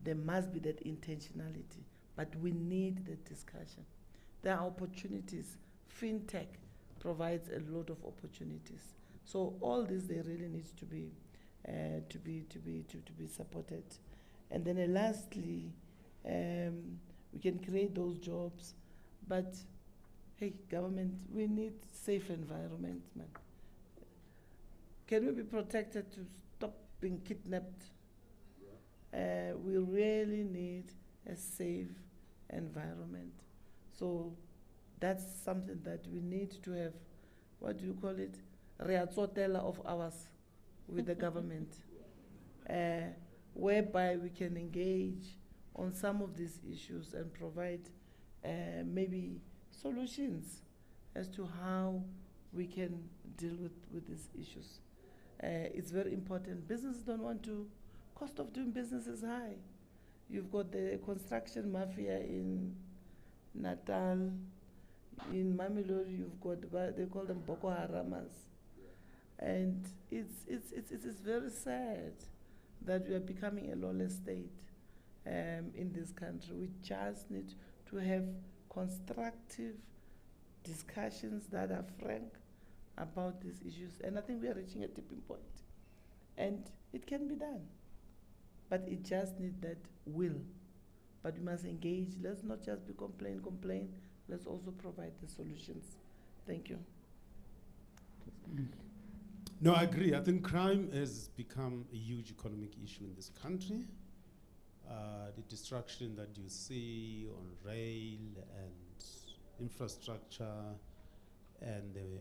Speaker 9: There must be that intentionality, but we need the discussion. There are opportunities. FinTech provides a lot of opportunities. So all this, they really need to be supported. And then lastly, we can create those jobs, but hey, government, we need safe environment, man. Can we be protected to stop being kidnapped? We really need a safe environment. So that's something that we need to have, what do you call it? Reatsotela of ours with the government, whereby we can engage on some of these issues and provide maybe solutions as to how we can deal with these issues. It's very important. Businesses don't want to, cost of doing business is high. You've got the construction mafia in Natal, in Mamelodi, you've got, they call them Boko Haramas. And it's very sad that we are becoming a lawless state in this country. We just need to have constructive discussions that are frank about these issues. And I think we are reaching a tipping point. And it can be done. But it just needs that will. But we must engage. Let's not just be complain. Let's also provide the solutions. Thank you.
Speaker 11: No, I agree. I think crime has become a huge economic issue in this country. The destruction that you see on rail and infrastructure and the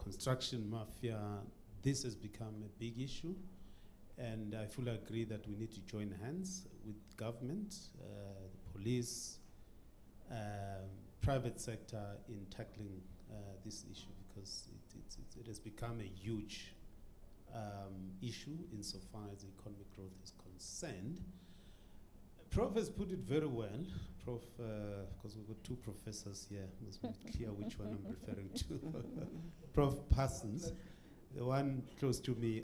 Speaker 11: construction mafia, this has become a big issue. And I fully agree that we need to join hands with government, the police, private sector in tackling this issue, because it has become a huge issue insofar as economic growth is concerned. Prof has put it very well. Prof, because we've got two professors here, must be clear which one I'm referring to. Prof Parsons, the one close to me.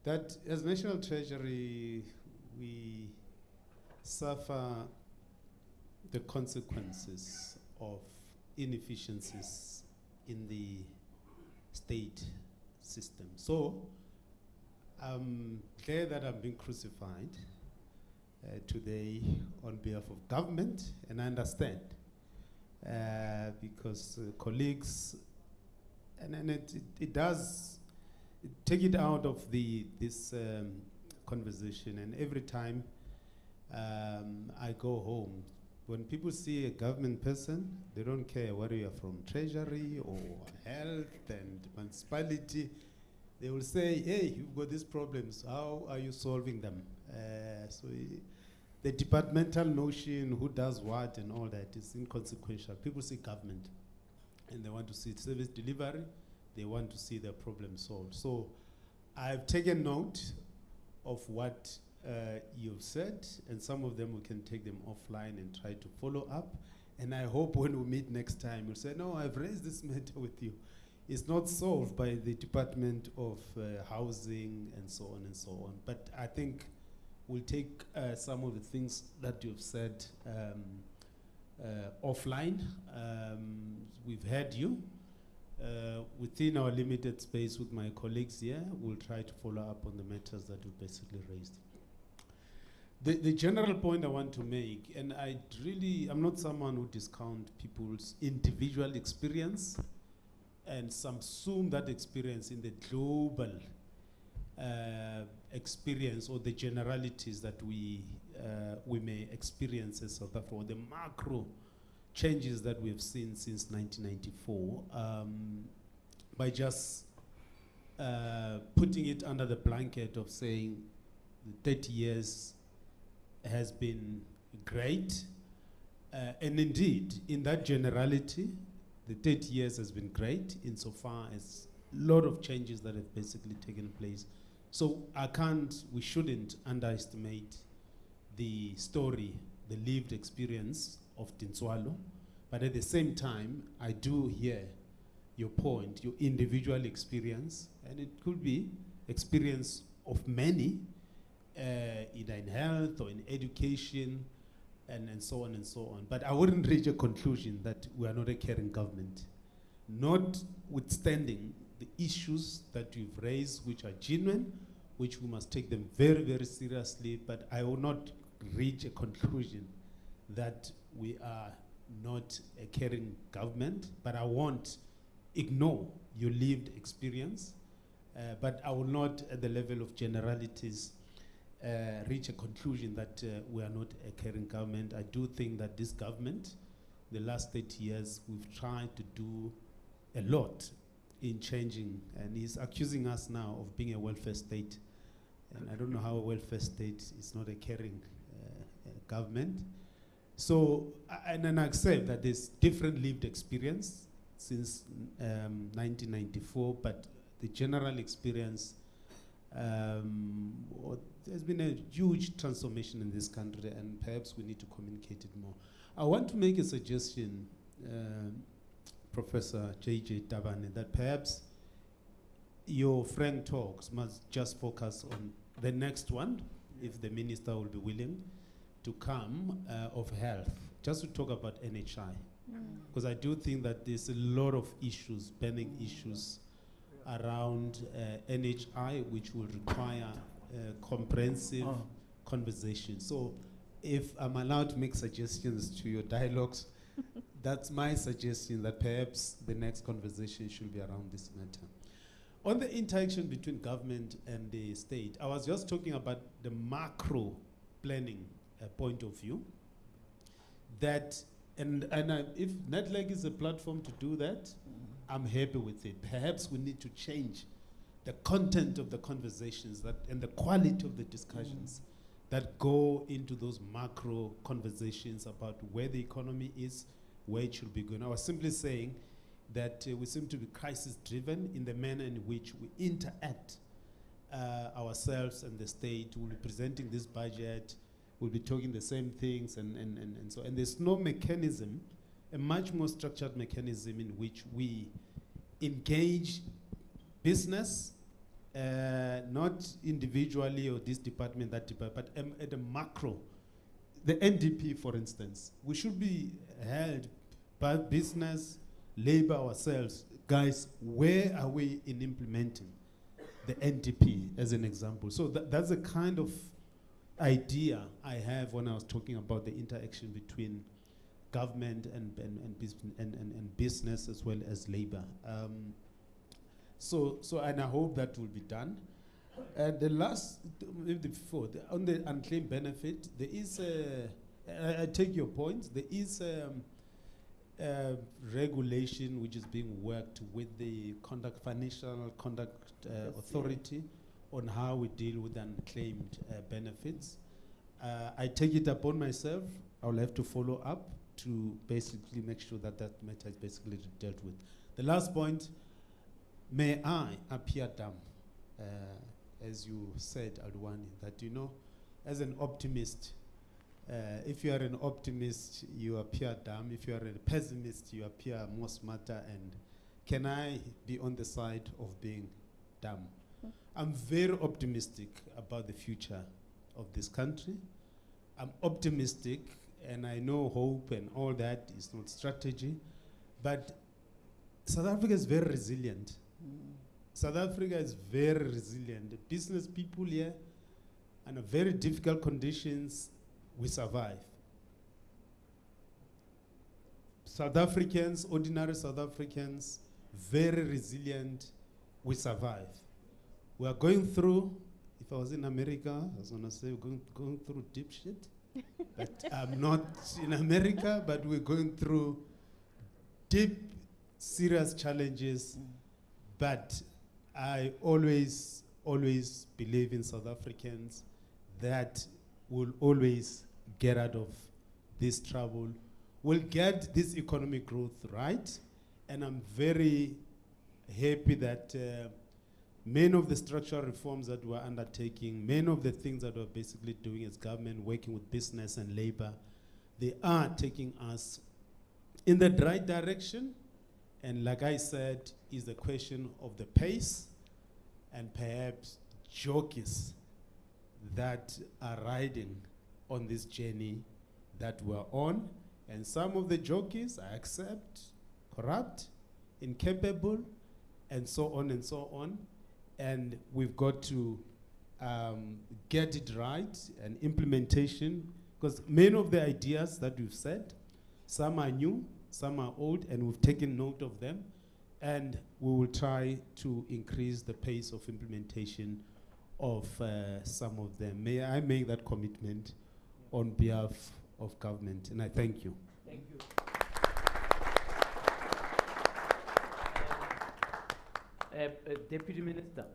Speaker 11: That as National Treasury, we suffer the consequences of inefficiencies in the state system. So I'm glad that I'm being crucified today on behalf of government, and I understand because colleagues, and it does take it out of this conversation. And every time I go home, when people see a government person, they don't care whether you are from Treasury or health and municipality. They will say, hey, you've got these problems. How are you solving them? So the departmental notion, who does what and all that, is inconsequential. People see government and they want to see service delivery they want to see their problem solved. So I've taken note of what you've said, and some of them we can take them offline and try to follow up. And I hope when we meet next time, you'll say, no, I've raised this matter with you. It's not solved by the Department of Housing and so on and so on. But I think we'll take some of the things that you've said offline. We've heard you. Within our limited space with my colleagues here, we'll try to follow up on the matters that you basically raised. The general point I want to make, and I'm not someone who discounts people's individual experience and subsume that experience in the global experience or the generalities that we may experience as South Africa, or the macro changes that we've seen since 1994, by just putting it under the blanket of saying the 30 years has been great. And indeed, in that generality, the 30 years has been great insofar as a lot of changes that have basically taken place. So we shouldn't underestimate the story, the lived experience of Tintswalo. But at the same time, I do hear your point, your individual experience, and it could be experience of many, either in health or in education, and so on and so on. But I wouldn't reach a conclusion that we are not a caring government, notwithstanding the issues that you've raised, which are genuine, which we must take them very, very seriously. But I will not reach a conclusion that we are not a caring government, but I won't ignore your lived experience. But I will not, at the level of generalities, reach a conclusion that we are not a caring government. I do think that this government, the last 30 years, we've tried to do a lot in changing, and he's accusing us now of being a welfare state. And I don't know how a welfare state is not a caring government. So, and then I accept that there's different lived experience since 1994, but the general experience, there's been a huge transformation in this country, and perhaps we need to communicate it more. I want to make a suggestion, Professor J.J. Tabane, that perhaps your frank talks must just focus on the next one, if the minister will be willing to come, of health, just to talk about NHI. Because I do think that there's a lot of issues, burning issues around NHI, which will require comprehensive conversation. So if I'm allowed to make suggestions to your dialogues, that's my suggestion, that perhaps the next conversation should be around this matter. On the interaction between government and the state, I was just talking about the macro planning point of view. That, if NetLeg is a platform to do that, I'm happy with it. Perhaps we need to change the content of the conversations and the quality of the discussions that go into those macro conversations about where the economy is, where it should be going. I was simply saying that we seem to be crisis-driven in the manner in which we interact ourselves and the state. We'll be presenting this budget, we'll be talking the same things, and so, and there's no mechanism, a much more structured mechanism in which we engage business, not individually or this department, that department, but at a macro. The NDP, for instance, we should be held by business, labor, ourselves. Guys, where are we in implementing the NDP as an example? So that's the kind of idea I have when I was talking about the interaction between government and business as well as labor. So and I hope that will be done. And the last, before, on the unclaimed benefit, there is I take your point, there is regulation which is being worked with the Financial Conduct Authority on how we deal with unclaimed benefits. I take it upon myself. I'll have to follow up to basically make sure that that matter is basically dealt with. The last point, may I appear dumb, as you said, Alwani, that as an optimist, if you are an optimist, you appear dumb. If you are a pessimist, you appear more smarter. And can I be on the side of being dumb? I'm very optimistic about the future of this country. I'm optimistic, and I know hope and all that is not strategy, but South Africa is very resilient. South Africa is very resilient. The business people here, under very difficult conditions, we survive. South Africans, ordinary South Africans, very resilient, we survive. We are going through, if I was in America, I was going to say we're going through deep shit. But I'm not in America, but we're going through deep, serious challenges. But I always believe in South Africans that we'll always get out of this trouble. We'll get this economic growth right. And I'm very happy that many of the structural reforms that we're undertaking, many of the things that we're basically doing as government, working with business and labor, they are taking us in the right direction. And like I said, is the question of the pace and perhaps jockeys that are riding on this journey that we're on. And some of the jockeys, I accept, corrupt, incapable, and so on and so on. And we've got to get it right, and implementation, because many of the ideas that we've said, some are new, some are old, and we've taken note of them, and we will try to increase the pace of implementation of some of them. May I make that commitment on behalf of government, and I thank you.
Speaker 12: Thank you. Deputy Minister,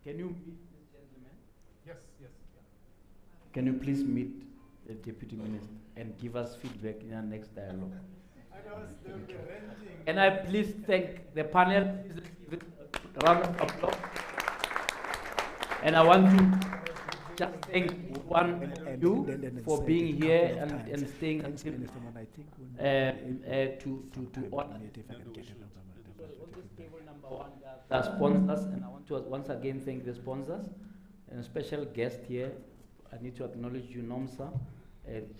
Speaker 12: can you meet this gentleman?
Speaker 1: Yes, yes. Yeah.
Speaker 12: Can you please meet the Deputy Minister and give us feedback in our next dialogue? Can I please thank the panel? Please give it a round of applause. And I want to just thank one of you for being here and staying until to honor. Table number one, the sponsors, and I want to once again thank the sponsors and a special guest here. I need to acknowledge you, Nomsa.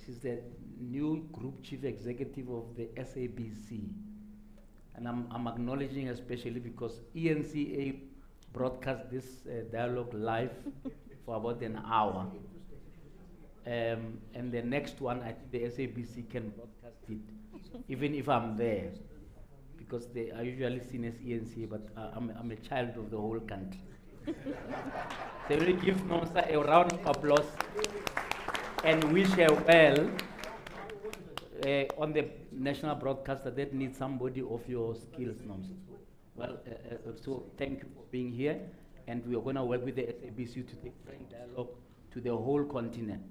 Speaker 12: She's the new group chief executive of the SABC, and I'm acknowledging especially because ENCA broadcast this dialogue live for about an hour, and the next one I think the SABC can broadcast it, even if I'm there, because they are usually seen as ENCA, but I'm a child of the whole country. They will give Nomsa a round of applause and wish her well on the national broadcaster that needs somebody of your skills, Nomsa. Well, so thank you for being here, and we are going to work with the SABC to take frank dialogue to the whole continent.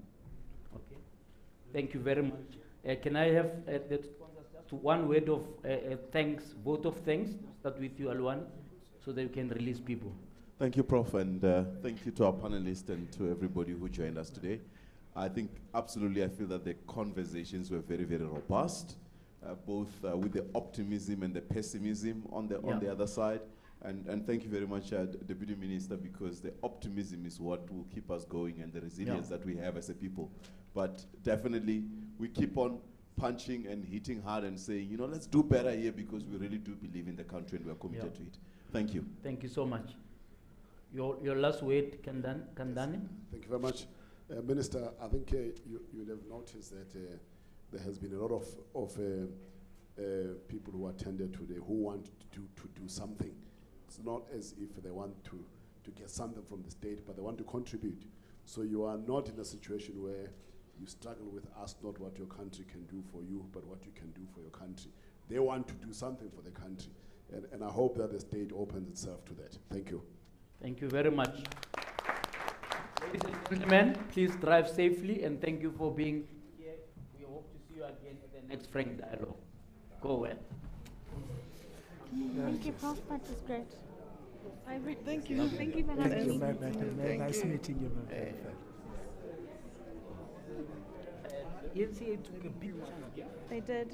Speaker 12: Okay. Thank you very much. Can I have the sponsors just one word of thanks, vote of thanks? Start with you, Alwan, so that you can release people.
Speaker 3: Thank you, Prof, and thank you to our panelists and to everybody who joined us today. I think absolutely I feel that the conversations were very, very robust, both with the optimism and the pessimism on the other side. And thank you very much, Deputy Minister, because the optimism is what will keep us going and the resilience that we have as a people. But definitely we keep on punching and hitting hard and saying, you know, let's do better here because we really do believe in the country and we are committed to it. Thank you.
Speaker 12: Thank you so much. Your last word, Kandani?
Speaker 3: Thank you very much. Minister, I think you would have noticed that there has been a lot of people who attended today who want to do something. It's not as if they want to get something from the state, but they want to contribute. So you are not in a situation where you struggle with ask not what your country can do for you, but what you can do for your country. They want to do something for the country. And I hope that the state opens itself to that. Thank you.
Speaker 12: Thank you very much. Ladies and gentlemen, please drive safely, and thank you for being here. We hope to see you again at the next Frank Dialogue. Go well.
Speaker 14: Thank you, Prof. That was great. Thank you. Thank you for having
Speaker 10: Thank you,
Speaker 14: me.
Speaker 10: madam. Nice meeting you, madam.
Speaker 12: ENCA took a big chunk.
Speaker 14: They did.